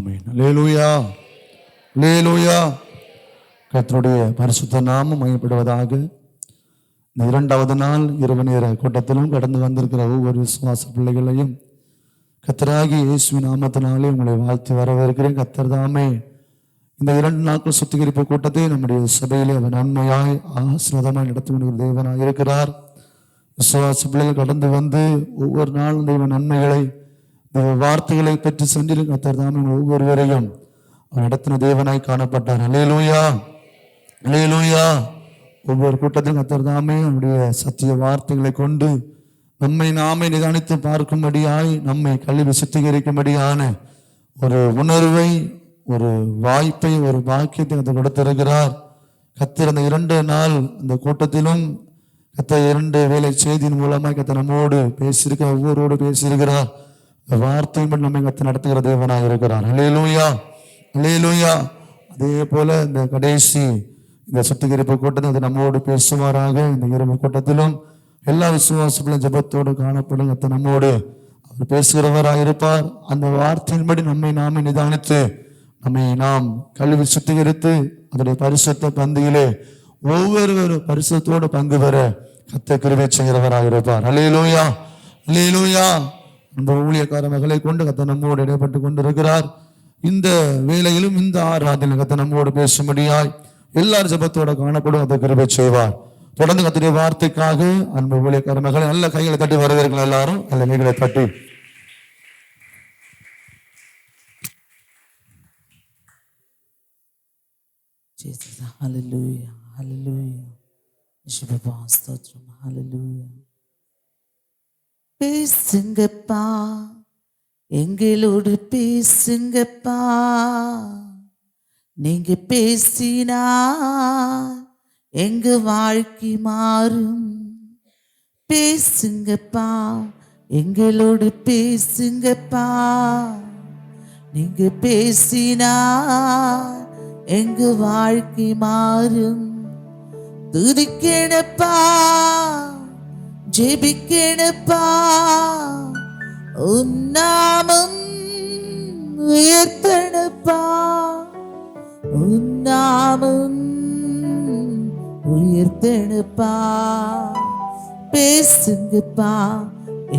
ஆமென். அல்லேலூயா, அல்லேலூயா. கர்த்தருடைய பரிசுத்த நாமம் மகிமைப்படுவதாக. இந்த இரண்டாவது நாள் இரவு நேர கூட்டத்திலும் கடந்து வந்திருக்கிற ஒவ்வொரு விசுவாச பிள்ளைகளையும் கர்த்தராகிய இயேசுவின் நாமத்தினாலே உங்களை வாழ்த்து வரவேற்கிறேன். கர்த்தர் தாமே இந்த 2 நாட்கள் சுத்திகரிப்பு கூட்டத்தை நம்முடைய சபையிலே அவர் நன்மையாய் ஆசீர்வாதமாய் நடத்தி கொண்டிருக்கிற தேவனாய் இருக்கிறார். விசுவாச பிள்ளைகள் கடந்து வந்து ஒவ்வொரு நாளும் தெய்வ நன்மைகளை வார்த்தைகளை பெற்று சென்றிலும் கர்த்தர் தாமே ஒவ்வொருவரையும் நடத்தின தேவனாய் காணப்பட்டார். அல்லேலூயா, அல்லேலூயா. ஒவ்வொரு கூட்டத்திலும் கர்த்தர் தாமே அவருடைய சத்திய வார்த்தைகளை கொண்டு நம்மை நாமே நிதானித்து பார்க்கும்படியாய், நம்மை கல்வி சுத்திகரிக்கும்படியான ஒரு உணர்வை, ஒரு வாய்ப்பை, ஒரு பாக்கியத்தை கர்த்தர் கொடுத்திருக்கிறார். கர்த்தர் அந்த 2 நாள் அந்த கூட்டத்திலும் கர்த்தர் 2 வேளை செய்தியின் மூலமாக கர்த்தர் நம்மோடு பேசியிருக்கிறார், ஒவ்வொருவரோடு பேசியிருக்கிறார். வார்த்தையும் நம்மை கர்த்தர் நடத்துகிற தேவனாக இருக்கிறார். அல்லேலூயா, அல்லேலூயா. அதே போல இந்த கடைசி இந்த சுத்திகரிப்பு கூட்டத்தில் அது நம்மோடு பேசுவாராக. இந்த இரவு கூட்டத்திலும் எல்லா விசுவாசங்களும் ஜபத்தோடு காணப்படும் கர்த்தர் நம்மோடு அவர் பேசுகிறவராக இருப்பார். அந்த வார்த்தையின்படி நம்மை நாமே நிதானித்து நம்மை நாம் கல்வி சுத்திகரித்து அதனுடைய பரிசுத்த பந்தியிலே ஒவ்வொரு பரிசுத்தோடு பங்கு பெற கர்த்தர் கிருபை செய்கிறவராக இருப்பார். அல்லேலூயா, அல்லேலூயா. அந்த ஊழியக்கார மகளை கொண்டு கர்த்தர் நம்மோடு இடைப்பட்டு கொண்டிருக்கிறார். இந்த வேளையிலும் இந்த ஆராதனை கர்த்தர் நம்மோடு பேசும்படியாய் எல்லாரும் ஜபத்தோட காணப்படும் அதை கிருபை செய்வார். தொடர்ந்து கர்த்தருடைய வார்த்தைக்காக அன்பு ஊழியக்கார மகளை நல்ல கைகளை தட்டி வரவேற்கலாம். எல்லாரும் நல்ல கைகளை தட்டி Jesus, hallelujah, hallelujah. Shubha stotram, hallelujah. பேசுங்கப்பா, எங்களோடு பேசுங்கப்பா, நீங்க பேசினா எங்க வாழ்க்கை மாறும். பேசுங்கப்பா, எங்களோடு பேசுங்கப்பா, நீங்க பேசினா எங்க வாழ்க்கை மாறும். துதிக்கணப்பா, ஜெபிக்கணப்பா, உன் நாமம் உயர்த்தணப்பா, உன் நாமம் உயர்த்தணப்பா. பேசுங்கப்பா,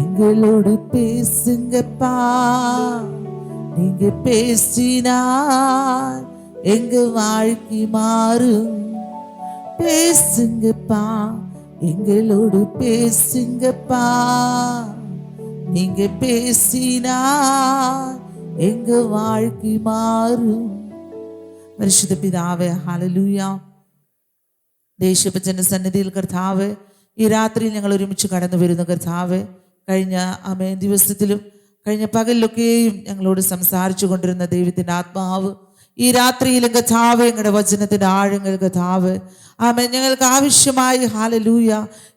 எங்களோடு பேசுங்கப்பா, நீங்க பேசினா எங்க வாழ்க்கை மாறும். பேசுங்கப்பா, எங்களோடு பேசுங்கப்பா, நீங்க பேசினா எங்க வாழ்க்கை மாறும். പരിശുദ്ധ പിതാവേ, ഹല്ലേലൂയ. ദേശഭജന സന്നിധിയിൽ കർത്താവേ, ഈ രാത്രിയിൽ ഞങ്ങൾ ഒരുമിച്ച് കടന്നു വരുന്ന കർത്താവേ, കഴിഞ്ഞ ദിവസത്തിലും കഴിഞ്ഞ പകലിലൊക്കെയും ഞങ്ങളോട് സംസാരിച്ചു കൊണ്ടിരുന്ന ദൈവത്തിൻ്റെ ആത്മാവ് ഈ രാത്രിയിലും കർത്താവേ, ഞങ്ങളുടെ വചനത്തിൻ്റെ ആഴങ്ങൾ കർത്താവേ, ആമേൻ, ഞങ്ങൾക്ക് ആവശ്യമായി ഹല്ലേലൂയ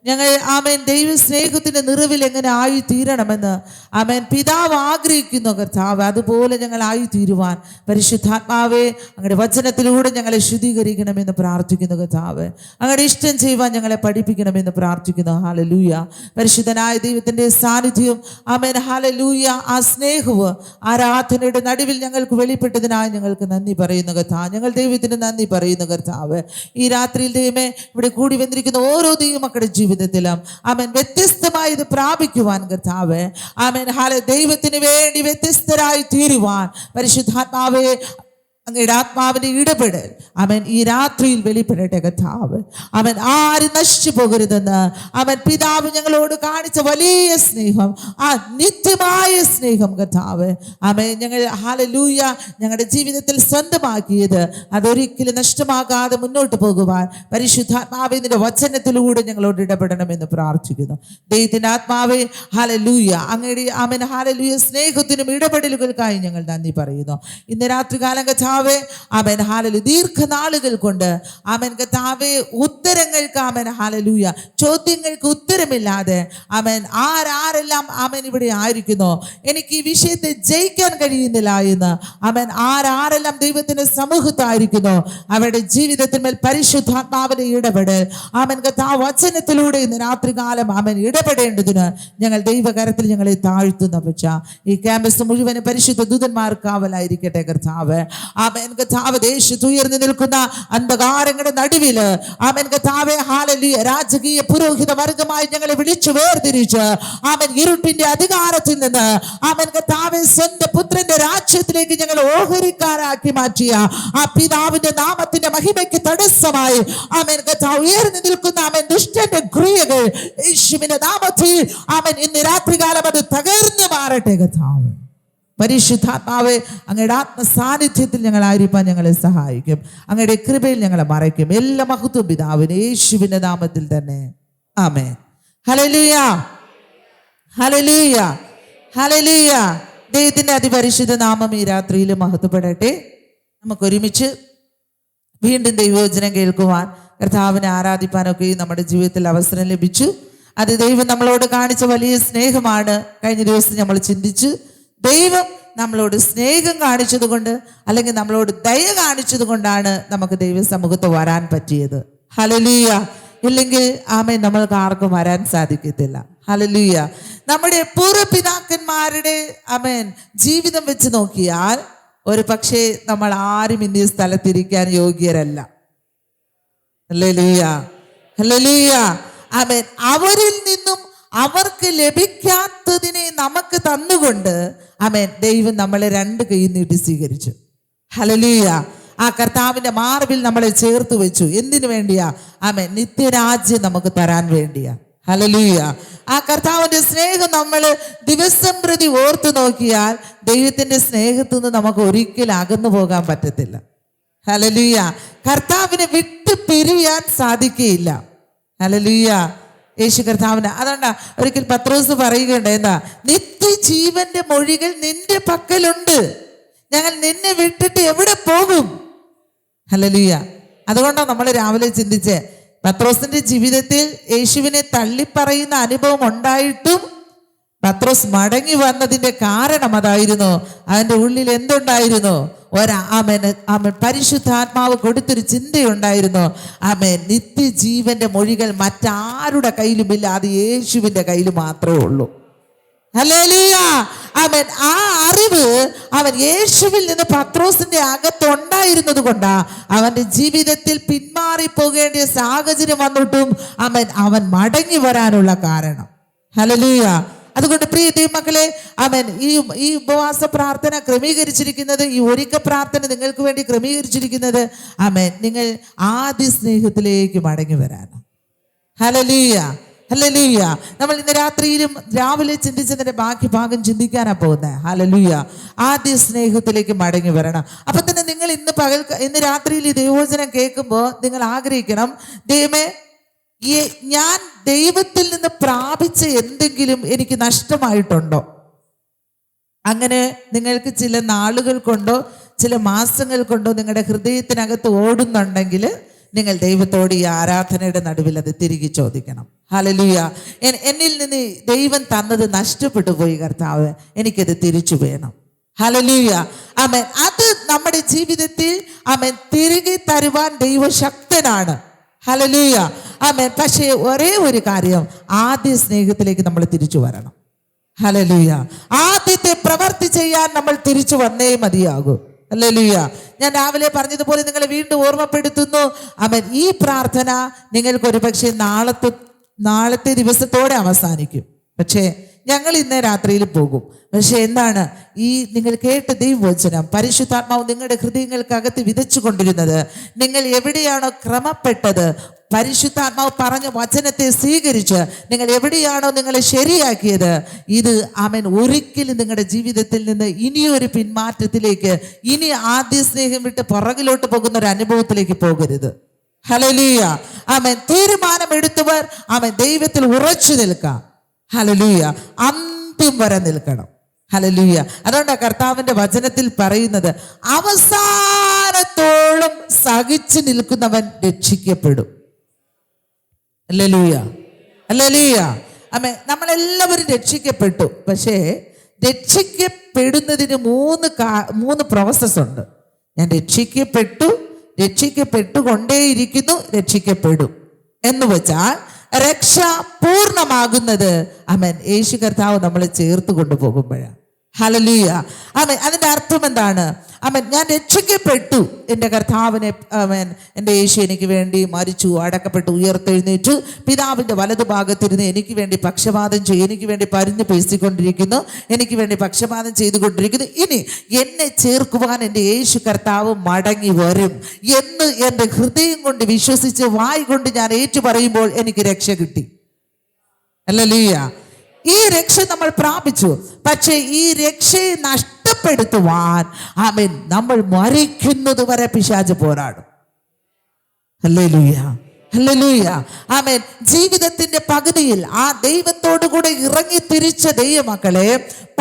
ഞങ്ങൾ ആമേൻ ദൈവ സ്നേഹത്തിൻ്റെ നിറവിൽ എങ്ങനെ ആയി തീരണമെന്ന് ആമേൻ പിതാവ് ആഗ്രഹിക്കുന്നു കർത്താവ്. അതുപോലെ ഞങ്ങൾ ആയി തീരുവാൻ പരിശുദ്ധാത്മാവേ അങ്ങയുടെ വചനത്തിലൂടെ ഞങ്ങളെ ശുദ്ധീകരിക്കണമെന്ന് പ്രാർത്ഥിക്കുന്നു കർത്താവ്. അങ്ങയുടെ ഇഷ്ടം ചെയ്യുവാൻ ഞങ്ങളെ പഠിപ്പിക്കണമെന്ന് പ്രാർത്ഥിക്കുന്നു. ഹല്ലേലൂയ. പരിശുദ്ധനായ ദൈവത്തിൻ്റെ സാന്നിധ്യം ആമേൻ ഹല്ലേലൂയ ആ സ്നേഹവും ആരാധനയുടെ നടുവിൽ ഞങ്ങൾക്ക് വെളിപ്പെട്ടതിനായി ഞങ്ങൾക്ക് നന്ദി പറയുന്നു കർത്താവ്. ഞങ്ങൾ ദൈവത്തിന് നന്ദി പറയുന്നു കർത്താവ്. ഈ രാത്രിയിൽ ദൈവമേ ഇവിടെ കൂടി വന്നിരിക്കുന്ന ഓരോ ദൈവമക്കളുടെ ജീവിതത്തിലും ആമേൻ വ്യത്യസ്തമായി ഇത് പ്രാപിക്കുവാൻ കർത്താവേ, ആമേൻ ദൈവത്തിന് വേണ്ടി വ്യത്യസ്തരായി തീരുവാൻ പരിശുദ്ധാത്മാവേ അങ്ങയുടെ ആത്മാവിന്റെ ഇടപെടൽ അവൻ ഈ രാത്രിയിൽ വെളിപ്പെടട്ടെ കർത്താവ്. അവൻ ആരും നശിച്ചു പോകരുതെന്ന് അവൻ പിതാവ് ഞങ്ങളോട് കാണിച്ച വലിയ സ്നേഹം, ആ നിത്യമായ സ്നേഹം കർത്താവ് അവൻ ഞങ്ങൾ ഹല്ലേലൂയ ഞങ്ങളുടെ ജീവിതത്തിൽ സ്വന്തമാക്കിയത് അതൊരിക്കലും നഷ്ടമാകാതെ മുന്നോട്ട് പോകുവാൻ പരിശുദ്ധാത്മാവിന്റെ വചനത്തിലൂടെ ഞങ്ങളോട് ഇടപെടണമെന്ന് പ്രാർത്ഥിക്കുന്നു. ദൈവത്തിന്റെ ആത്മാവേ ഹല്ലേലൂയ അങ്ങയുടെ അവൻ ഹല്ലേലൂയ സ്നേഹത്തിനും ഇടപെടലുകൾക്കായി ഞങ്ങൾ നന്ദി പറയുന്നു. ഇന്ന് രാത്രികാലം കർത്താവേ ആമേൻ ഹല്ലേലൂയ ദീർഘനാളുകൾ കൊണ്ട് ആമേൻ കർത്താവേ ഉത്തരങ്ങൾക്ക് ആമേൻ ഹല്ലേലൂയ, ചോദ്യങ്ങൾക്ക് ഉത്തരമില്ലാതെ ആമേൻ ആരെല്ലാം ആമേൻ ഇവിടെ ആയിരിക്കുന്നോ, എനിക്ക് ഈ വിഷയത്തെ ജയിക്കാൻ കഴിയുന്നില്ല എന്ന് ആമേൻ ആരെല്ലാം ദൈവത്തിന്റെ സമൂഹത്തായിരിക്കുന്നോ, അവരുടെ ജീവിതത്തിന്മേൽ പരിശുദ്ധാത്മാവിന്റെ ഇടപെടൽ ആമേൻ കർത്താവ് വചനത്തിലൂടെ ഇന്ന് രാത്രികാലം ആമേൻ ഇടപെടേണ്ടതിന് ഞങ്ങൾ ദൈവകരത്തിൽ ഞങ്ങളെ താഴ്ത്തുന്ന പച്ച ഈ ക്യാമ്പസ് മുഴുവൻ പരിശുദ്ധ ദൂതന്മാർ കാവലായിരിക്കട്ടെ കർത്താവ്. ആമേൻ കർത്താവ് ദേശത്ത് ഉയർന്നു നിൽക്കുന്ന അന്ധകാരങ്ങളുടെ നടുവില് ആമേൻ കർത്താവേ ഹല്ലേലൂയ രാജകീയ പുരോഹിത വർഗമായി ഞങ്ങളെ വിളിച്ചു വേർതിരിച്ച് ആമേൻ ഇരുട്ടിന്റെ അധികാരത്തിൽ നിന്ന് ആമേൻ കർത്താവേ സ്വന്തം പുത്രന്റെ രാജ്യത്തിലേക്ക് ഞങ്ങൾ ഓഹരിക്കാരാക്കി മാറ്റിയ ആ പിതാവിന്റെ നാമത്തിന്റെ മഹിമയ്ക്ക് തടസ്സമായി ആമേൻ കർത്താവ് ഉയർന്നു നിൽക്കുന്ന ആമേൻ ദുഷ്ടന്റെ ക്രിയകൾ യേശുവിന്റെ നാമത്തിൽ ആമേൻ ഇന്ന് രാത്രികാലം അത് തകർന്നു മാറട്ടെ കർത്താവ്. പരിശുദ്ധാത്മാവേ, അങ്ങയുടെ ആത്മസാന്നിധ്യത്തിൽ ഞങ്ങൾ ആയിരിക്കാൻ ഞങ്ങളെ സഹായിക്കും. അങ്ങയുടെ കൃപയിൽ ഞങ്ങളെ മറയ്ക്കും. എല്ലാ മഹത്വം പിതാവിന് യേശുവിന്റെ നാമത്തിൽ തന്നെ ആമേൻ. ഹല്ലേലൂയ, ഹല്ലേലൂയ, ഹല്ലേലൂയ. ദൈവത്തിന്റെ അതിപരിശുദ്ധ നാമം ഈ രാത്രിയിൽ മഹത്വപ്പെടട്ടെ. നമുക്ക് ഒരുമിച്ച് വീണ്ടും ദൈവവചനം കേൾക്കുവാൻ, കർത്താവിനെ ആരാധിപ്പാനൊക്കെ നമ്മുടെ ജീവിതത്തിൽ അവസരം ലഭിച്ചു. അത് ദൈവം നമ്മളോട് കാണിച്ച വലിയ സ്നേഹമാണ്. കഴിഞ്ഞ ദിവസം നമ്മൾ ചിന്തിച്ചു, ദൈവം നമ്മളോട് സ്നേഹം കാണിച്ചത് കൊണ്ട് അല്ലെങ്കിൽ നമ്മളോട് ദയ കാണിച്ചത് കൊണ്ടാണ് നമുക്ക് ദൈവ സമൂഹത്ത് വരാൻ പറ്റിയത്. ഹല്ലേലൂയ. ഇല്ലെങ്കിൽ ആമേൻ നമ്മൾക്ക് ആർക്കും വരാൻ സാധിക്കത്തില്ല. ഹല്ലേലൂയ. നമ്മുടെ പൂർവ്വപിതാക്കന്മാരുടെ ആമേൻ ജീവിതം വെച്ച് നോക്കിയാൽ ഒരു പക്ഷേ നമ്മൾ ആരും ഇന്ന സ്ഥലത്തിരിക്കാൻ യോഗ്യരല്ല. ഹല്ലേലൂയ, ഹല്ലേലൂയ. ആമേൻ. അവരിൽ നിന്നും അവർക്ക് ലഭിക്കാത്തതിനെ നമുക്ക് തന്നുകൊണ്ട് ആമേൻ ദൈവം നമ്മളെ രണ്ട് കൈ നീട്ടി സ്വീകരിച്ചു. ഹല്ലേലൂയ. ആ കർത്താവിന്റെ മാർബിൽ നമ്മളെ ചേർത്ത് വെച്ചു. എന്തിനു വേണ്ടിയാ? ആമേൻ നിത്യരാജ്യം നമുക്ക് തരാൻ വേണ്ടിയാ. ഹല്ലേലൂയ. ആ കർത്താവിന്റെ സ്നേഹം നമ്മൾ ദിവസം പ്രതി ഓർത്തു നോക്കിയാൽ ദൈവത്തിന്റെ സ്നേഹത്തിൽ നിന്ന് നമുക്ക് ഒരിക്കലും അകന്നു പോകാൻ പറ്റത്തില്ല. ഹല്ലേലൂയ. കർത്താവിനെ വിട്ട് പിരിയാൻ സാധിക്കുകയില്ല. ഹല്ലേലൂയ. യേശു കർത്താവിന് അതുകൊണ്ടാ ഒരിക്കൽ പത്രോസ് പറയുകയുണ്ട്, എന്താ? നിത്യജീവന്റെ മൊഴികൾ നിന്റെ പക്കലുണ്ട്, ഞങ്ങൾ നിന്നെ വിട്ടിട്ട് എവിടെ പോകും? ഹല്ലേലൂയ. അതുകൊണ്ടാണ് നമ്മൾ രാവിലെ ചിന്തിച്ചേ, പത്രോസിന്റെ ജീവിതത്തിൽ യേശുവിനെ തള്ളിപ്പറയുന്ന അനുഭവം ഉണ്ടായിട്ടും പത്രോസ് മടങ്ങി വന്നതിന്റെ കാരണം അതായിരുന്നു. അവന്റെ ഉള്ളിൽ എന്തുണ്ടായിരുന്നു? ആമേൻ പരിശുദ്ധാത്മാവ് കൊടുത്തൊരു ചിന്തയുണ്ടായിരുന്നു. ആമേൻ നിത്യജീവന്റെ മൊഴികൾ മറ്റാരുടെ കയ്യിലുമില്ല, അത് യേശുവിന്റെ കയ്യിൽ മാത്രമേ ഉള്ളൂ. ഹല്ലേലൂയ. ആമേൻ. ആ അറിവ് അവൻ യേശുവിൽ നിന്ന് പത്രോസിന്റെ അകത്തുണ്ടായിരുന്നത് കൊണ്ടാ അവന്റെ ജീവിതത്തിൽ പിന്മാറി പോകേണ്ട സാഹചര്യം വന്നിട്ടും അവൻ മടങ്ങി വരാനുള്ള കാരണം. ഹല്ലേലൂയ. അതുകൊണ്ട് പ്രിയ ദൈവമക്കളെ, ആമേൻ ഈ ഉപവാസ പ്രാർത്ഥന ക്രമീകരിച്ചിരിക്കുന്നത്, ഈ ഒരുക്ക പ്രാർത്ഥന നിങ്ങൾക്ക് വേണ്ടി ക്രമീകരിച്ചിരിക്കുന്നത് ആമേൻ നിങ്ങൾ ആദ്യ സ്നേഹത്തിലേക്ക് മടങ്ങി വരാനാണ്. Hallelujah, hallelujah. നമ്മൾ ഇന്ന് രാത്രിയിലും രാവിലെ ചിന്തിച്ചതിന്റെ ബാക്കി ഭാഗം ചിന്തിക്കാനാ പോകുന്നത്. ഹല്ലേലൂയ. ആദ്യ സ്നേഹത്തിലേക്ക് മടങ്ങി വരണം. അപ്പൊ തന്നെ നിങ്ങൾ ഇന്ന് രാത്രിയിൽ ഈ ദൈവവചനം കേൾക്കുമ്പോൾ നിങ്ങൾ ആഗ്രഹിക്കണം, ദൈവമേ ഞാൻ ദൈവത്തിൽ നിന്ന് പ്രാപിച്ച എന്തെങ്കിലും എനിക്ക് നഷ്ടമായിട്ടുണ്ടോ? അങ്ങനെ നിങ്ങൾക്ക് ചില നാളുകൾ കൊണ്ടോ ചില മാസങ്ങൾ കൊണ്ടോ നിങ്ങളുടെ ഹൃദയത്തിനകത്ത് ഓടുന്നുണ്ടെങ്കിൽ നിങ്ങൾ ദൈവത്തോട് ഈ ആരാധനയുടെ നടുവിൽ അത് തിരികെ ചോദിക്കണം. ഹല്ലേലൂയ. എന്നിൽ നിന്ന് ദൈവം തന്നത് നഷ്ടപ്പെട്ടു പോയി കർത്താവ്, എനിക്കത് തിരിച്ചു വേണം. ഹല്ലേലൂയ. ആമേൻ. അത് നമ്മുടെ ജീവിതത്തിൽ ആമേൻ തിരികെ തരുവാൻ ദൈവശക്തനാണ്. ഹല്ലേലൂയ. ആമേൻ. പക്ഷേ ഒരേ ഒരു കാര്യം, ആദ്യ സ്നേഹത്തിലേക്ക് നമ്മൾ തിരിച്ചു വരണം. ഹല്ലേലൂയ. ആദ്യത്തെ പ്രവൃത്തി ചെയ്യാൻ നമ്മൾ തിരിച്ചു വന്നേ മതിയാകൂ. ഹല്ലേലൂയ. ഞാൻ രാവിലെ പറഞ്ഞതുപോലെ നിങ്ങളെ വീണ്ടും ഓർമ്മപ്പെടുത്തുന്നു. ആമേൻ. ഈ പ്രാർത്ഥന നിങ്ങൾക്ക് ഒരു പക്ഷേ നാളത്തെ ദിവസത്തോടെ അവസാനിക്കും. പക്ഷേ ഞങ്ങൾ ഇന്ന് രാത്രിയിൽ പോകും. പക്ഷെ എന്താണ് ഈ നിങ്ങൾ കേട്ട ദൈവവചനം പരിശുദ്ധാത്മാവ് നിങ്ങളുടെ ഹൃദയങ്ങൾക്കകത്ത് വിതച്ചു കൊണ്ടിരുന്നത്? നിങ്ങൾ എവിടെയാണോ ക്രമപ്പെട്ടത്, പരിശുദ്ധാത്മാവ് പറഞ്ഞ വചനത്തെ സ്വീകരിച്ച് നിങ്ങൾ എവിടെയാണോ നിങ്ങളെ ശരിയാക്കിയത്, ഇത് ആമേൻ ഒരിക്കലും നിങ്ങളുടെ ജീവിതത്തിൽ നിന്ന് ഇനിയൊരു പിന്മാറ്റത്തിലേക്ക്, ഇനി ആദ്യ സ്നേഹം വിട്ട് പുറകിലോട്ട് പോകുന്ന ഒരു അനുഭവത്തിലേക്ക് പോകരുത്. ഹല്ലേലൂയ. ആമേൻ. തീരുമാനമെടുത്തവർ ആമേൻ ദൈവത്തിൽ ഉറച്ചു നിൽക്കാം. ഹല്ലേലൂയ. അന്ത്യം വരെ നിൽക്കണം. ഹല്ലേലൂയ. അതുകൊണ്ടാണ് കർത്താവിന്റെ വചനത്തിൽ പറയുന്നത്, അവസാനത്തോളം സഹിച്ചു നിൽക്കുന്നവൻ രക്ഷിക്കപ്പെടും. ഹല്ലേലൂയ, ഹല്ലേലൂയ. ആമേൻ. നമ്മളെല്ലാവരും രക്ഷിക്കപ്പെട്ടു. പക്ഷേ രക്ഷിക്കപ്പെടുന്നതിന് മൂന്ന് പ്രോസസ് ഉണ്ട്. ഞാൻ രക്ഷിക്കപ്പെട്ടുകൊണ്ടേയിരിക്കുന്നു, രക്ഷിക്കപ്പെടും എന്ന് വെച്ചാൽ രക്ഷ പൂർണ്ണമാകുന്നത് ആമേൻ യേശു കർത്താവ് നമ്മളെ ചേർത്ത് കൊണ്ടുപോകുമ്പോഴാണ്. ഹല്ലേലൂയ, ആമേൻ. അതിന്റെ അർത്ഥം എന്താണ്? ആമേൻ, ഞാൻ രക്ഷിക്കപ്പെട്ടു, എൻ്റെ കർത്താവിനെ ആമേൻ എൻ്റെ യേശു എനിക്ക് വേണ്ടി മരിച്ചു, അടക്കപ്പെട്ടു, ഉയർത്തെഴുന്നേറ്റു, പിതാവിൻ്റെ വലതുഭാഗത്തിരുന്ന് എനിക്ക് വേണ്ടി പക്ഷപാതം ചെയ്യും, എനിക്ക് വേണ്ടി പരിഞ്ഞു പേശിക്കൊണ്ടിരിക്കുന്നു, എനിക്ക് വേണ്ടി പക്ഷപാതം ചെയ്തുകൊണ്ടിരിക്കുന്നു. ഇനി എന്നെ ചേർക്കുവാൻ എൻ്റെ യേശു കർത്താവ് മടങ്ങി വരും എന്ന് എൻ്റെ ഹൃദയം കൊണ്ട് വിശ്വസിച്ച് വായ് കൊണ്ട് ഞാൻ ഏറ്റു പറയുമ്പോൾ എനിക്ക് രക്ഷ കിട്ടി. ഹല്ലേലൂയ. ഈ രക്ഷ നമ്മൾ പ്രാപിച്ചു. പക്ഷേ ഈ രക്ഷയെ നഷ്ടപ്പെടുത്തുവാൻ ആമേൻ നമ്മൾ മരിക്കുന്നത് വരെ പിശാച് പോരാടും. ഹല്ലേലൂയ, ഹല്ലേലൂയ, ആമേൻ. ജീവിതത്തിന്റെ പകുതിയിൽ ആ ദൈവത്തോടു കൂടെ ഇറങ്ങി തിരിച്ച ദൈവമക്കളെ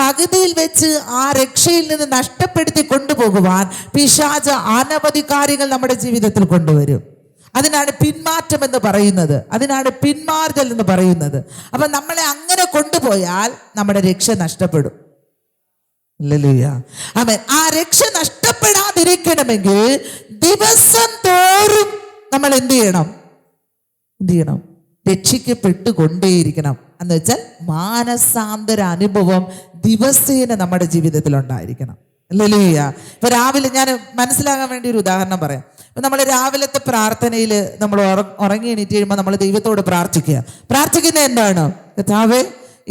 പകുതിയിൽ വെച്ച് ആ രക്ഷയിൽ നിന്ന് നഷ്ടപ്പെടുത്തി കൊണ്ടുപോകുവാൻ പിശാച് അനവധി കാര്യങ്ങൾ നമ്മുടെ ജീവിതത്തിൽ കൊണ്ടുവരും. അതിനാണ് പിന്മാറ്റം എന്ന് പറയുന്നത്, അതിനാണ് പിന്മാറുതൽ എന്ന് പറയുന്നത്. അപ്പൊ നമ്മളെ അങ്ങനെ കൊണ്ടുപോയാൽ നമ്മുടെ രക്ഷ നഷ്ടപ്പെടും. ഹല്ലേലൂയ, ആമേൻ. ആ രക്ഷ നഷ്ടപ്പെടാതിരിക്കണമെങ്കിൽ ദിവസം തോറും നമ്മൾ എന്ത് ചെയ്യണം? രക്ഷിക്കപ്പെട്ടുകൊണ്ടേയിരിക്കണം. എന്ന് വെച്ചാൽ മാനസാന്തര അനുഭവം ദിവസേന നമ്മുടെ ജീവിതത്തിൽ ഉണ്ടായിരിക്കണം. ഹല്ലേലൂയ. ഇപ്പൊ രാവിലെ ഞാൻ മനസ്സിലാകാൻ വേണ്ടി ഒരു ഉദാഹരണം പറയാം. ഇപ്പൊ നമ്മൾ രാവിലത്തെ പ്രാർത്ഥനയിൽ നമ്മൾ ഉറങ്ങി എണീറ്റ് കഴിയുമ്പോൾ നമ്മൾ ദൈവത്തോട് പ്രാർത്ഥിക്കുന്നത് എന്താണ്? കർത്താവേ,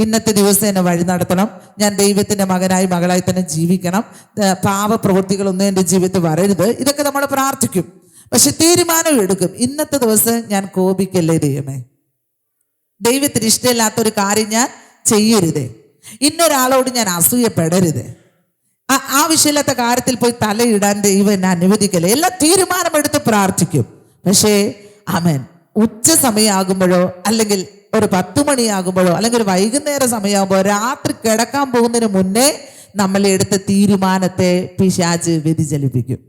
ഇന്നത്തെ ദിവസം എന്നെ വഴി നടത്തണം, ഞാൻ ദൈവത്തിന്റെ മകനായി മകളായി തന്നെ ജീവിക്കണം, പാപപ്രവൃത്തികളൊന്നും എൻ്റെ ജീവിതത്തിൽ വരരുത്. ഇതൊക്കെ നമ്മൾ പ്രാർത്ഥിക്കും. പക്ഷെ തീരുമാനം എടുക്കും, ഇന്നത്തെ ദിവസം ഞാൻ കോപിക്കല്ലേ ദൈവമേ, ദൈവത്തിന് ഇഷ്ടമില്ലാത്തൊരു കാര്യം ഞാൻ ചെയ്യരുതേ, ഇന്നൊരാളോട് ഞാൻ അസൂയപ്പെടരുത്, ആവശ്യമില്ലാത്ത കാര്യത്തിൽ പോയി തലയിടാൻ ദൈവം എന്നെ അനുവദിക്കല്ലേ. എല്ലാം തീരുമാനമെടുത്ത് പ്രാർത്ഥിക്കും. പക്ഷേ ആമേൻ, ഉച്ച സമയമാകുമ്പോഴോ അല്ലെങ്കിൽ ഒരു 10 മണിയാകുമ്പോഴോ അല്ലെങ്കിൽ ഒരു വൈകുന്നേര സമയമാകുമ്പോഴോ രാത്രി കിടക്കാൻ പോകുന്നതിന് മുന്നേ നമ്മൾ എടുത്ത തീരുമാനത്തെ പിശാച് വ്യതിചലിപ്പിക്കും.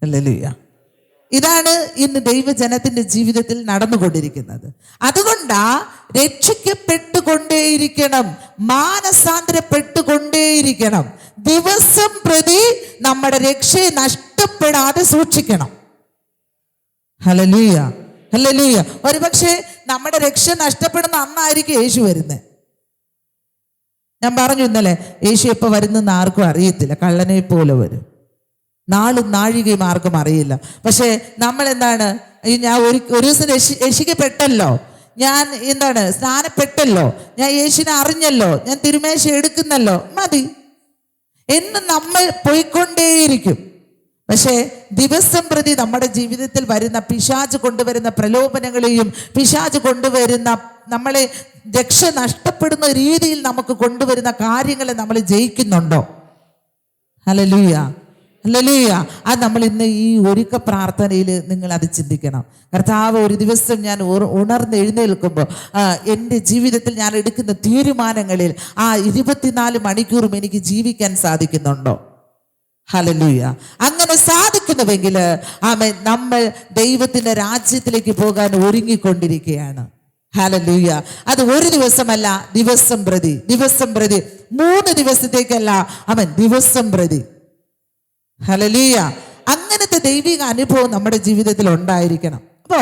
ഹല്ലേലൂയ. ഇതാണ് ഇന്ന് ദൈവജനത്തിന്റെ ജീവിതത്തിൽ നടന്നുകൊണ്ടിരിക്കുന്നത്. അതുകൊണ്ടാ രക്ഷിക്കപ്പെട്ടുകൊണ്ടേയിരിക്കണം, മാനസാന്തരപ്പെട്ടുകൊണ്ടേയിരിക്കണം, ദിവസം പ്രതി നമ്മുടെ രക്ഷയെ നഷ്ടപ്പെടാതെ സൂക്ഷിക്കണം. Hallelujah, hallelujah. ഒരുപക്ഷെ നമ്മുടെ രക്ഷ നഷ്ടപ്പെടുന്ന അന്നായിരിക്കും യേശു വരുന്നത്. ഞാൻ പറഞ്ഞു ഇന്നലെ, യേശു എപ്പോൾ വരുന്നെന്ന് ആർക്കും അറിയത്തില്ല, കള്ളനെ പോലെ വരും. നാളും നാഴികയും ആർക്കും അറിയില്ല. പക്ഷെ നമ്മൾ എന്താണ്, ഞാൻ ഒരു ദിവസം രക്ഷിക്കപ്പെട്ടല്ലോ, ഞാൻ എന്താണ് സ്നാനപ്പെട്ടല്ലോ, ഞാൻ യേശുവിനെ അറിഞ്ഞല്ലോ, ഞാൻ തിരുമേശ എടുക്കുന്നല്ലോ, മതി എന്ന് നമ്മൾ പോയിക്കൊണ്ടേയിരിക്കും. പക്ഷേ ദിവസം പ്രതി നമ്മുടെ ജീവിതത്തിൽ വരുന്ന പിശാച് കൊണ്ടുവരുന്ന പ്രലോഭനങ്ങളെയും പിശാച് കൊണ്ടുവരുന്ന നമ്മളെ രക്ഷ നഷ്ടപ്പെടുന്ന രീതിയിൽ നമുക്ക് കൊണ്ടുവരുന്ന കാര്യങ്ങളെ നമ്മൾ ജയിക്കുന്നുണ്ടോ? Hallelujah, hallelujah. അത് നമ്മൾ ഇന്ന് ഈ ഒരുക്ക പ്രാർത്ഥനയിൽ നിങ്ങൾ അത് ചിന്തിക്കണം. കർത്താവ്, ഒരു ദിവസം ഞാൻ ഉണർന്ന് എഴുന്നേൽക്കുമ്പോൾ എൻ്റെ ജീവിതത്തിൽ ഞാൻ എടുക്കുന്ന തീരുമാനങ്ങളിൽ ആ 24 മണിക്കൂറും എനിക്ക് ജീവിക്കാൻ സാധിക്കുന്നുണ്ടോ? ഹല്ലേലൂയ. അങ്ങനെ സാധിക്കുന്നുവെങ്കിൽ ആമേൻ, നമ്മൾ ദൈവത്തിന്റെ രാജ്യത്തിലേക്ക് പോകാൻ ഒരുങ്ങിക്കൊണ്ടിരിക്കുകയാണ്. ഹല്ലേലൂയ. അത് ഒരു ദിവസമല്ല, ദിവസം പ്രതി 3 ദിവസത്തേക്കല്ല, ആമേൻ, ദിവസം പ്രതി. ഹല്ലേലൂയ. അങ്ങനത്തെ ദൈവിക അനുഭവം നമ്മുടെ ജീവിതത്തിൽ ഉണ്ടായിരിക്കണം. അപ്പോ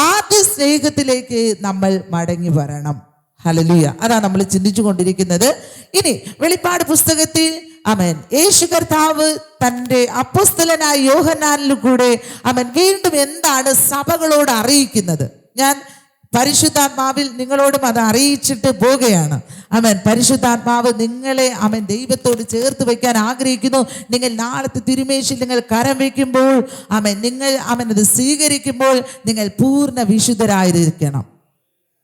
ആദ്യ സ്നേഹത്തിലേക്ക് നമ്മൾ മടങ്ങി വരണം. ഹല്ലേലൂയ. അതാണ് നമ്മൾ ചിന്തിച്ചു കൊണ്ടിരിക്കുന്നത്. ഇനി വെളിപ്പാട് പുസ്തകത്തിൽ ആമേൻ യേശു കർത്താവ് തൻ്റെ അപ്പോസ്തലനായ യോഹന്നാനിൽ കൂടെ ആമേൻ വീണ്ടും എന്താണ് സഭകളോട് അറിയിക്കുന്നത്? ഞാൻ പരിശുദ്ധാത്മാവിൽ നിങ്ങളോടും അത് അറിയിച്ചിട്ട് പോവുകയാണ്. ആമേൻ. പരിശുദ്ധാത്മാവ് നിങ്ങളെ ആമേൻ ദൈവത്തോട് ചേർത്ത് വയ്ക്കാൻ ആഗ്രഹിക്കുന്നു. നിങ്ങൾ നാളത്തെ തിരുമേശയിൽ നിങ്ങൾ കരം വയ്ക്കുമ്പോൾ ആമേൻ, നിങ്ങൾ ആമേൻ അത് സ്വീകരിക്കുമ്പോൾ നിങ്ങൾ പൂർണ്ണ വിശുദ്ധരായിരിക്കണം.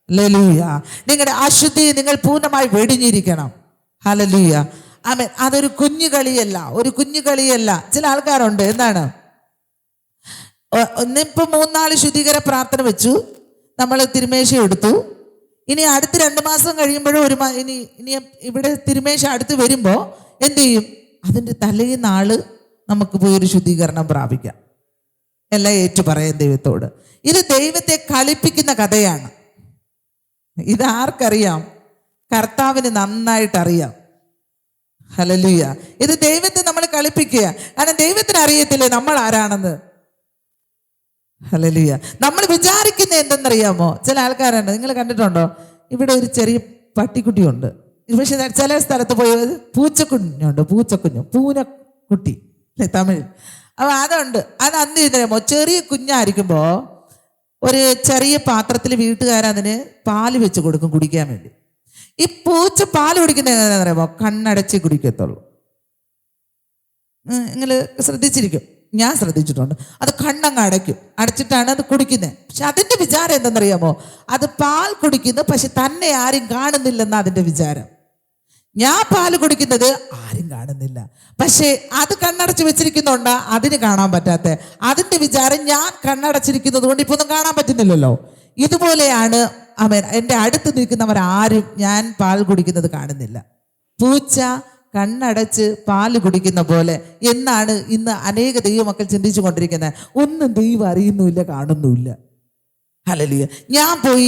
ഹല്ലേലൂയ. നിങ്ങളുടെ അശുദ്ധി നിങ്ങൾ പൂർണ്ണമായി വെടിഞ്ഞിരിക്കണം. ഹല്ലേലൂയ. ആമേൻ. അതൊരു കുഞ്ഞു കളിയല്ല. ചില ആൾക്കാരുണ്ട്, എന്താണ്, ഇന്നിപ്പോൾ 3-4 ശുദ്ധീകര പ്രാർത്ഥന വെച്ചു, നമ്മൾ തിരുമേശ എടുത്തു, ഇനി അടുത്ത 2 മാസം കഴിയുമ്പോഴും ഇനി ഇവിടെ തിരുമേശ അടുത്ത് വരുമ്പോൾ എന്ത് ചെയ്യും? അതിൻ്റെ തലേന്നാള് നമുക്ക് പോയി ഒരു ശുദ്ധീകരണം പ്രാപിക്കാം. എല്ലാം ഏറ്റു പറയാം ദൈവത്തോട്. ഇത് ദൈവത്തെ കളിപ്പിക്കുന്ന കഥയാണ്. ഇത് ആർക്കറിയാം? കർത്താവിന് നന്നായിട്ട് അറിയാം. ഹല്ലേലൂയ. ഇത് ദൈവത്തെ നമ്മൾ കളിപ്പിക്കുക. കാരണം ദൈവത്തിന് അറിയത്തില്ലേ നമ്മൾ ആരാണെന്ന്. ഹല്ലേലൂയ. നമ്മൾ വിചാരിക്കുന്ന എന്തെന്നറിയാമോ? ചില ആൾക്കാരുണ്ട്, നിങ്ങൾ കണ്ടിട്ടുണ്ടോ? ഇവിടെ ഒരു ചെറിയ പട്ടിക്കുട്ടിയുണ്ട്. പക്ഷെ ചില സ്ഥലത്ത് പോയി പൂച്ചക്കുഞ്ഞുണ്ട്, പൂനക്കുട്ടി തമിഴ്. അപ്പൊ അതുണ്ട്. അത് അന്ന് ചെയ്തറിയാമോ? ചെറിയ കുഞ്ഞായിരിക്കുമ്പോ ഒരു ചെറിയ പാത്രത്തിൽ വീട്ടുകാരതിന് പാല് വെച്ച് കൊടുക്കും കുടിക്കാൻ വേണ്ടി. ഈ പൂച്ച പാല് കുടിക്കുന്നത് എങ്ങനെയാണെന്ന് അറിയാമോ? കണ്ണടച്ച് കുടിക്കത്തുള്ളൂ. നിങ്ങൾ ശ്രദ്ധിച്ചിരിക്കും, ഞാൻ ശ്രദ്ധിച്ചിട്ടുണ്ട്. അത് കണ്ണങ്ങ് അടച്ചിട്ടാണ് അത് കുടിക്കുന്നത്. പക്ഷെ അതിന്റെ വിചാരം എന്തെന്നറിയാമോ? അത് പാൽ കുടിക്കുന്നു, പക്ഷെ തന്നെ ആരും കാണുന്നില്ലെന്ന അതിന്റെ വിചാരം. ഞാൻ പാല് കുടിക്കുന്നത് ആരും കാണുന്നില്ല, പക്ഷേ അത് കണ്ണടച്ച് വെച്ചിരിക്കുന്നുണ്ടാ അതിന് കാണാൻ പറ്റാത്ത. അതിന്റെ വിചാരം ഞാൻ കണ്ണടച്ചിരിക്കുന്നത് കൊണ്ട് ഇപ്പൊ ഒന്നും കാണാൻ പറ്റുന്നില്ലല്ലോ. ഇതുപോലെയാണ് എൻ്റെ അടുത്ത് നിൽക്കുന്നവരാരും ഞാൻ പാൽ കുടിക്കുന്നത് കാണുന്നില്ല. പൂച്ച കണ്ണടച്ച് പാല് കുടിക്കുന്ന പോലെ എന്നാണ് ഇന്ന് അനേക ദൈവമക്കൾ ചിന്തിച്ചു കൊണ്ടിരിക്കുന്നത്. ഒന്നും ദൈവം അറിയുന്നുമില്ല, കാണുന്നുമില്ല. ഹല്ലേലൂയ. ഞാൻ പോയി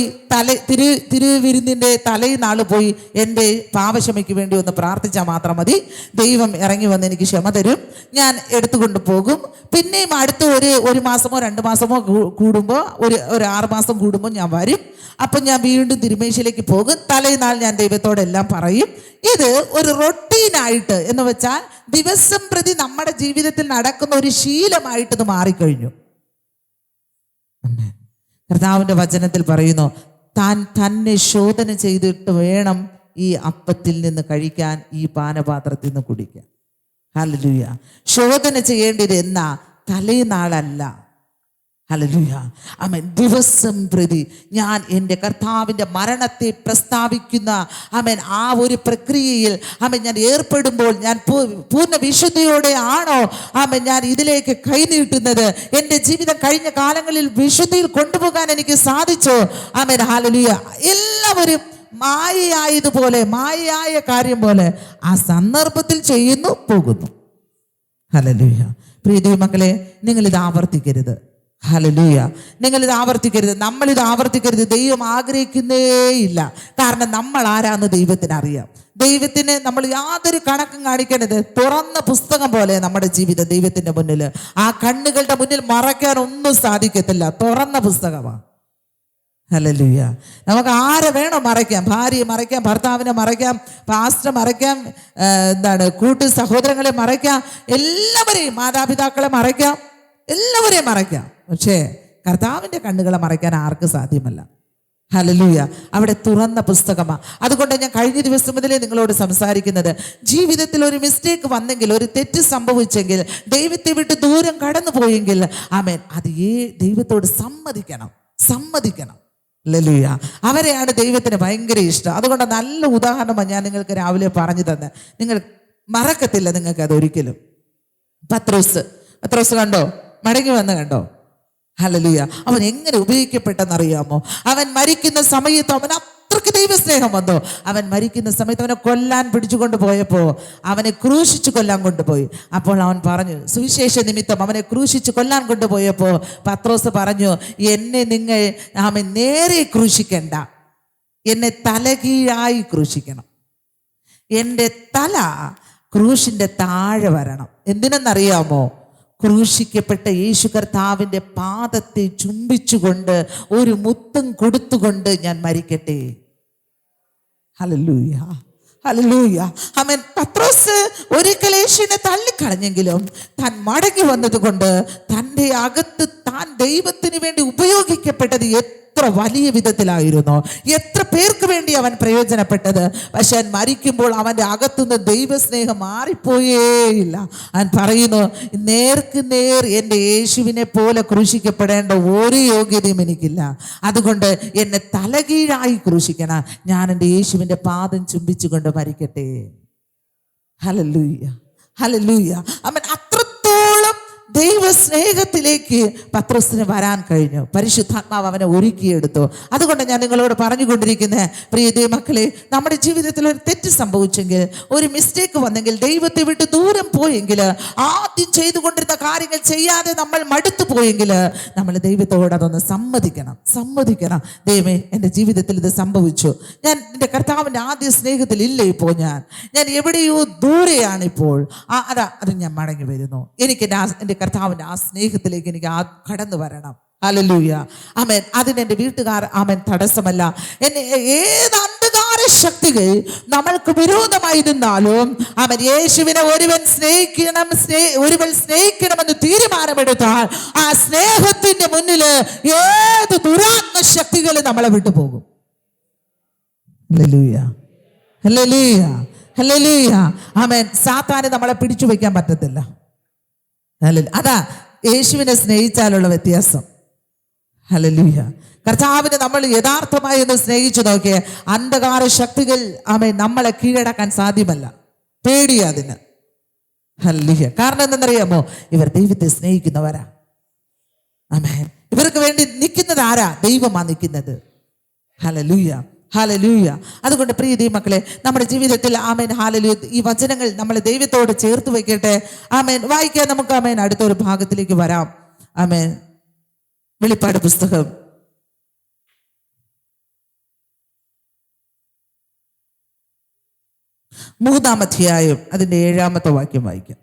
തിരുവിരുന്നിൻ്റെ തലേനാള് പോയി എൻ്റെ പാപക്ഷമയ്ക്ക് വേണ്ടി ഒന്ന് പ്രാർത്ഥിച്ചാൽ മാത്രം മതി. ദൈവം ഇറങ്ങി വന്ന് എനിക്ക് ക്ഷമ തരും. ഞാൻ എടുത്തുകൊണ്ട് പോകും. പിന്നെയും അടുത്ത ഒരു മാസമോ 2 മാസമോ കൂടുമ്പോൾ ഒരു 6 മാസം കൂടുമ്പോൾ ഞാൻ വരും. അപ്പം ഞാൻ വീണ്ടും തിരുമേശയിലേക്ക് പോകും. തലേനാൾ ഞാൻ ദൈവത്തോടെല്ലാം പറയും. ഇത് ഒരു റൊട്ടീനായിട്ട് എന്ന് വെച്ചാൽ ദിവസം പ്രതി നമ്മുടെ ജീവിതത്തിൽ നടക്കുന്ന ഒരു ശീലമായിട്ട് ഇത് മാറിക്കഴിഞ്ഞു. കർത്താവിൻ്റെ വചനത്തിൽ പറയുന്നു, താൻ തന്നെ ശോധന ചെയ്തിട്ട് വേണം ഈ അപ്പത്തിൽ നിന്ന് കഴിക്കാൻ, ഈ പാനപാത്രത്തിൽ നിന്ന് കുടിക്കാൻ. ഹല്ലേലൂയ. ശോധന ചെയ്യേണ്ടത് എന്നാ? തലേനാളല്ല. ഹല്ലേലൂയ. ആമേൻ. ദിവസം പ്രതി ഞാൻ എൻ്റെ കർത്താവിൻ്റെ മരണത്തെ പ്രസ്താവിക്കുന്ന ആ ഒരു പ്രക്രിയയിൽ ഞാൻ ഏർപ്പെടുമ്പോൾ ഞാൻ പൂർണ്ണ വിശുദ്ധിയോടെ ആണോ ഞാൻ ഇതിലേക്ക് കൈനീട്ടുന്നത്? എൻ്റെ ജീവിതം കഴിഞ്ഞ കാലങ്ങളിൽ വിശുദ്ധിയിൽ കൊണ്ടുപോകാൻ എനിക്ക് സാധിച്ചോ? ഹല്ലേലൂയ. എല്ലാവരും മായയായതുപോലെ, മായയായ കാര്യം പോലെ ആ സന്ദർഭത്തിൽ ചെയ്യുന്നു, പോകുന്നു. ഹല്ലേലൂയ. പ്രിയ ദൈവമക്കളെ, നിങ്ങളിത് ആവർത്തിക്കരുത്. ഹല്ലേലൂയ. നിങ്ങളിത് ആവർത്തിക്കരുത്, നമ്മളിത് ആവർത്തിക്കരുത്. ദൈവം ആഗ്രഹിക്കുന്നേയില്ല. കാരണം നമ്മൾ ആരാന്ന് ദൈവത്തിന് അറിയാം. ദൈവത്തിന് നമ്മൾ യാതൊരു കണക്കും കാണിക്കേണ്ടത്. തുറന്ന പുസ്തകം പോലെ നമ്മുടെ ജീവിതം ദൈവത്തിന്റെ മുന്നിൽ. ആ കണ്ണുകളുടെ മുന്നിൽ മറയ്ക്കാൻ ഒന്നും സാധിക്കത്തില്ല. തുറന്ന പുസ്തകമാണ്. ഹല്ലേലൂയ. നമുക്ക് ആരെ വേണോ മറയ്ക്കാം. ഭാര്യയെ മറയ്ക്കാം, ഭർത്താവിനെ മറയ്ക്കാം, പാസ്റ്റർ മറയ്ക്കാം, കൂട്ടു സഹോദരങ്ങളെ മറയ്ക്കാം, എല്ലാവരെയും, മാതാപിതാക്കളെ മറയ്ക്കാം, എല്ലാവരെയും മറയ്ക്കാം. പക്ഷേ കർത്താവിൻ്റെ കണ്ണുകളെ മറയ്ക്കാൻ ആർക്കും സാധ്യമല്ല. ഹല്ലേലൂയ. അവിടെ തുറന്ന പുസ്തകമാണ്. അതുകൊണ്ട് ഞാൻ കഴിഞ്ഞ ദിവസം മുതലേ നിങ്ങളോട് സംസാരിക്കുന്നത്, ജീവിതത്തിൽ ഒരു മിസ്റ്റേക്ക് വന്നെങ്കിൽ, ഒരു തെറ്റ് സംഭവിച്ചെങ്കിൽ, ദൈവത്തെ വിട്ട് ദൂരം കടന്നു പോയെങ്കിൽ അത് ദൈവത്തോട് സമ്മതിക്കണം. ഹല്ലേലൂയ. അവരെയാണ് ദൈവത്തിന് ഭയങ്കര ഇഷ്ടം. അതുകൊണ്ട് നല്ല ഉദാഹരണമാണ് ഞാൻ നിങ്ങൾക്ക് രാവിലെ പറഞ്ഞു തന്നെ. നിങ്ങൾ മറക്കത്തില്ല, നിങ്ങൾക്ക് അതൊരിക്കലും. പത്രോസ് കണ്ടോ? മടങ്ങി വന്ന് കണ്ടോ? ഹല്ലേലൂയ. അവൻ എങ്ങനെ ഉപയോഗിക്കപ്പെട്ടെന്നറിയാമോ? അവൻ മരിക്കുന്ന സമയത്ത് അവൻ അത്രയ്ക്ക് ദൈവസ്നേഹം വന്നു. അവൻ മരിക്കുന്ന സമയത്ത് അവനെ കൊല്ലാൻ പിടിച്ചുകൊണ്ട് പോയപ്പോ, അവനെ ക്രൂശിച്ചു കൊല്ലാൻ കൊണ്ടുപോയി. അപ്പോൾ അവൻ പറഞ്ഞു, സുവിശേഷ നിമിത്തം അവനെ ക്രൂശിച്ചു കൊല്ലാൻ കൊണ്ടുപോയപ്പോ പത്രോസ് പറഞ്ഞു, എന്നെ നിങ്ങൾ നേരെ ക്രൂശിക്കണ്ട, എന്നെ തലകീഴായി ക്രൂശിക്കണം. എൻ്റെ തല ക്രൂശിൻ്റെ താഴെ വരണം. എന്തിനെന്നറിയാമോ? ക്രൂശിക്കപ്പെട്ട യേശു കർത്താവിൻ്റെ പാദത്തെ ചുംബിച്ചുകൊണ്ട് ഒരു മുത്തം കൊടുത്തുകൊണ്ട് ഞാൻ മരിക്കട്ടെ. ഹല്ലേലൂയ. ഹല്ലേലൂയ. പത്രോസ് ഒരിക്കൽ യേശുവിനെ തള്ളിക്കളഞ്ഞെങ്കിലും താൻ മടങ്ങി വന്നതുകൊണ്ട് തൻ്റെ അകത്ത് താൻ ദൈവത്തിന് വേണ്ടി ഉപയോഗിക്കപ്പെട്ടത് എത്ര വലിയ വിധത്തിലായിരുന്നു, എത്ര പേർക്ക് വേണ്ടി അവൻ പ്രയോജനപ്പെട്ടത്. പക്ഷെ അവൻ മരിക്കുമ്പോൾ അവൻ്റെ അകത്തുനിന്ന് ദൈവസ്നേഹം മാറിപ്പോയേയില്ല. അവൻ പറയുന്നു, നേർക്ക് നേർ എൻ്റെ യേശുവിനെ പോലെ ക്രൂശിക്കപ്പെടേണ്ട ഒരു യോഗ്യതയും എനിക്കില്ല. അതുകൊണ്ട് എന്നെ തലകീഴായി ക്രൂശിക്കണം. ഞാൻ എൻ്റെ യേശുവിൻ്റെ പാദം ചുംബിച്ചുകൊണ്ട് മരിക്കട്ടെ. ഹല്ലേലൂയ. ഹല്ലേലൂയ. അത്രത്തോളം ദൈവ സ്നേഹത്തിലേക്ക് പത്രോസിന് വരാൻ കഴിഞ്ഞു. പരിശുദ്ധാത്മാവ് അവനെ ഒരുക്കിയെടുത്തു. അതുകൊണ്ട് ഞാൻ നിങ്ങളോട് പറഞ്ഞുകൊണ്ടിരിക്കുന്നത്, പ്രിയ ദൈവമക്കളെ, നമ്മുടെ ജീവിതത്തിൽ ഒരു തെറ്റ് സംഭവിച്ചെങ്കിൽ, ഒരു മിസ്റ്റേക്ക് വന്നെങ്കിൽ, ദൈവത്തെ വിട്ട് ദൂരം പോയെങ്കിൽ, ആദ്യം ചെയ്തുകൊണ്ടിരുന്ന കാര്യങ്ങൾ ചെയ്യാതെ നമ്മൾ മടുത്തു പോയെങ്കിൽ, നമ്മൾ ദൈവത്തോട് അതൊന്ന് സമ്മതിക്കണം. ദൈവമേ, എൻ്റെ ജീവിതത്തിൽ ഇത് സംഭവിച്ചു. ഞാൻ എൻ്റെ കർത്താവിൻ്റെ ആദ്യ സ്നേഹത്തിൽ ഇല്ല. ഇപ്പോൾ ഞാൻ എവിടെയോ ദൂരെയാണിപ്പോൾ. അത് ഞാൻ മടങ്ങി വരുന്നു. എനിക്ക് എൻ്റെ കർത്താവിൻ്റെ ആ സ്നേഹത്തിലേക്ക് എനിക്ക് കടന്നു വരണം. ഹല്ലേലൂയ, ആമേൻ. അതിനെൻ്റെ വീട്ടുകാർ ആമേൻ തടസ്സമല്ല. എന്നെ ഏത് അന്ധകാര ശക്തികൾ നമ്മൾക്ക് വിരോധമായി നിന്നാലും, അവൻ യേശുവിനെ ഒരുവൻ സ്നേഹിക്കണമെന്ന് തീരുമാനമെടുത്താൽ, ആ സ്നേഹത്തിന്റെ മുന്നിൽ ഏത് ദുരാത്മ ശക്തികളും നമ്മളെ വിട്ടുപോകും. ഹല്ലേലൂയ, ഹല്ലേലൂയ, ഹല്ലേലൂയ, ആമേൻ. സാത്താനെ നമ്മളെ പിടിച്ചു വയ്ക്കാൻ പറ്റത്തില്ല. അതാ യേശുവിനെ സ്നേഹിച്ചാലുള്ള വ്യത്യാസം. ഹല്ലേലൂയ. കർത്താവിനെ നമ്മൾ യഥാർത്ഥമായി ഒന്ന് സ്നേഹിച്ചു നോക്കിയേ, അന്ധകാര ശക്തികൾ ആമേൻ നമ്മളെ കീഴടക്കാൻ സാധ്യമല്ല. പേടിയാ അതിന്. ഹല്ലേലൂയ. കാരണം എന്തെന്നറിയാമോ? ഇവർ ദൈവത്തെ സ്നേഹിക്കുന്നവരാ. ആമേൻ. ഇവർക്ക് വേണ്ടി നിൽക്കുന്നത് ആരാ? ദൈവമാ നിൽക്കുന്നത്. Hallelujah, hallelujah. അതുകൊണ്ട് പ്രിയ ദൈവമക്കളെ, നമ്മുടെ ജീവിതത്തിൽ ആമേൻ ഹല്ലേലൂയ ഈ വചനങ്ങൾ നമ്മൾ ദൈവത്തോട് ചേർത്ത് വയ്ക്കട്ടെ. ആമേൻ. വായിക്കാൻ നമുക്ക് ആമേൻ അടുത്തൊരു ഭാഗത്തിലേക്ക് വരാം. ആമേൻ. വെളിപ്പാട് പുസ്തകം 3-ാം അധ്യായം അതിന്റെ 7-ാമത്തെ വാക്യം വായിക്കാം.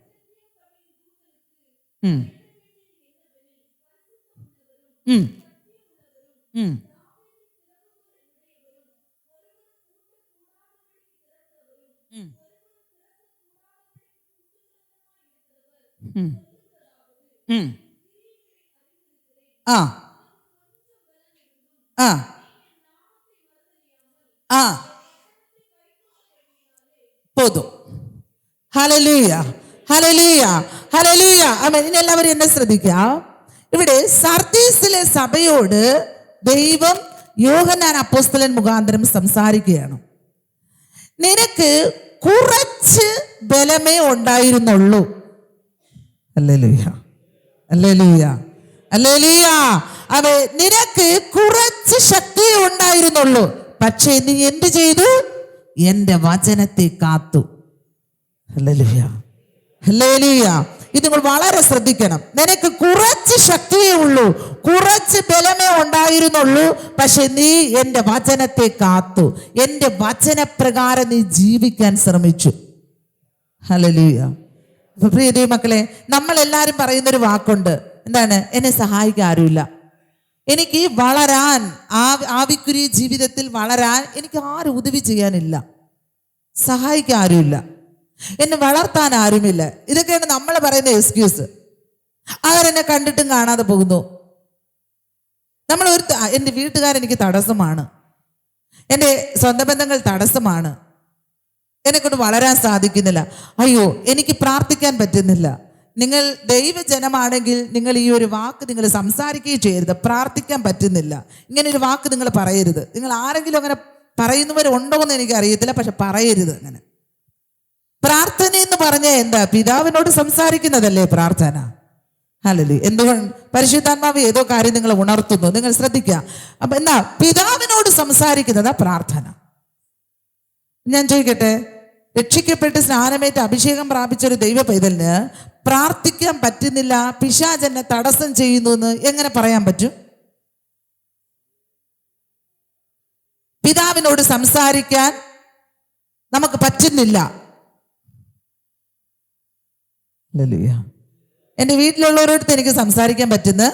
പോതും. ഹല്ലേലൂയ, ഹല്ലേലൂയ, ഹല്ലേലൂയ. ആമേൻ. ഇനി എല്ലാവരും എന്നെ ശ്രദ്ധിക്കാം. ഇവിടെ സർദീസിലെ സഭയോട് ദൈവം യോഹന്നാൻ അപ്പോസ്തലൻ മുഖാന്തരം സംസാരിക്കുകയാണ്. നിനക്ക് കുറച്ച് ബലമേ ഉണ്ടായിരുന്നുള്ളൂ. ഹല്ലേലൂയ, ഹല്ലേലൂയ, ഹല്ലേലൂയ. അവൻ നിനക്ക് കുറച്ച് ശക്തിയേ ഉണ്ടായിരുന്നുള്ളൂ. പക്ഷേ നീ എന്ത് ചെയ്തു? എന്റെ വചനത്തെ കാത്തു. Hallelujah, hallelujah. ഇത് നിങ്ങൾ വളരെ ശ്രദ്ധിക്കണം. നിനക്ക് കുറച്ച് ശക്തിയേ ഉള്ളൂ, കുറച്ച് ബലമേ ഉണ്ടായിരുന്നുള്ളൂ. പക്ഷെ നീ എൻ്റെ വചനത്തെ കാത്തു. എൻ്റെ വചനപ്രകാരം നീ ജീവിക്കാൻ ശ്രമിച്ചു. ഹല്ലേലൂയ. പ്രിയ ദൈവമക്കളെ, നമ്മളെല്ലാവരും പറയുന്നൊരു വാക്കുണ്ട്. എന്താണ്? എന്നെ സഹായിക്കാൻ ആരുമില്ല. എനിക്ക് വളരാൻ, ആവിക്കുரிய ജീവിതത്തിൽ വളരാൻ എനിക്ക് ആരും ഉദവി ചെയ്യാനില്ല, സഹായിക്കാൻ ആരുമില്ല, എന്നെ വളർത്താൻ ആരുമില്ല. ഇതൊക്കെയാണ് നമ്മൾ പറയുന്ന എക്സ്ക്യൂസ്. അവരെന്നെ കണ്ടിട്ടും കാണാതെ പോകുന്നു. എൻ്റെ വീട്ടുകാരെനിക്ക് തടസ്സമാണ്, എൻ്റെ സ്വന്തം ബന്ധങ്ങൾ തടസ്സമാണ്, എന്നെക്കൊണ്ട് വളരാൻ സാധിക്കുന്നില്ല, അയ്യോ എനിക്ക് പ്രാർത്ഥിക്കാൻ പറ്റുന്നില്ല. നിങ്ങൾ ദൈവജനമാണെങ്കിൽ നിങ്ങൾ ഈ ഒരു വാക്ക് നിങ്ങൾ സംസാരിക്കുകയും ചെയ്യരുത്. പ്രാർത്ഥിക്കാൻ പറ്റുന്നില്ല, ഇങ്ങനെ ഒരു വാക്ക് നിങ്ങൾ പറയരുത്. നിങ്ങൾ ആരെങ്കിലും അങ്ങനെ പറയുന്നവരുണ്ടോ എന്ന് എനിക്ക് അറിയത്തില്ല, പക്ഷെ പറയരുത് അങ്ങനെ. പ്രാർത്ഥന എന്ന് പറഞ്ഞാൽ എന്താ? പിതാവിനോട് സംസാരിക്കുന്നതല്ലേ പ്രാർത്ഥന. ഹല്ലേലൂയ. എന്തുകൊണ്ട്? പരിശുദ്ധാത്മാവ് ഏതോ കാര്യം നിങ്ങൾ ഉണർത്തുന്നു, നിങ്ങൾ ശ്രദ്ധിക്കുക. അപ്പൊ എന്താ? പിതാവിനോട് സംസാരിക്കുന്നതാ പ്രാർത്ഥന. ഞാൻ ചോദിക്കട്ടെ, രക്ഷിക്കപ്പെട്ട് സ്നാനമേറ്റ് അഭിഷേകം പ്രാപിച്ചൊരു ദൈവ പൈതലിന് പ്രാർത്ഥിക്കാൻ പറ്റുന്നില്ല, പിശാച് എന്നെ തടസ്സം ചെയ്യുന്നു എന്ന് എങ്ങനെ പറയാൻ പറ്റും? പിതാവിനോട് സംസാരിക്കാൻ നമുക്ക് പറ്റുന്നില്ല. എൻ്റെ വീട്ടിലുള്ളവരോട് എനിക്ക് സംസാരിക്കാൻ പറ്റുന്നു,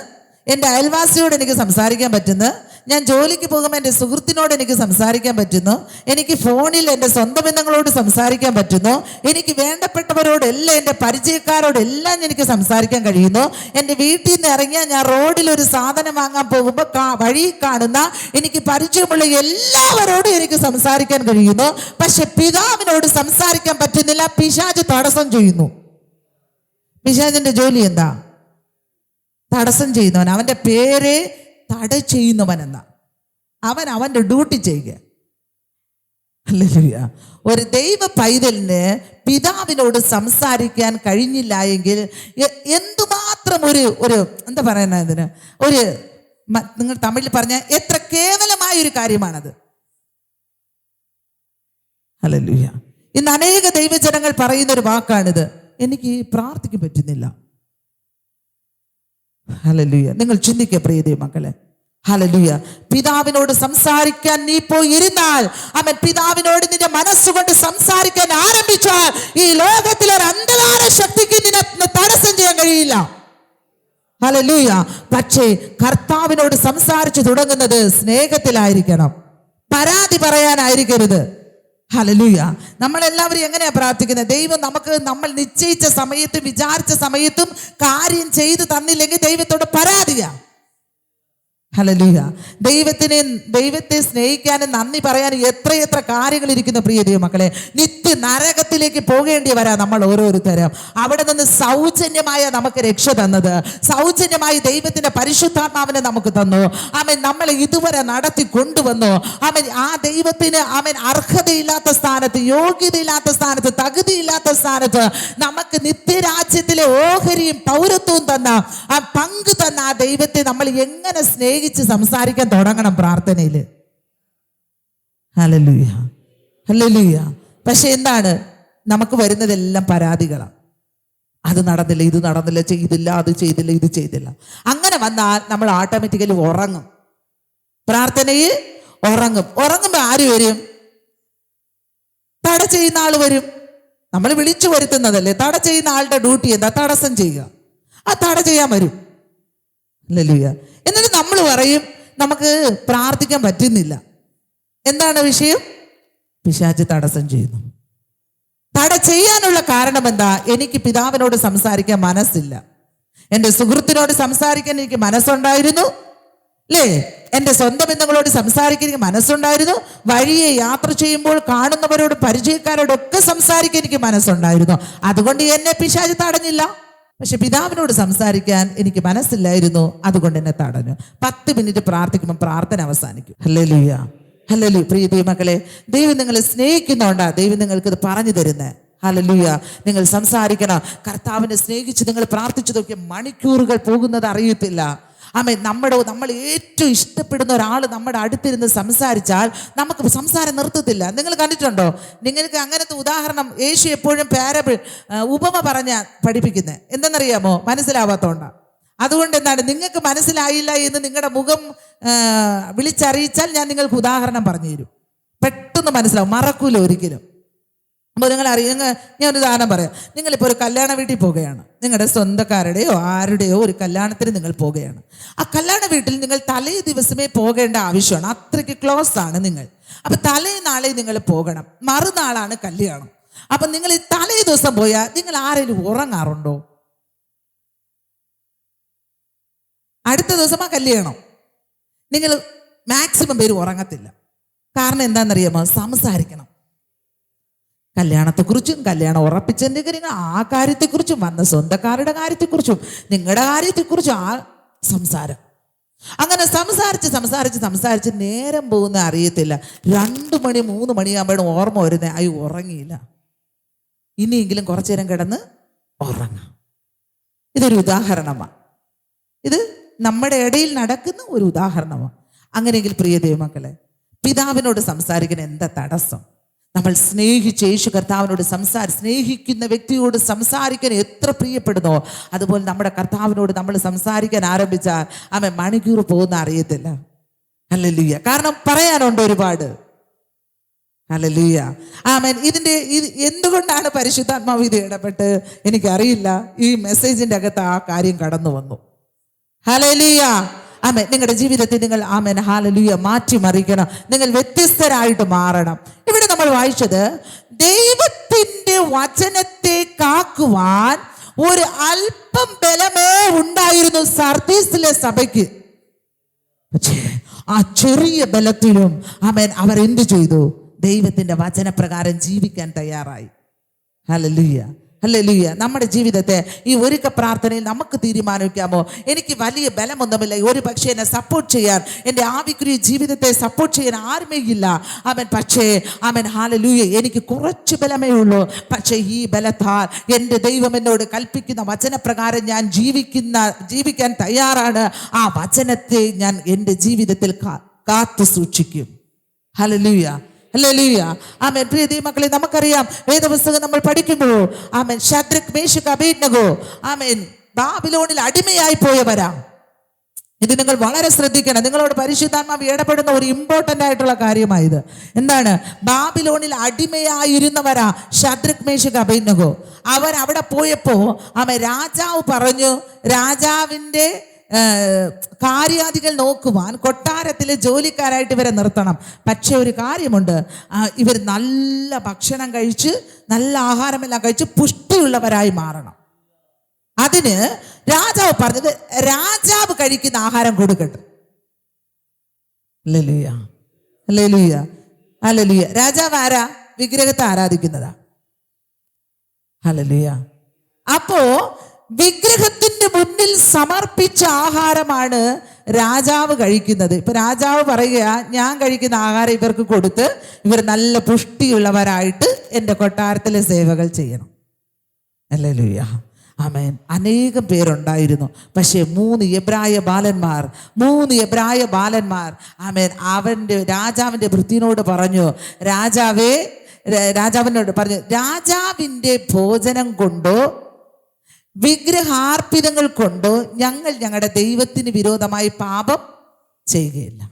എൻ്റെ അയൽവാസിയോട് എനിക്ക് സംസാരിക്കാൻ പറ്റുന്നു, ഞാൻ ജോലിക്ക് പോകുമ്പോൾ എൻ്റെ സുഹൃത്തിനോട് എനിക്ക് സംസാരിക്കാൻ പറ്റുന്നു, എനിക്ക് ഫോണിൽ എൻ്റെ സ്വന്തം ബന്ധങ്ങളോട് സംസാരിക്കാൻ പറ്റുന്നു, എനിക്ക് വേണ്ടപ്പെട്ടവരോടെല്ലാം, എൻ്റെ പരിചയക്കാരോടെല്ലാം എനിക്ക് സംസാരിക്കാൻ കഴിയുന്നു. എൻ്റെ വീട്ടിൽ നിന്ന് ഇറങ്ങിയാൽ ഞാൻ റോഡിൽ ഒരു സാധനം വാങ്ങാൻ പോകുമ്പോൾ വഴി കാണുന്ന എനിക്ക് പരിചയമുള്ള എല്ലാവരോടും എനിക്ക് സംസാരിക്കാൻ കഴിയുന്നു. പക്ഷെ പിതാവിനോട് സംസാരിക്കാൻ പറ്റുന്നില്ല, പിശാച് തടസ്സം ചെയ്യുന്നു. പിശാചിന്റെ ജോലി എന്താ? തടസ്സം ചെയ്യുന്നവൻ. അവന്റെ പേര് തട ചെയ്യുന്നവൻ എന്നാ. അവന്റെ ഡ്യൂട്ടി ചെയ്യുക. ഹല്ലേലൂയ. ഒരു ദൈവ പൈതലിന് പിതാവിനോട് സംസാരിക്കാൻ കഴിഞ്ഞില്ല എങ്കിൽ എന്തുമാത്രം മാത്രം ഒരു എന്താ പറയുന്ന ഇതിന് ഒരു നിങ്ങൾ തമിഴിൽ പറഞ്ഞ എത്ര കേവലമായ ഒരു കാര്യമാണത്. ഹല്ലേലൂയ. ഇന്ന് അനേക ദൈവജനങ്ങൾ പറയുന്ന ഒരു വാക്കാണിത്, എനിക്ക് പ്രാർത്ഥിക്കാൻ പറ്റുന്നില്ല. ഹല്ലേലൂയ. നിങ്ങൾ ചിന്തിക്കുക പ്രിയ ദൈവമക്കളെ. ഹല്ലേലൂയ. പിതാവിനോട് സംസാരിക്കാൻ നീ പോയി ഇരുന്നാൽ, അവൻ പിതാവിനോട് നിന്റെ മനസ്സുകൊണ്ട് സംസാരിക്കാൻ ആരംഭിച്ചാൽ ഈ ലോകത്തിലെ ഒരു അന്ധകാര ശക്തിക്ക് നിന്നെ തടസ്സം ചെയ്യാൻ കഴിയില്ല. ഹല്ലേലൂയ. പക്ഷേ കർത്താവിനോട് സംസാരിച്ചു തുടങ്ങുന്നത് സ്നേഹത്തിലായിരിക്കണം, പരാതി പറയാനായിരിക്കരുത്. ഹല്ലേലൂയ. നമ്മളെല്ലാവരും എങ്ങനെയാ പ്രാർത്ഥിക്കുന്നത്? ദൈവം നമ്മൾ നിശ്ചയിച്ച സമയത്തും വിചാരിച്ച സമയത്തും കാര്യം ചെയ്തു തന്നില്ലെങ്കിൽ ദൈവത്തോട് പരാതിയാ. ഹല്ലേലൂയ. ദൈവത്തെ സ്നേഹിക്കാനും നന്ദി പറയാനും എത്രയെത്ര കാര്യങ്ങൾ ഇരിക്കുന്നു പ്രിയ ദൈവമക്കളെ. നിത്യ നരകത്തിലേക്ക് പോകേണ്ടി വരാ നമ്മൾ ഓരോരുത്തരും. അവിടെ നിന്ന് സൗജന്യമായ നമുക്ക് രക്ഷ തന്നത്, സൗജന്യമായി ദൈവത്തിന്റെ പരിശുദ്ധാത്മാവിനെ നമുക്ക് തന്നു. അവൻ നമ്മളെ ഇതുവരെ നടത്തി കൊണ്ടുവന്നു. ആ ദൈവത്തിന് അർഹതയില്ലാത്ത സ്ഥാനത്ത്, യോഗ്യതയില്ലാത്ത സ്ഥാനത്ത്, തകുതിയില്ലാത്ത സ്ഥാനത്ത് നമുക്ക് നിത്യരാജ്യത്തിലെ ഓഹരിയും പൗരത്വവും തന്ന, ആ പങ്ക് തന്ന ആ ദൈവത്തെ നമ്മൾ എങ്ങനെ സ്നേഹിച്ച് സംസാരിക്കാൻ തുടങ്ങണം പ്രാർത്ഥനയിൽ. Hallelujah, hallelujah. പക്ഷെ എന്താണ് നമുക്ക് വരുന്നതെല്ലാം പരാതികളാണ്. അത് നടന്നില്ല, ഇത് നടന്നില്ല, ചെയ്തില്ല, അത് ചെയ്തില്ല, ഇത് ചെയ്തില്ല. അങ്ങനെ വന്നാൽ നമ്മൾ ഓട്ടോമാറ്റിക്കലി ഉറങ്ങും, പ്രാർത്ഥനയിൽ ഉറങ്ങും. ഉറങ്ങുമ്പോൾ ആര് വരും? തട ചെയ്യുന്ന ആൾ വരും. നമ്മൾ വിളിച്ചു വരുത്തുന്നതല്ലേ. തട ചെയ്യുന്ന ആളുടെ ഡ്യൂട്ടി എന്താ? തടസ്സം ചെയ്യുക. ആ തട ചെയ്യാൻ വരും. ഹല്ലേലൂയ. എന്നിട്ട് നമ്മൾ പറയും നമുക്ക് പ്രാർത്ഥിക്കാൻ പറ്റുന്നില്ല. എന്താണ് വിഷയം? പിശാച് തടസ്സം ചെയ്യുന്നു. തട ചെയ്യാനുള്ള കാരണം എന്താ? എനിക്ക് പിതാവിനോട് സംസാരിക്കാൻ മനസ്സില്ല. എൻ്റെ സുഹൃത്തിനോട് സംസാരിക്കാൻ എനിക്ക് മനസ്സുണ്ടായിരുന്നു, അല്ലേ? എൻ്റെ സ്വന്തം ബന്ധങ്ങളോട് സംസാരിക്കാൻ എനിക്ക് മനസ്സുണ്ടായിരുന്നു. വഴിയെ യാത്ര ചെയ്യുമ്പോൾ കാണുന്നവരോട്, പരിചയക്കാരോടൊക്കെ സംസാരിക്കാൻ എനിക്ക് മനസ്സുണ്ടായിരുന്നു. അതുകൊണ്ട് എന്നെ പിശാച് തടഞ്ഞില്ല. പക്ഷെ പിതാവിനോട് സംസാരിക്കാൻ എനിക്ക് മനസ്സില്ലായിരുന്നു, അതുകൊണ്ട് എന്നെ തടഞ്ഞു. 10 മിനിറ്റ് പ്രാർത്ഥിക്കുമ്പോൾ പ്രാർത്ഥന അവസാനിക്കും. Hallelujah, hallelujah. പ്രിയ ദൈവമക്കളെ, ദൈവം നിങ്ങളെ സ്നേഹിക്കുന്നതുകൊണ്ടാ ദൈവം നിങ്ങൾക്ക് ഇത് പറഞ്ഞു തരുന്നത്. ഹല്ലേലൂയ. നിങ്ങൾ സംസാരിക്കണം. കർത്താവിനെ സ്നേഹിച്ച് നിങ്ങൾ പ്രാർത്ഥിച്ചതൊക്കെ മണിക്കൂറുകൾ പോകുന്നത് അറിയത്തില്ല. നമ്മൾ ഏറ്റവും ഇഷ്ടപ്പെടുന്ന ഒരാൾ നമ്മുടെ അടുത്തിരുന്ന് സംസാരിച്ചാൽ നമുക്ക് സംസാരം നിർത്തത്തില്ല. നിങ്ങൾ കണ്ടിട്ടുണ്ടോ? നിങ്ങൾക്ക് അങ്ങനത്തെ ഉദാഹരണം യേശു എപ്പോഴും പാരബിൾ, ഉപമ പറഞ്ഞ പഠിപ്പിക്കുന്നത്. എന്തെന്നറിയാമോ? മനസ്സിലാവാത്തോണ്ടാ. അതുകൊണ്ട് എന്താണ്, നിങ്ങൾക്ക് മനസ്സിലായില്ല എന്ന് നിങ്ങളുടെ മുഖം വിളിച്ചറിയിച്ചാൽ ഞാൻ നിങ്ങൾക്ക് ഉദാഹരണം പറഞ്ഞു തരും. പെട്ടെന്ന് മനസ്സിലാവും, മറക്കൂല ഒരിക്കലും. അപ്പോൾ നിങ്ങൾ ഞാനൊരു ഉദാഹരണം പറയാം. നിങ്ങളിപ്പോൾ ഒരു കല്യാണ വീട്ടിൽ പോവുകയാണ്. നിങ്ങളുടെ സ്വന്തക്കാരുടെയോ ആരുടെയോ ഒരു കല്യാണത്തിന് നിങ്ങൾ പോവുകയാണ്. ആ കല്യാണ വീട്ടിൽ നിങ്ങൾ തലേ ദിവസമേ പോകേണ്ട ആവശ്യമാണ്. അത്രയ്ക്ക് ക്ലോസ് ആണ് നിങ്ങൾ. അപ്പം തലേ നാളെ നിങ്ങൾ പോകണം. മറുനാളാണ് കല്യാണം. അപ്പം നിങ്ങൾ ഈ തലേ ദിവസം പോയാൽ നിങ്ങൾ ആരെങ്കിലും ഉറങ്ങാറുണ്ടോ? അടുത്ത ദിവസം ആ കല്യാണം നിങ്ങൾ മാക്സിമം പേര് ഉറങ്ങത്തില്ല. കാരണം എന്താണെന്നറിയാമോ? സംസാരിക്കണം. കല്യാണത്തെക്കുറിച്ചും, കല്യാണം ഉറപ്പിച്ചതിൻ്റെ കാര്യങ്ങൾ, ആ കാര്യത്തെക്കുറിച്ചും, വന്ന സ്വന്തക്കാരുടെ കാര്യത്തെക്കുറിച്ചും, നിങ്ങളുടെ കാര്യത്തെക്കുറിച്ചും ആ സംസാരം. അങ്ങനെ സംസാരിച്ച് നേരം പോകുന്ന അറിയത്തില്ല. 2 മണി 3 മണിയാകുമ്പോഴും ഓർമ്മ വരുന്നത്, അയ്യോ ഉറങ്ങിയില്ല, ഇനിയെങ്കിലും കുറച്ചു നേരം കിടന്ന് ഉറങ്ങാം. ഇതൊരു ഉദാഹരണമാണ്. ഇത് നമ്മുടെ ഇടയിൽ നടക്കുന്ന ഒരു ഉദാഹരണമാണ്. അങ്ങനെയെങ്കിൽ പ്രിയ ദൈവമക്കളെ, പിതാവിനോട് സംസാരിക്കുന്ന എന്താ തടസ്സം? നമ്മൾ സ്നേഹിച്ച് യേശു കർത്താവിനോട് സ്നേഹിക്കുന്ന വ്യക്തിയോട് സംസാരിക്കാൻ എത്ര പ്രിയപ്പെടുന്നോ, അതുപോലെ നമ്മുടെ കർത്താവിനോട് നമ്മൾ സംസാരിക്കാൻ ആരംഭിച്ചാൽ അവൻ മണിക്കൂർ പോകുന്ന അറിയത്തില്ല. ഹല്ലേലൂയ. കാരണം പറയാനുണ്ട് ഒരുപാട്. ഹല്ലേലൂയ, ആമേൻ. എന്തുകൊണ്ടാണ് പരിശുദ്ധാത്മാവ് ഇത് ഇടപെട്ട് എനിക്കറിയില്ല. ഈ മെസ്സേജിന്റെ അകത്ത് ആ കാര്യം കടന്നു വന്നു. ഹല്ലേലൂയ, ആമേൻ. നിങ്ങളുടെ ജീവിതത്തിൽ നിങ്ങൾ ആമേൻ ഹല്ലേലൂയ മാറ്റിമറിക്കണം. നിങ്ങൾ വ്യത്യസ്തരായിട്ട് മാറണം. ഇവിടെ നമ്മൾ വായിച്ചത്, ദൈവത്തിന്റെ വചനത്തെ കാക്കുവാൻ ഒരു അല്പം ബലമേ ഉണ്ടായിരുന്നു സർദീസിലെ സഭയ്ക്ക്. പക്ഷേ ആ ചെറിയ ബലത്തിലും ആമേൻ അവർ എന്ത് ചെയ്തു? ദൈവത്തിന്റെ വചനപ്രകാരം ജീവിക്കാൻ തയ്യാറായി. Hallelujah, hallelujah. നമ്മുടെ ജീവിതത്തെ ഈ ഒരുക്ക പ്രാർത്ഥനയിൽ നമുക്ക് തീരുമാനിക്കാമോ, എനിക്ക് വലിയ ബലമൊന്നുമില്ല, ഒരു പക്ഷേ എന്നെ സപ്പോർട്ട് ചെയ്യാൻ, എൻ്റെ ആവിക്കുரிய ജീവിതത്തെ സപ്പോർട്ട് ചെയ്യാൻ ആരുമേ ഇല്ല. പക്ഷേ ഹല്ലേലൂയ, എനിക്ക് കുറച്ച് ബലമേ ഉള്ളൂ. പക്ഷേ ഈ ബലത്താൽ എൻ്റെ ദൈവം എന്നോട് കൽപ്പിക്കുന്ന വചനപ്രകാരം ഞാൻ ജീവിക്കാൻ തയ്യാറാണ്. ആ വചനത്തെ ഞാൻ എൻ്റെ ജീവിതത്തിൽ കാത്തു സൂക്ഷിക്കും. Hallelujah, hallelujah. പ്രിയ ദൈവമക്കളെ, നമുക്കറിയാം വേദപുസ്തകം നമ്മൾ പഠിക്കുമ്പോൾ ശദ്രക്, മേശക്, അബേദ്നെഗോ ബാബിലോണിൽ അടിമയായി പോയവരാ. ഇത് നിങ്ങൾ വളരെ ശ്രദ്ധിക്കണം. നിങ്ങളോട് പരിശുദ്ധാത്മാവ് ഇടപെടുന്ന ഒരു ഇമ്പോർട്ടൻ്റ് ആയിട്ടുള്ള കാര്യമായത്. എന്താണ്? ബാബിലോണിൽ അടിമയായിരുന്നവരാ ശദ്രക്, മേശക്, അബേദ്നെഗോ. അവരവിടെ പോയപ്പോൾ രാജാവ് പറഞ്ഞു, രാജാവിൻ്റെ കാര്യാദികൾ നോക്കുവാൻ കൊട്ടാരത്തിലെ ജോലിക്കാരായിട്ട് ഇവരെ നിർത്തണം. പക്ഷെ ഒരു കാര്യമുണ്ട്, ഇവർ നല്ല ഭക്ഷണം കഴിച്ച്, നല്ല ആഹാരമെല്ലാം കഴിച്ച് പുഷ്ടിയുള്ളവരായി മാറണം. അതിന് രാജാവ് പറഞ്ഞത്, രാജാവ് കഴിക്കുന്ന ആഹാരം കൊടുക്കട്ടെ. ഹല്ലേലൂയ, ഹല്ലേലൂയ, ഹല്ലേലൂയ. രാജാവ് ആരാ? വിഗ്രഹത്തെ ആരാധിക്കുന്നതാ. ഹല്ലേലൂയ. അപ്പോ വിഗ്രഹത്തിന്റെ മുന്നിൽ സമർപ്പിച്ച ആഹാരമാണ് രാജാവ് കഴിക്കുന്നത്. ഇപ്പൊ രാജാവ് പറയുക, ഞാൻ കഴിക്കുന്ന ആഹാരം ഇവർക്ക് കൊടുത്ത് ഇവർ നല്ല പുഷ്ടിയുള്ളവരായിട്ട് എൻ്റെ കൊട്ടാരത്തിലെ സേവകൾ ചെയ്യണം. ഹല്ലേലൂയ, ആമേൻ. അനേകം പേരുണ്ടായിരുന്നു. പക്ഷേ 3 എബ്രായ ബാലന്മാർ ആമേൻ രാജാവിൻ്റെ ഭൃത്യനോട് പറഞ്ഞു, രാജാവിനോട് പറഞ്ഞു, രാജാവിൻ്റെ ഭോജനം കൊണ്ടോ വിഗ്രഹാർപ്പിതങ്ങൾ കൊണ്ടോ ഞങ്ങൾ ഞങ്ങളുടെ ദൈവത്തിന് വിരോധമായി പാപം ചെയ്യുകയില്ല.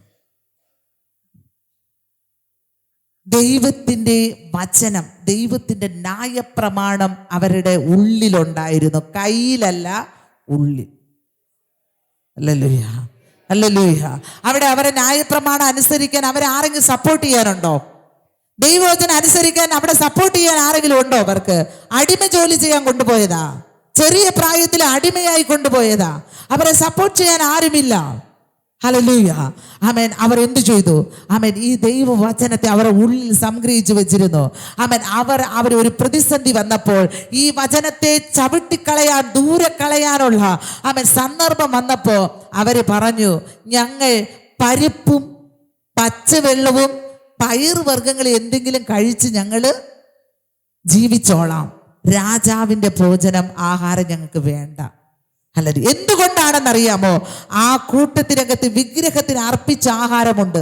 ദൈവത്തിൻ്റെ വചനം, ദൈവത്തിൻ്റെ ന്യായപ്രമാണം അവരുടെ ഉള്ളിലുണ്ടായിരുന്നു, കയ്യിലല്ല, ഉള്ളിൽ. Hallelujah, hallelujah. അവിടെ അവരെ ന്യായപ്രമാണം അനുസരിക്കാൻ അവരെ ആരെങ്കിലും സപ്പോർട്ട് ചെയ്യാനുണ്ടോ? ദൈവവചനം അനുസരിക്കാൻ അവിടെ സപ്പോർട്ട് ചെയ്യാൻ ആരെങ്കിലും ഉണ്ടോ? അവർക്ക് അടിമ ജോലി ചെയ്യാൻ കൊണ്ടുപോയതാ, ചെറിയ പ്രായത്തിൽ അടിമയായി കൊണ്ടുപോയതാ. അവരെ സപ്പോർട്ട് ചെയ്യാൻ ആരുമില്ല. ഹല്ലേലൂയ, ആമേൻ. അവർ എന്തു ചെയ്തു? ആമേൻ, ഈ ദൈവവചനത്തെ അവരുടെ ഉള്ളിൽ സംഗ്രഹിച്ചു വെച്ചിരുന്നു. ആമേൻ. അവർ ഒരു പ്രതിസന്ധി വന്നപ്പോൾ ഈ വചനത്തെ ചവിട്ടിക്കളയാൻ, ദൂരെ കളയാനുള്ള ആമേൻ സന്ദർഭം വന്നപ്പോൾ അവർ പറഞ്ഞു, ഞങ്ങൾ പരിപ്പും പച്ചവെള്ളവും പയറുവർഗ്ഗങ്ങൾ എന്തെങ്കിലും കഴിച്ച് ഞങ്ങൾ ജീവിച്ചോളാം, രാജാവിൻ്റെ ഭോജനം, ആഹാരം ഞങ്ങൾക്ക് വേണ്ട. അല്ല, എന്തുകൊണ്ടാണെന്നറിയാമോ? ആ കൂട്ടത്തിനകത്ത് വിഗ്രഹത്തിന് അർപ്പിച്ച ആഹാരമുണ്ട്,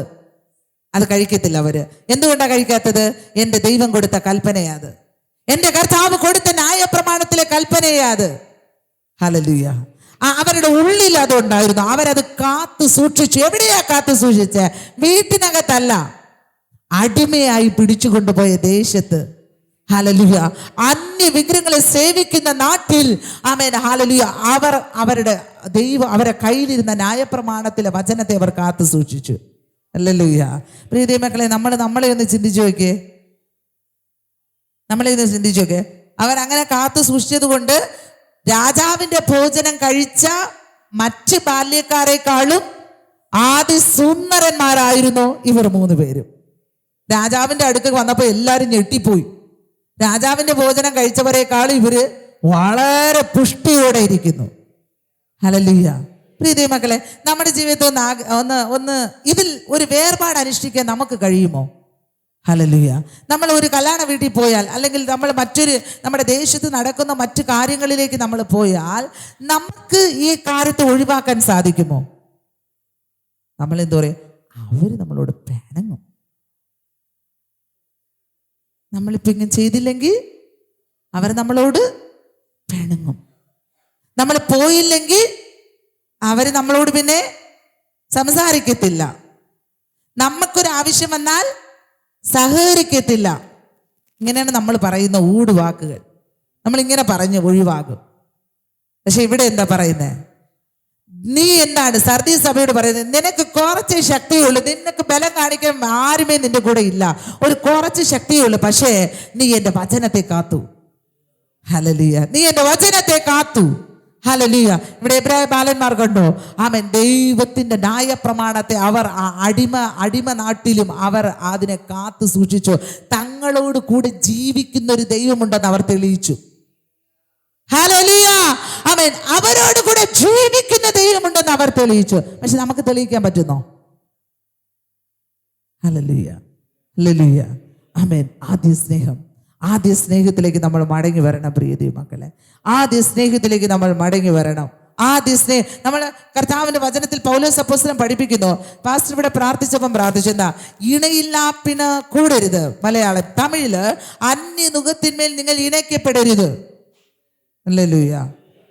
അത് കഴിക്കത്തില്ല അവര്. എന്തുകൊണ്ടാണ് കഴിക്കാത്തത്? എൻ്റെ ദൈവം കൊടുത്ത കൽപ്പനയാത്, എൻ്റെ കർത്താവ് കൊടുത്ത ന്യായപ്രമാണത്തിലെ കൽപ്പനയാത്. ഹല്ലേലൂയ. അവരുടെ ഉള്ളിൽ അതുണ്ടായിരുന്നു. അവരത് കാത്തു സൂക്ഷിച്ചു. എവിടെയാ കാത്തു സൂക്ഷിച്ചേ? വീട്ടിനകത്തല്ല, അടിമയായി പിടിച്ചുകൊണ്ടുപോയ ദേശത്ത്. ഹല്ലേലൂയ. അന്യ വിഗ്രഹങ്ങളെ സേവിക്കുന്ന നാട്ടിൽ ആമേൻ, ഹല്ലേലൂയ, അവരുടെ ദൈവം അവരുടെ കയ്യിലിരുന്ന ന്യായപ്രമാണത്തിലെ വചനത്തെ അവർ കാത്തു സൂക്ഷിച്ചു. ഹല്ലേലൂയ. പ്രിയ ദൈവമക്കളെ, നമ്മളെ ഒന്ന് ചിന്തിച്ചു നോക്കിയേ. അവരങ്ങനെ കാത്തു സൂക്ഷിച്ചത് കൊണ്ട് രാജാവിൻ്റെ ഭോജനം കഴിച്ച മറ്റ് ബാല്യക്കാരെക്കാളും അതിസുന്ദരന്മാരായിരുന്നു ഇവർ 3 പേരും. രാജാവിൻ്റെ അടുക്കൽ വന്നപ്പോൾ എല്ലാവരും ഞെട്ടിപ്പോയി. രാജാവിൻ്റെ ഭോജനം കഴിച്ചവരെക്കാളും ഇവര് വളരെ പുഷ്ടിയോടെ ഇരിക്കുന്നു. ഹല്ലേലൂയ. പ്രിയ ദൈവമക്കളെ, നമ്മുടെ ജീവിതത്തിൽ ഒന്ന് ഇതിൽ ഒരു വേർപാട് അനുഷ്ഠിക്കാൻ നമുക്ക് കഴിയുമോ? ഹല്ലേലൂയ. നമ്മൾ ഒരു കല്യാണ വീട്ടിൽ പോയാൽ, അല്ലെങ്കിൽ നമ്മൾ നമ്മുടെ ദേശത്ത് നടക്കുന്ന മറ്റു കാര്യങ്ങളിലേക്ക് നമ്മൾ പോയാൽ നമുക്ക് ഈ കാര്യത്തെ ഒഴിവാക്കാൻ സാധിക്കുമോ? നമ്മൾ എന്താ പറയുക? അവര് നമ്മളോട് പിണങ്ങും. നമ്മളിപ്പോൾ ഇങ്ങനെ ചെയ്തില്ലെങ്കിൽ അവർ നമ്മളോട് പിണങ്ങും. നമ്മൾ പോയില്ലെങ്കിൽ അവർ നമ്മളോട് പിന്നെ സംസാരിക്കത്തില്ല. നമുക്കൊരാവശ്യം വന്നാൽ സഹകരിക്കത്തില്ല. ഇങ്ങനെയാണ് നമ്മൾ പറയുന്ന ഊടുവാക്കുകൾ. നമ്മളിങ്ങനെ പറഞ്ഞ് ഒഴിവാകും. പക്ഷെ ഇവിടെ എന്താ പറയുന്നത്? നീ എന്താണ് സർദീസ് സഭയോട് പറയുന്നത്? നിനക്ക് കുറച്ച് ശക്തിയുള്ളൂ, നിനക്ക് ബലം കാണിക്കാൻ ആരുമേ നിന്റെ കൂടെ ഇല്ല, ഒരു കുറച്ച് ശക്തിയുള്ളൂ. പക്ഷേ നീ എൻ്റെ വചനത്തെ കാത്തു. ഹല്ലേലൂയ. നീ എൻ്റെ വചനത്തെ കാത്തു. ഹല്ലേലൂയ. ഇവിടെ എബ്രായ ബാലന്മാർ കണ്ടോ? ആമേൻ. ദൈവത്തിൻ്റെ ന്യായപ്രമാണത്തെ അവർ ആ അടിമ നാട്ടിലും അവർ അതിനെ കാത്തു സൂക്ഷിച്ചു. തങ്ങളോട് കൂടെ ജീവിക്കുന്ന ഒരു ദൈവമുണ്ടെന്ന് അവർ തെളിയിച്ചു. ഹല്ലേലൂയ, ആമേൻ. അവരോട് കൂടെ ജീവിക്കുന്ന ദൈവമുണ്ടെന്ന് അവർ തെളിയിച്ചു. പക്ഷെ നമുക്ക് തെളിയിക്കാൻ പറ്റുന്നോ? ഹല്ലേലൂയ, ഹല്ലേലൂയ, ആമേൻ. ആദ്യ സ്നേഹത്തിലേക്ക് നമ്മൾ മടങ്ങി വരണം പ്രിയ ദൈവമക്കളെ. ആദ്യ സ്നേഹത്തിലേക്ക് നമ്മൾ മടങ്ങി വരണം. നമ്മൾ കർത്താവിന്റെ വചനത്തിൽ പൗലോസ് അപ്പോസ്തലൻ പഠിപ്പിക്കുന്നു. പാസ്റ്റർ ഇവിടെ പ്രാർത്ഥിച്ചെന്താ? ഇണയില്ലാപ്പിന് കൂടരുത്. മലയാളം. തമിഴില് അന്യനുഖത്തിന്മേൽ നിങ്ങൾ ഇണയ്ക്കപ്പെടരുത്. Hallelujah,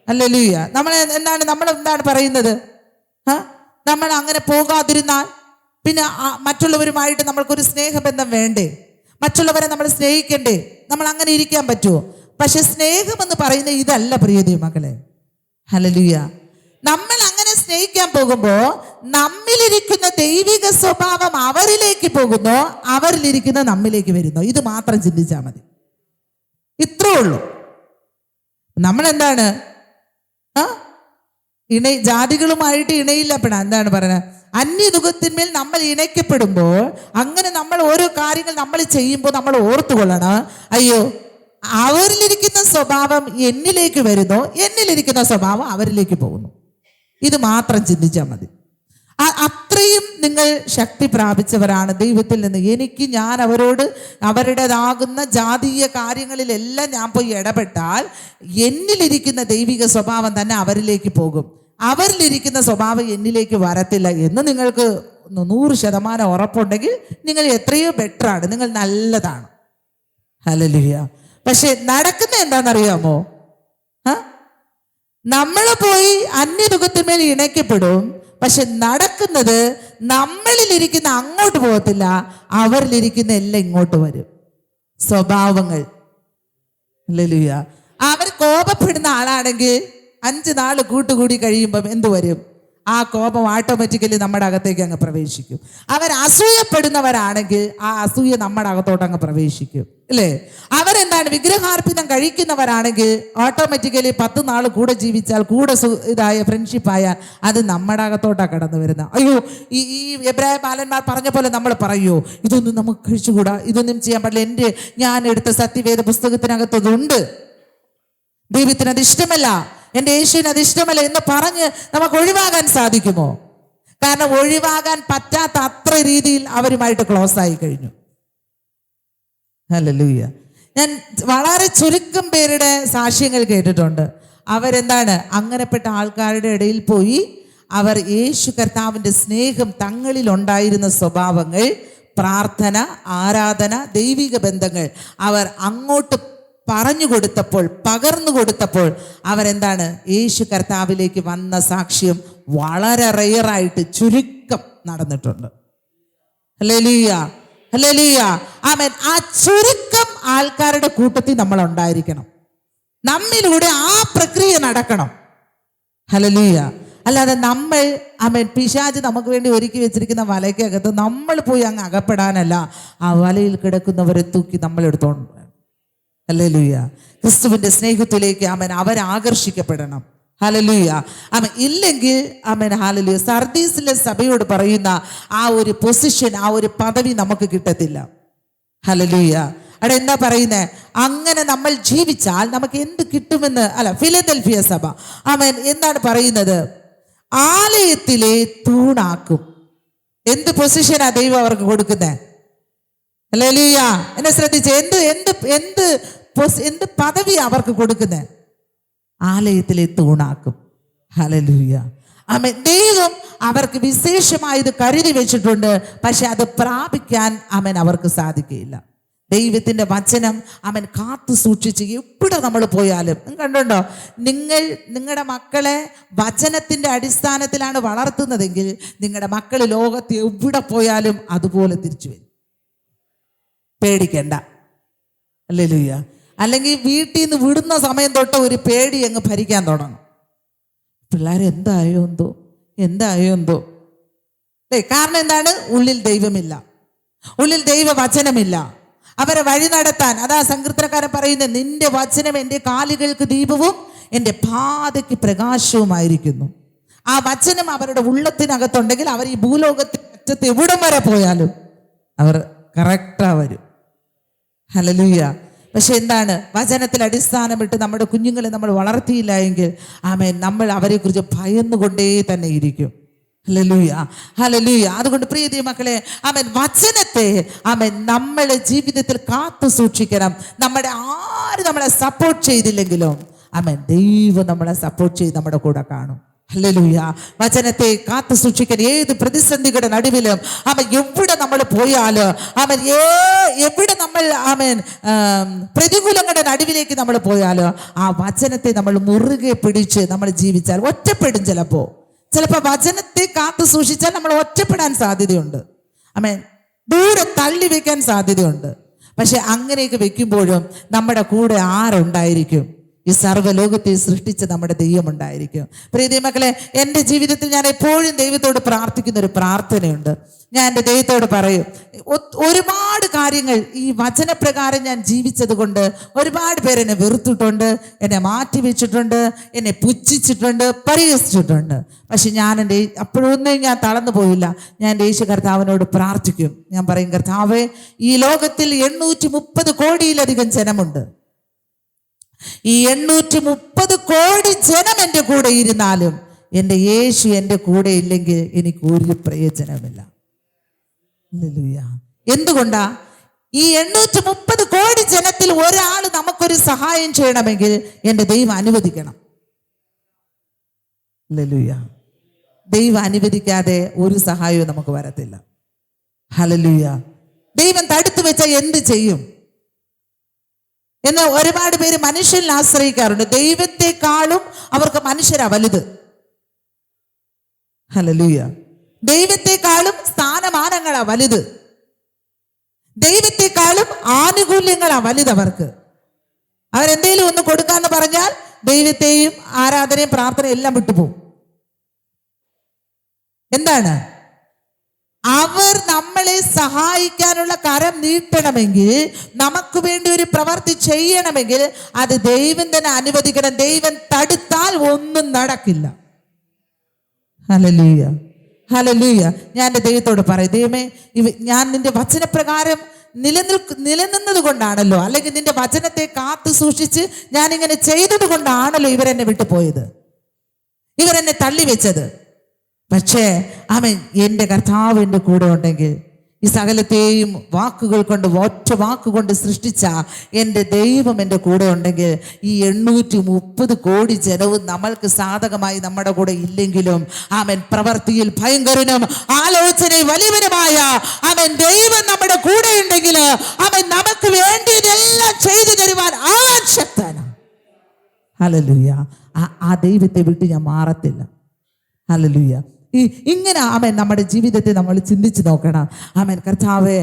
hallelujah. നമ്മൾ എന്താണ് പറയുന്നത്? നമ്മൾ അങ്ങനെ പോകാതിരുന്നാൽ പിന്നെ മറ്റുള്ളവരുമായിട്ട് നമ്മൾക്കൊരു സ്നേഹബന്ധം വേണ്ടേ? മറ്റുള്ളവരെ നമ്മൾ സ്നേഹിക്കണ്ടേ? നമ്മൾ അങ്ങനെ ഇരിക്കാൻ പറ്റുമോ? പക്ഷെ സ്നേഹം എന്ന് പറയുന്നത് ഇതല്ല പ്രിയ ദൈവമക്കളെ. ഹല്ലേലൂയ. നമ്മൾ അങ്ങനെ സ്നേഹിക്കാൻ പോകുമ്പോ നമ്മിലിരിക്കുന്ന ദൈവിക സ്വഭാവം അവരിലേക്ക് പോകുന്നു, അവരിലിരിക്കുന്ന നമ്മിലേക്ക് വരുന്നു. ഇത് മാത്രം ചിന്തിച്ചാൽ മതി. ഇത്രേ ഉള്ളൂ. നമ്മൾ എന്താണ് ജാതികളുമായിട്ട് ഇണയില്ലപ്പെടാൻ എന്താണ് പറയുന്നത്? അന്യനുഖത്തിന്മേൽ നമ്മൾ ഇണയ്ക്കപ്പെടുമ്പോൾ അങ്ങനെ നമ്മൾ ഓരോ കാര്യങ്ങൾ നമ്മൾ ചെയ്യുമ്പോൾ നമ്മൾ ഓർത്തുകൊള്ളണം, അയ്യോ അവരിലിരിക്കുന്ന സ്വഭാവം എന്നിലേക്ക് വരുന്നു, എന്നിലിരിക്കുന്ന സ്വഭാവം അവരിലേക്ക് പോകുന്നു. ഇത് മാത്രം ചിന്തിച്ചാൽ മതി. അത്രയും നിങ്ങൾ ശക്തി പ്രാപിച്ചവരാണ് ദൈവത്തിൽ നിന്ന്. ഞാൻ അവരോട് അവരുടേതാകുന്ന ജാതീയ കാര്യങ്ങളിലെല്ലാം ഞാൻ പോയി ഇടപെട്ടാൽ എന്നിലിരിക്കുന്ന ദൈവിക സ്വഭാവം തന്നെ അവരിലേക്ക് പോകും, അവരിലിരിക്കുന്ന സ്വഭാവം എന്നിലേക്ക് വരത്തില്ല എന്ന് നിങ്ങൾക്ക് 100% ഉറപ്പുണ്ടെങ്കിൽ നിങ്ങൾ എത്രയോ ബെറ്ററാണ്, നിങ്ങൾ നല്ലതാണ്. ഹല്ലേലൂയ. പക്ഷെ നടക്കുന്ന എന്താണെന്നറിയാമോ? നമ്മൾ പോയി അന്യനുഖത്തിന്മേൽ ഇണയ്ക്കപ്പെടും. പക്ഷെ നടക്കുന്നത് നമ്മളിലിരിക്കുന്ന അങ്ങോട്ട് പോകത്തില്ല, അവരിലിരിക്കുന്ന എല്ലാം ഇങ്ങോട്ട് വരും. സ്വഭാവങ്ങൾ. ഹല്ലേലൂയ. അവർ കോപപ്പെടുന്ന ആളാണെങ്കിൽ 5 നാൾ കൂട്ടുകൂടി കഴിയുമ്പം എന്തു വരും? ആ കോപം ഓട്ടോമാറ്റിക്കലി നമ്മുടെ അകത്തേക്ക് അങ്ങ് പ്രവേശിക്കും. അവർ അസൂയപ്പെടുന്നവരാണെങ്കിൽ ആ അസൂയ നമ്മുടെ അകത്തോട്ട് അങ്ങ് പ്രവേശിക്കും, അല്ലേ? അവരെന്താണ് വിഗ്രഹാർപ്പിതം കഴിക്കുന്നവരാണെങ്കിൽ ഓട്ടോമാറ്റിക്കലി 10 നാൾ കൂടെ ജീവിച്ചാൽ, കൂടെ ഇതായ ഫ്രണ്ട്ഷിപ്പ് ആയാൽ അത് നമ്മുടെ അകത്തോട്ടാണ് കടന്നു വരുന്നത്. അയ്യോ, ഈ എബ്രായ ബാലന്മാർ പറഞ്ഞ പോലെ നമ്മൾ പറയോ, ഇതൊന്നും നമുക്ക് കഴിച്ചുകൂടാ, ഇതൊന്നും ചെയ്യാൻ പാടില്ല, ഞാൻ എടുത്ത സത്യവേദ പുസ്തകത്തിനകത്തതുണ്ട്, ദൈവത്തിന് അത് ഇഷ്ടമല്ല, എൻ്റെ യേശുവിന് അത് ഇഷ്ടമല്ല എന്ന് പറഞ്ഞ് നമുക്ക് ഒഴിവാകാൻ സാധിക്കുമോ? കാരണം ഒഴിവാകാൻ പറ്റാത്ത അത്ര രീതിയിൽ അവരുമായിട്ട് ക്ലോസ് ആയി കഴിഞ്ഞു. ഹല്ലേലൂയ. ഞാൻ വളരെ ചുരുക്കം പേരുടെ സാക്ഷ്യങ്ങൾ കേട്ടിട്ടുണ്ട്. അവരെന്താണ് അങ്ങനെപ്പെട്ട ആൾക്കാരുടെ ഇടയിൽ പോയി അവർ യേശു കർത്താവിൻ്റെ സ്നേഹം തങ്ങളിൽ ഉണ്ടായിരുന്ന സ്വഭാവങ്ങൾ, പ്രാർത്ഥന, ആരാധന, ദൈവിക ബന്ധങ്ങൾ അവർ അങ്ങോട്ട് പറഞ്ഞു കൊടുത്തപ്പോൾ, പകർന്നു കൊടുത്തപ്പോൾ അവരെന്താണ് യേശു കർത്താവിലേക്ക് വന്ന സാക്ഷ്യം വളരെ റെയറായിട്ട് ചുരുക്കം നടന്നിട്ടുണ്ട്. ഹല്ലേലൂയ, ഹല്ലേലൂയ, ആമേൻ. ആ ചുരുക്കം ആൾക്കാരുടെ കൂട്ടത്തിൽ നമ്മൾ ഉണ്ടായിരിക്കണം. നമ്മിലൂടെ ആ പ്രക്രിയ നടക്കണം. ഹല്ലേലൂയ. അല്ലാതെ നമ്മൾ ആമേൻ പിശാച് നമുക്ക് വേണ്ടി ഒരുക്കി വെച്ചിരിക്കുന്ന വലയ്ക്കകത്ത് നമ്മൾ പോയി അങ്ങ് അകപ്പെടാനല്ല, ആ വലയിൽ കിടക്കുന്നവരെ തൂക്കി നമ്മൾ എടുത്തോണ്ട്. ഹല്ലേലൂയ. ക്രിസ്തുവിന്റെ സ്നേഹത്തിലേക്ക് ആമേൻ അവർ ആകർഷിക്കപ്പെടണം. ഹല്ലേലൂയ. ആമേൻ. ഇല്ലെങ്കിൽ ആമേൻ ഹല്ലേലൂയ സർദീസിലെ സഭയോട് പറയുന്ന ആ ഒരു പൊസിഷൻ, ആ ഒരു പദവി നമുക്ക് കിട്ടത്തില്ല. ഹല്ലേലൂയ. അവിടെ എന്താ പറയുന്നത്? അങ്ങനെ നമ്മൾ ജീവിച്ചാൽ നമുക്ക് എന്ത് കിട്ടുമെന്ന് ഫിലദൽഫിയ സഭ ആമേൻ എന്താണ് പറയുന്നത്? ആലയത്തിലെ തൂണാക്കും. എന്ത് പൊസിഷനാ ദൈവം അവർക്ക് കൊടുക്കുന്നത്? ഹല്ലേലൂയ. എന്നെ ശ്രദ്ധിച്ച്, എന്ത് പദവി അവർക്ക് കൊടുക്കുന്നത്? ആലയത്തിലെ തൂണാക്കും. ഹല്ലേലൂയ. ആമേൻ. ദൈവം അവർക്ക് വിശേഷമായത് കരുതി വെച്ചിട്ടുണ്ട്. പക്ഷെ അത് പ്രാപിക്കാൻ ആമേൻ അവർക്ക് സാധിക്കുകയില്ല. ദൈവത്തിന്റെ വചനം അവൻ കാത്തു സൂക്ഷിച്ച് എവിടെ നമ്മൾ പോയാലും, കണ്ടുണ്ടോ? നിങ്ങളുടെ മക്കളെ വചനത്തിന്റെ അടിസ്ഥാനത്തിലാണ് വളർത്തുന്നതെങ്കിൽ നിങ്ങളുടെ മക്കൾ ലോകത്ത് എവിടെ പോയാലും അതുപോലെ തിരിച്ചു വരും. പേടിക്കണ്ട. ഹല്ലേലൂയ. അല്ലെങ്കിൽ വീട്ടിൽ നിന്ന് വിടുന്ന സമയം തൊട്ട് ഒരു പേടി അങ്ങ് ഭരിക്കാൻ തുടങ്ങും. പിള്ളേർ എന്തായോ എന്തോ. കാരണം എന്താണ്? ഉള്ളിൽ ദൈവമില്ല, ഉള്ളിൽ ദൈവ വചനമില്ല. അവരെ വഴി നടത്താൻ, അതാ സങ്കീർത്തനക്കാരൻ പറയുന്നത്, നിന്റെ വചനം എൻ്റെ കാലുകൾക്ക് ദീപവും എൻ്റെ പാതയ്ക്ക് പ്രകാശവുമായിരിക്കുന്നു. ആ വചനം അവരുടെ ഉള്ളത്തിനകത്തുണ്ടെങ്കിൽ അവർ ഈ ഭൂലോകത്തിന് അറ്റത്ത് എവിടം വരെ പോയാലും അവർ കറക്റ്റാ വരും. ഹല്ലേലൂയ. പക്ഷെ എന്താണ്, വചനത്തിൽ അടിസ്ഥാനമിട്ട് നമ്മുടെ കുഞ്ഞുങ്ങളെ നമ്മൾ വളർത്തിയില്ല എങ്കിൽ ആമേൻ, നമ്മൾ അവരെക്കുറിച്ച് ഭയന്നുകൊണ്ടേ തന്നെ ഇരിക്കും. Hallelujah, hallelujah. അതുകൊണ്ട് പ്രിയ ദൈവമക്കളെ, ആമേൻ, വചനത്തെ ആമേൻ നമ്മളെ ജീവിതത്തിൽ കാത്തു സൂക്ഷിക്കണം. ആര് നമ്മളെ സപ്പോർട്ട് ചെയ്തില്ലെങ്കിലും ആമേൻ, ദൈവം നമ്മളെ സപ്പോർട്ട് ചെയ്ത് നമ്മുടെ കൂടെ കാണും. ഹല്ലേലൂയ. വചനത്തെ കാത്തു സൂക്ഷിക്കാൻ ഏത് പ്രതിസന്ധികളുടെ നടുവിലും എവിടെ നമ്മൾ പോയാലും എവിടെ നമ്മൾ പ്രതികൂലങ്ങളുടെ നടുവിലേക്ക് നമ്മൾ പോയാലും ആ വചനത്തെ നമ്മൾ മുറുകെ പിടിച്ച് നമ്മൾ ജീവിച്ചാൽ ഒറ്റപ്പെടും. ചിലപ്പോൾ വചനത്തെ കാത്തു സൂക്ഷിച്ചാൽ നമ്മൾ ഒറ്റപ്പെടാൻ സാധ്യതയുണ്ട്. ദൂരെ തള്ളി വെക്കാൻ സാധ്യതയുണ്ട്. പക്ഷെ അങ്ങനെയൊക്കെ വെക്കുമ്പോഴും നമ്മുടെ കൂടെ ആരുണ്ടായിരിക്കും? ഈ സർവ്വലോകത്തെ സൃഷ്ടിച്ച നമ്മുടെ ദൈവം ഉണ്ടായിരിക്കും. പ്രിയ ദൈവമക്കളെ, എൻ്റെ ജീവിതത്തിൽ ഞാൻ എപ്പോഴും ദൈവത്തോട് പ്രാർത്ഥിക്കുന്ന ഒരു പ്രാർത്ഥനയുണ്ട്. ഞാൻ എൻ്റെ ദൈവത്തോട് പറയും, ഒരുപാട് കാര്യങ്ങൾ ഈ വചനപ്രകാരം ഞാൻ ജീവിച്ചത് കൊണ്ട് ഒരുപാട് പേര് എന്നെ വെറുത്തിട്ടുണ്ട്, എന്നെ മാറ്റിവെച്ചിട്ടുണ്ട്, എന്നെ പുച്ഛിച്ചിട്ടുണ്ട്, പരിഹസിച്ചിട്ടുണ്ട്. പക്ഷെ അപ്പോഴൊന്നും ഞാൻ തളർന്നു പോയില്ല. ഞാൻ യേശു കർത്താവിനോട് പ്രാർത്ഥിക്കും. ഞാൻ പറയും, കർത്താവേ, ഈ ലോകത്തിൽ 830 കോടിയിലധികം ജനമുണ്ട്. ഈ 830 കോടി ജനം എൻ്റെ കൂടെ ഇരുന്നാലും എൻ്റെ യേശു എൻ്റെ കൂടെ ഇല്ലെങ്കിൽ എനിക്ക് ഒരു പ്രയോജനമില്ല. എന്തുകൊണ്ടാ? ഈ 830 കോടി ജനത്തിൽ ഒരാൾ നമുക്കൊരു സഹായം ചെയ്യണമെങ്കിൽ എൻ്റെ ദൈവം അനുവദിക്കണം. ഹല്ലേലൂയ. ദൈവം അനുവദിക്കാതെ ഒരു സഹായവും നമുക്ക് വരത്തില്ല. ഹല്ലേലൂയ. ദൈവം തടുത്തു വെച്ചാൽ എന്ത് ചെയ്യും എന്ന് ഒരുപാട് പേര് മനുഷ്യനിൽ ആശ്രയിക്കാറുണ്ട്. ദൈവത്തെക്കാളും അവർക്ക് മനുഷ്യരാ വലുത്. ഹല്ലേലൂയ. ദൈവത്തെക്കാളും സ്ഥാനമാനങ്ങളാ വലുത്. ദൈവത്തെക്കാളും ആനുകൂല്യങ്ങളാ വലുത് അവർക്ക്. അവരെന്തേലും ഒന്ന് കൊടുക്കാന്ന് പറഞ്ഞാൽ ദൈവത്തെയും ആരാധനയും പ്രാർത്ഥനയും എല്ലാം വിട്ടുപോകും. എന്താണ്? അവർ നമ്മളെ സഹായിക്കാനുള്ള കരം നീട്ടണമെങ്കിൽ, നമുക്ക് വേണ്ടി ഒരു പ്രവൃത്തി ചെയ്യണമെങ്കിൽ അത് ദൈവം തന്നെ അനുവദിക്കണം. ദൈവം തടുത്താൽ ഒന്നും നടക്കില്ല. Hallelujah, hallelujah. ഞാൻ എൻ്റെ ദൈവത്തോട് പറയും, ദൈവമേ, ഞാൻ നിന്റെ വചനപ്രകാരം നിലനിന്നത് കൊണ്ടാണല്ലോ, അല്ലെങ്കിൽ നിന്റെ വചനത്തെ കാത്തു സൂക്ഷിച്ച് ഞാനിങ്ങനെ ചെയ്തത് കൊണ്ടാണല്ലോ ഇവരെന്നെ വിട്ടുപോയത്, ഇവരെന്നെ തള്ളിവെച്ചത്. പക്ഷേ എൻ്റെ കർത്താവ് എൻ്റെ കൂടെ ഉണ്ടെങ്കിൽ, ഈ സകലത്തെയും ഒറ്റ വാക്കുകൊണ്ട് സൃഷ്ടിച്ച എൻ്റെ ദൈവം എൻ്റെ കൂടെ ഉണ്ടെങ്കിൽ, ഈ 830 കോടി ജനവും നമ്മൾക്ക് സാധകമായി നമ്മുടെ കൂടെ ഇല്ലെങ്കിലും പ്രവൃത്തിയിൽ ഭയങ്കരനും ആലോചനയിൽ വലിയവനുമായ ദൈവം നമ്മുടെ കൂടെ ഉണ്ടെങ്കിൽ നമുക്ക് വേണ്ടിയതെല്ലാം ചെയ്തു തരുവാൻ ശക്തനാണ്. ഹല്ലേലൂയ. ആ ദൈവത്തെ വിട്ട് ഞാൻ മാറത്തില്ല. ഹല്ലേലൂയ. ഇങ്ങനെ നമ്മുടെ ജീവിതത്തെ നമ്മൾ ചിന്തിച്ച് നോക്കണം. കർത്താവേ,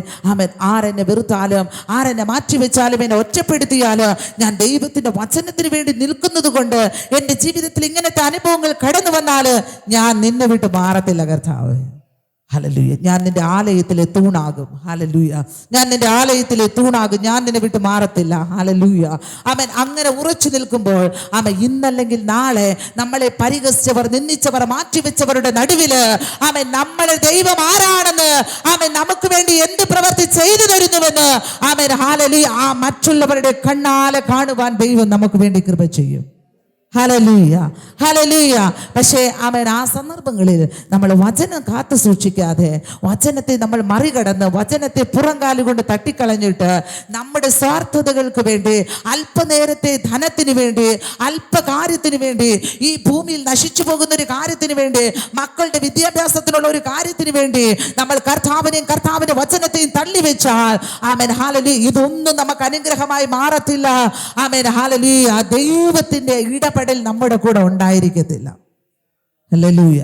ആരെന്നെ വെറുത്താലും ആരെന്നെ മാറ്റിവെച്ചാലും എന്നെ ഒറ്റപ്പെടുത്തിയാലും ഞാൻ ദൈവത്തിന്റെ വചനത്തിന് വേണ്ടി നിൽക്കുന്നത് കൊണ്ട് എൻ്റെ ജീവിതത്തിൽ ഇങ്ങനത്തെ അനുഭവങ്ങൾ കടന്നു വന്നാൽ ഞാൻ നിന്നെ വിട്ട് മാറത്തില്ല കർത്താവേ. ഹല്ലേലൂയ. ഞാൻ നിന്റെ ആലയത്തിലെ തൂണാകും. ഹല്ലേലൂയ. ഞാൻ നിന്റെ ആലയത്തിലെ തൂണാകും. ഞാൻ നിന്നെ വിട്ട് മാറത്തില്ല. ഹല്ലേലൂയ. അങ്ങനെ ഉറച്ചു നിൽക്കുമ്പോൾ ഇന്നല്ലെങ്കിൽ നാളെ നമ്മളെ പരിഹസിച്ചവർ, നിന്ദിച്ചവർ, മാറ്റിവെച്ചവരുടെ നടുവില് നമ്മളെ ദൈവം ആരാണെന്ന് നമുക്ക് വേണ്ടി എന്ത് പ്രവൃത്തി ചെയ്തു തരുന്നുവെന്ന് ഹല്ലേലൂയ ആ മറ്റുള്ളവരുടെ കണ്ണാലെ കാണുവാൻ ദൈവം നമുക്ക് വേണ്ടി കൃപ ചെയ്യും. Hallelujah, hallelujah. പക്ഷേ ആ സന്ദർഭങ്ങളിൽ നമ്മൾ വചനം കാത്തു സൂക്ഷിക്കാതെ, വചനത്തെ നമ്മൾ മറികടന്ന്, വചനത്തെ പുറംകാലുകൊണ്ട് തട്ടിക്കളഞ്ഞിട്ട് നമ്മുടെ സ്വാർത്ഥതകൾക്ക് വേണ്ടി, അല്പനേരത്തെ ധനത്തിന് വേണ്ടി, അല്പകാര്യത്തിന് വേണ്ടി, ഈ ഭൂമിയിൽ നശിച്ചു പോകുന്ന ഒരു കാര്യത്തിന് വേണ്ടി, മക്കളുടെ വിദ്യാഭ്യാസത്തിനുള്ള ഒരു കാര്യത്തിന് വേണ്ടി നമ്മൾ കർത്താവിന്റെ വചനത്തെയും തള്ളിവെച്ചാൽ ഹല്ലേലൂയ ഇതൊന്നും നമുക്ക് അനുഗ്രഹമായി മാറത്തില്ല. ഹല്ലേലൂയ. ദൈവത്തിന്റെ ഇടപെടൽ നമ്മുടെ കൂടെ ഉണ്ടായിരിക്കത്തില്ല. ഹല്ലേലൂയ.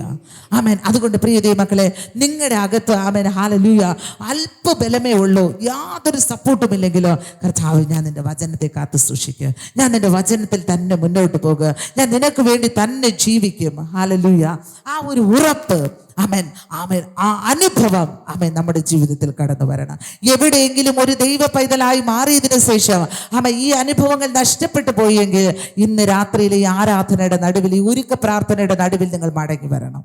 അതുകൊണ്ട് പ്രിയ ദൈവമക്കളെ, നിങ്ങളുടെ അകത്ത് ഹല്ലേലൂയ അല്പ ബലമേ ഉള്ളൂ, യാതൊരു സപ്പോർട്ടും ഇല്ലെങ്കിലോ, കർത്താവ് ഞാൻ നിന്റെ വചനത്തെ കാത്തു സൂക്ഷിക്കുക, ഞാൻ നിന്റെ വചനത്തിൽ തന്നെ മുന്നോട്ട് പോകുക, ഞാൻ നിനക്ക് വേണ്ടി തന്നെ ജീവിക്കും. ഹല്ലേലൂയ. ആ ഒരു ഉറപ്പ് ആ അനുഭവം നമ്മുടെ ജീവിതത്തിൽ കടന്നു വരണം. എവിടെയെങ്കിലും ഒരു ദൈവ പൈതലായി മാറിയതിനു ശേഷം ഈ അനുഭവങ്ങൾ നഷ്ടപ്പെട്ടു പോയെങ്കിൽ ഇന്ന് രാത്രിയിലെ ഈ ആരാധനയുടെ നടുവിൽ, ഈ ഒരുക്ക പ്രാർത്ഥനയുടെ നടുവിൽ നിങ്ങൾ മടങ്ങി വരണം.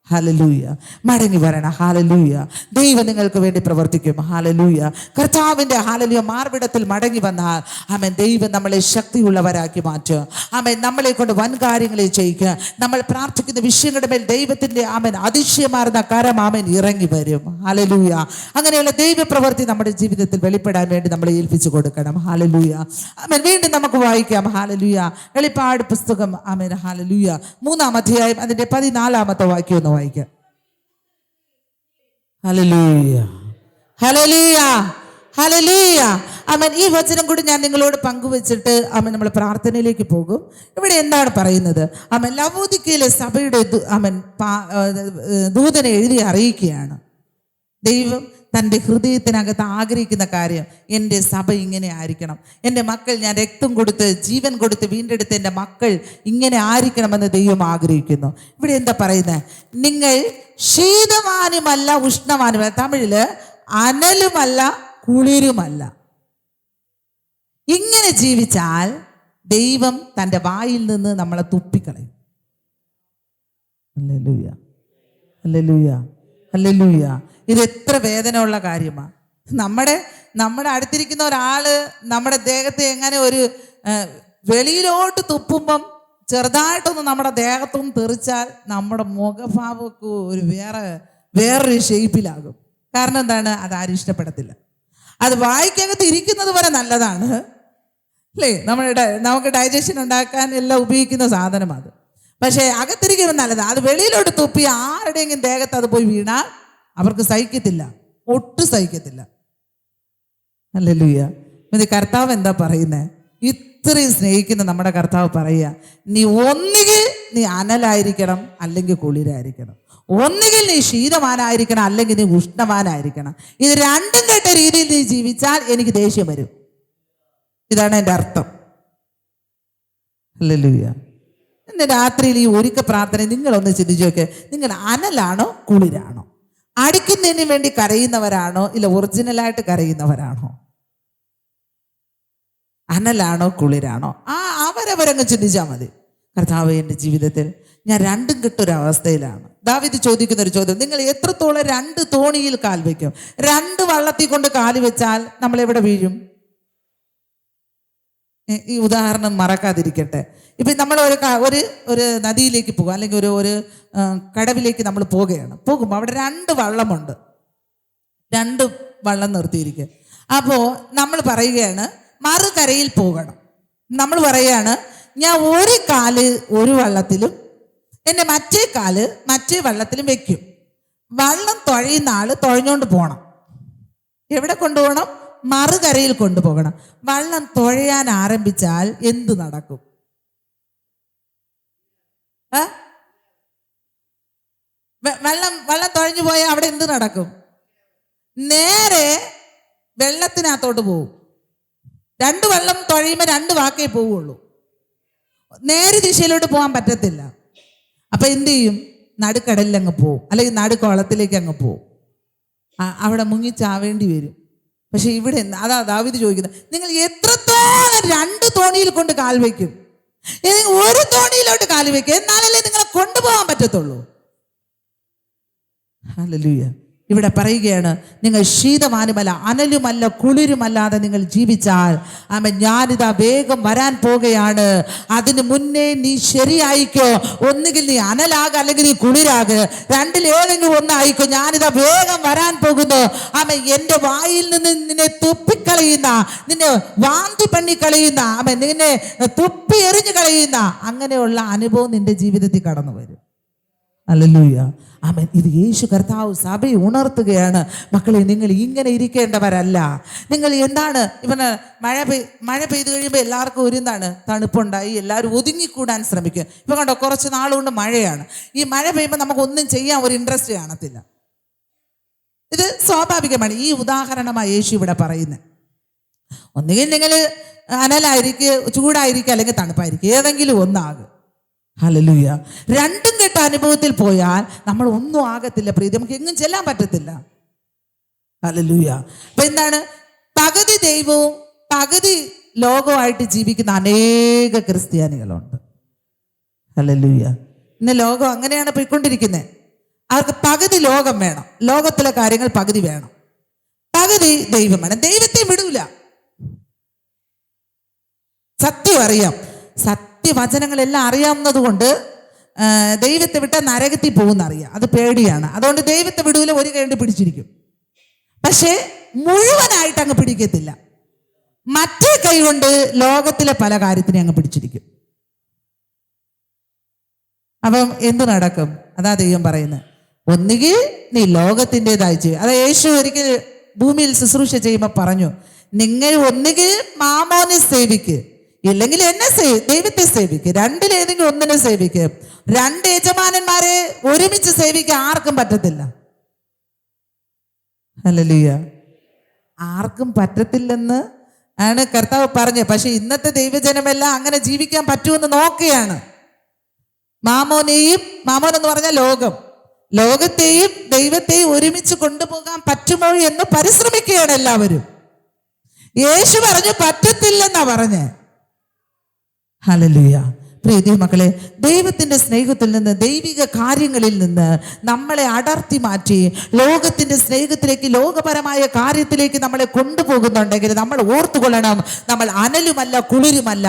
ഹല്ലേലൂയ. മടങ്ങി വരണം. ഹല്ലേലൂയ. ദൈവം നിങ്ങൾക്ക് വേണ്ടി പ്രവർത്തിക്കും. ഹല്ലേലൂയ. കർത്താവിൻ്റെ ഹല്ലേലൂയ മാർവിടത്തിൽ മടങ്ങി വന്നാൽ ആമേൻ ദൈവം നമ്മളെ ശക്തിയുള്ളവരാക്കി മാറ്റുക. ആമേൻ നമ്മളെ കൊണ്ട് വൻ കാര്യങ്ങളെ ചെയ്യിക്കുക. നമ്മൾ പ്രാർത്ഥിക്കുന്ന വിഷയങ്ങളുടെ മേൽ ദൈവത്തിൻ്റെ ആമേൻ അതിശയമാർന്ന കരം ആമേൻ ഇറങ്ങി വരും. ഹല്ലേലൂയ. അങ്ങനെയുള്ള ദൈവപ്രവൃത്തി നമ്മുടെ ജീവിതത്തിൽ വെളിപ്പെടാൻ വേണ്ടി നമ്മളെ ഏൽപ്പിച്ചു കൊടുക്കണം. ഹല്ലേലൂയ. ആമേൻ. വീണ്ടും നമുക്ക് വായിക്കാം. ഹല്ലേലൂയ. വെളിപ്പാട് പുസ്തകം ആമേൻ ഹല്ലേലൂയ 3-ാം അധ്യായം അതിൻ്റെ 14-ാമത്തെ വാക്യം ഒന്ന് വായിക്കാം. ഹല്ലേലൂയ. ഹല്ലേലൂയ. ഹല്ലേലൂയ. ആമേൻ. ഈ വചനം കൂടി ഞാൻ നിങ്ങളോട് പങ്കുവെച്ചിട്ട് ആമേൻ നമ്മൾ പ്രാർത്ഥനയിലേക്ക് പോകും. ഇവിടെ എന്താണ് പറയുന്നത്? ആമേൻ ലവോദിക്കയിലെ സഭയുടെ ആമേൻ ദൂതനെ എഴുതി അറിയിക്കുകയാണ്. ദൈവം തൻ്റെ ഹൃദയത്തിനകത്ത് ആഗ്രഹിക്കുന്ന കാര്യം, എൻ്റെ സഭ ഇങ്ങനെ ആയിരിക്കണം, എൻ്റെ മക്കൾ, ഞാൻ രക്തം കൊടുത്ത് ജീവൻ കൊടുത്ത് വീണ്ടെടുത്ത് എൻ്റെ മക്കൾ ഇങ്ങനെ ആയിരിക്കണമെന്ന് ദൈവം ആഗ്രഹിക്കുന്നു. ഇവിടെ എന്താ പറയുന്നത്? നിങ്ങൾ ശീതവാനുമല്ല ഉഷ്ണവാനുമല്ല, തമിഴില് അനലുമല്ല കുളിരുമല്ല. ഇങ്ങനെ ജീവിച്ചാൽ ദൈവം തൻ്റെ വായിൽ നിന്ന് നമ്മളെ തുപ്പിക്കളയും. ഹല്ലേലൂയ. ഹല്ലേലൂയ. ഹല്ലേലൂയ. ഇത് എത്ര വേദനയുള്ള കാര്യമാണ്. നമ്മുടെ അടുത്തിരിക്കുന്ന ഒരാള് നമ്മുടെ ദേഹത്തെ എങ്ങനെ ഒരു വെളിയിലോട്ട് തുപ്പുമ്പം ചെറുതായിട്ടൊന്ന് നമ്മുടെ ദേഹത്തൊന്ന് തെറിച്ചാൽ നമ്മുടെ മുഖഭാവമൊക്കെ ഒരു വേറൊരു ഷേപ്പിലാകും. കാരണം എന്താണ്? അതാരും ഇഷ്ടപ്പെടത്തില്ല. അത് വായിക്കകത്ത് ഇരിക്കുന്നത് വരെ നല്ലതാണ് അല്ലേ? നമുക്ക് ഡൈജഷൻ ഉണ്ടാക്കാൻ എല്ലാം ഉപയോഗിക്കുന്ന സാധനം അത്. പക്ഷേ അകത്തിരിക്കുന്നത് നല്ലതാണ്. അത് വെളിയിലോട്ട് തുപ്പി ആരുടെയെങ്കിലും ദേഹത്ത് അത് പോയി വീണാൽ അവർക്ക് സഹിക്കത്തില്ല, ഒട്ടും സഹിക്കത്തില്ല. ഹല്ലേലൂയ. ഇത് കർത്താവ് എന്താ പറയുന്നത്? ഇത്രയും സ്നേഹിക്കുന്ന നമ്മുടെ കർത്താവ് പറയുക, നീ ഒന്നുകിൽ നീ അനലായിരിക്കണം, അല്ലെങ്കിൽ കുളിരായിരിക്കണം. ഒന്നുകിൽ നീ ശീതമാനായിരിക്കണം, അല്ലെങ്കിൽ നീ ഉഷ്ണമാനായിരിക്കണം. ഇത് രണ്ടും കേട്ട രീതിയിൽ നീ ജീവിച്ചാൽ എനിക്ക് ദേഷ്യം വരും. ഇതാണ് എൻ്റെ അർത്ഥം. ഹല്ലേലൂയ. ഇന്ന് രാത്രിയിൽ ഈ ഒരുക്ക പ്രാർത്ഥന നിങ്ങളൊന്ന് ചിന്തിച്ചു നോക്ക്. നിങ്ങൾ അനലാണോ കുളിരാണോ? അടിക്കുന്നതിന് വേണ്ടി കരയുന്നവരാണോ, ഇല്ല ഒറിജിനലായിട്ട് കരയുന്നവരാണോ? അനലാണോ കുളിരാണോ? അവരവരങ്ങ് ചിന്തിച്ചാൽ മതി. കർത്താവ്, എൻ്റെ ജീവിതത്തിൽ ഞാൻ രണ്ടും കെട്ടൊരവസ്ഥയിലാണ്. ദാവീദ് ചോദിക്കുന്ന ഒരു ചോദ്യം, നിങ്ങൾ എത്രത്തോളം 2 തോണിയിൽ കാൽ വയ്ക്കും? 2 വള്ളത്തിൽ കൊണ്ട് കാല് വെച്ചാൽ നമ്മൾ എവിടെ വീഴും? ഈ ഉദാഹരണം മറക്കാതിരിക്കട്ടെ. ഇപ്പം നമ്മൾ ഒരു നദിയിലേക്ക് പോകുക, അല്ലെങ്കിൽ ഒരു കടവിലേക്ക് നമ്മൾ പോകുമ്പോൾ അവിടെ 2 വള്ളമുണ്ട്. 2 വള്ളം നിർത്തിയിരിക്കുക. അപ്പോൾ നമ്മൾ പറയുകയാണ് മറുകരയിൽ പോകണം. നമ്മൾ പറയുകയാണ് ഞാൻ ഒരു കാല് ഒരു വള്ളത്തിലും എൻ്റെ മറ്റേ കാല് മറ്റേ വള്ളത്തിലും വെക്കും. വള്ളം തുഴയുന്ന ആള് തുഴഞ്ഞുകൊണ്ട് പോകണം. എവിടെ കൊണ്ടുപോകണം? മറുകരയിൽ കൊണ്ടുപോകണം. വള്ളം തുഴയാൻ ആരംഭിച്ചാൽ എന്ത് നടക്കും? വെള്ളം തുഴഞ്ഞു പോയാൽ അവിടെ എന്ത് നടക്കും? നേരെ വെള്ളത്തിനകത്തോട്ട് പോകും. 2 വള്ളം തുഴയുമ്പോൾ 2 വാക്കേ പോവുള്ളൂ. നേരെ ദിശയിലോട്ട് പോകാൻ പറ്റത്തില്ല. അപ്പൊ എന്ത് ചെയ്യും? നടുക്കടലിൽ അങ്ങ് പോവും, അല്ലെങ്കിൽ നടുക്കുളത്തിലേക്ക് അങ്ങ് പോവും. അവിടെ മുങ്ങിച്ചാവേണ്ടി വരും. പക്ഷെ ഇവിടെ അതാ ദാവീദ് ചോദിക്കുന്നത്, നിങ്ങൾ എത്രത്തോളം 2 തോണിയിൽ കൊണ്ട് കാൽ വയ്ക്കും? ഒരു തോണിയിലോട്ട് കാൽ വയ്ക്കും, എന്നാലല്ലേ നിങ്ങളെ കൊണ്ടുപോകാൻ പറ്റത്തുള്ളൂ. ഹല്ലേലൂയ. ഇവിടെ പറയുകയാണ്, നിങ്ങൾ ശീതമാനുമല്ല അനലുമല്ല കുളിരുമല്ലാതെ നിങ്ങൾ ജീവിച്ചാൽ ആമേൻ ഞാനിതാ വേഗം വരാൻ പോകുകയാണ്. അതിന് മുന്നേ നീ ശരിയായിക്കോ. ഒന്നുകിൽ നീ അനലാക, അല്ലെങ്കിൽ നീ കുളിരാക. 2-ൽ ഏതെങ്കിലും ഒന്നായിക്കോ. ഞാനിതാ വേഗം വരാൻ പോകുന്നു. ആമേൻ എൻ്റെ വായിൽ നിന്ന് നിന്നെ തുപ്പിക്കളയുന്ന, നിന്നെ വാന്തി പണി കളയുന്ന, ആമേൻ നിന്നെ തുപ്പി എറിഞ്ഞു കളയുന്ന അങ്ങനെയുള്ള അനുഭവം നിന്റെ ജീവിതത്തിൽ കടന്നു വരും. ഹല്ലേലൂയ. ആമേൻ. ഇത് യേശു കർത്താവ് സഭയെ ഉണർത്തുകയാണ്. മക്കളെ, നിങ്ങൾ ഇങ്ങനെ ഇരിക്കേണ്ടവരല്ല. നിങ്ങൾ എന്താണ് മഴ പെയ്തു കഴിയുമ്പോൾ എല്ലാവർക്കും ഒരു തണുപ്പുണ്ടായി, എല്ലാവരും ഒതുങ്ങിക്കൂടാൻ ശ്രമിക്കും. ഇപ്പൊ കണ്ടോ, കുറച്ച് നാളുകൊണ്ട് മഴയാണ്. ഈ മഴ പെയ്യുമ്പോൾ നമുക്കൊന്നും ചെയ്യാൻ ഒരു ഇൻട്രസ്റ്റ് കാണത്തില്ല. ഇത് സ്വാഭാവികമാണ്. ഈ ഉദാഹരണമാണ് യേശു ഇവിടെ പറയുന്നത്. ഒന്നുകിൽ നിങ്ങൾ അനലായിരിക്കുക, ചൂടായിരിക്കുക, അല്ലെങ്കിൽ തണുപ്പായിരിക്കുക, ഏതെങ്കിലും ഒന്നാകും. ഹല്ലേലൂയ. 2ഉം കെട്ട അനുഭവത്തിൽ പോയാൽ നമ്മൾ ഒന്നും ആകത്തില്ല പ്രീതി, നമുക്ക് എങ്ങും ചെല്ലാൻ പറ്റത്തില്ല. ഹല്ലേലൂയ. അപ്പൊ എന്താണ്? പകുതി ദൈവവും പകുതി ലോകവുമായിട്ട് ജീവിക്കുന്ന അനേക ക്രിസ്ത്യാനികളുണ്ട്. ഹല്ലേലൂയ. ഇന്ന് ലോകം അങ്ങനെയാണ് പോയിക്കൊണ്ടിരിക്കുന്നത്. അവർക്ക് പകുതി ലോകം വേണം, ലോകത്തിലെ കാര്യങ്ങൾ പകുതി വേണം, പകുതി ദൈവം വേണം. ദൈവത്തെ വിടൂല. സത്യം അറിയാം, സത്യവചനങ്ങളെല്ലാം അറിയാവുന്നത് കൊണ്ട് ദൈവത്തെ വിട്ടാൽ നരകത്തിൽ പോകുന്നറിയാം. അത് പേടിയാണ്. അതുകൊണ്ട് ദൈവത്തെ വിടൂല, ഒരു കൈ കൊണ്ട് പിടിച്ചിരിക്കും. പക്ഷേ മുഴുവനായിട്ട് അങ്ങ് പിടിക്കത്തില്ല. മറ്റേ കൈ കൊണ്ട് ലോകത്തിലെ പല കാര്യത്തിനെ അങ്ങ് പിടിച്ചിരിക്കും. അപ്പം എന്തു നടക്കും? അതാ ദൈവം പറയുന്നത്. ഒന്നുകിൽ നീ ലോകത്തിൻ്റെതായി ചെയ്യും. അതാ യേശു ഒരിക്കൽ ഭൂമിയിൽ ശുശ്രൂഷ ചെയ്യുമ്പോൾ പറഞ്ഞു, നിങ്ങൾ ഒന്നുകിൽ മാമോനെ സേവിക്ക്, ഇല്ലെങ്കിൽ എന്നെ ദൈവത്തെ സേവിക്ക്. രണ്ടിലേതെങ്കിലും ഒന്നിനെ സേവിക്ക്. രണ്ട് യജമാനന്മാരെ ഒരുമിച്ച് സേവിക്കാൻ ആർക്കും പറ്റത്തില്ല. ഹല്ലേലൂയ. ആർക്കും പറ്റത്തില്ലെന്ന് ആണ് കർത്താവ് പറഞ്ഞത്. പക്ഷെ ഇന്നത്തെ ദൈവജനമെല്ലാം അങ്ങനെ ജീവിക്കാൻ പറ്റുമെന്ന് നോക്കുകയാണ്. മാമോൻ എന്ന് പറഞ്ഞാൽ ലോകത്തെയും ദൈവത്തെയും ഒരുമിച്ച് കൊണ്ടുപോകാൻ പറ്റുമോ എന്ന് പരിശ്രമിക്കുകയാണ് എല്ലാവരും. യേശു പറഞ്ഞു പറ്റത്തില്ലെന്നാ പറഞ്ഞേ. ഹല്ലേലൂയ. പ്രിയ മക്കളെ, ദൈവത്തിൻ്റെ സ്നേഹത്തിൽ നിന്ന്, ദൈവിക കാര്യങ്ങളിൽ നിന്ന് നമ്മളെ അടർത്തി മാറ്റി ലോകത്തിൻ്റെ സ്നേഹത്തിലേക്ക്, ലോകപരമായ കാര്യത്തിലേക്ക് നമ്മളെ കൊണ്ടുപോകുന്നുണ്ടെങ്കിൽ നമ്മൾ ഓർത്തുകൊള്ളണം, നമ്മൾ അനലുമല്ല കുളിരുമല്ല.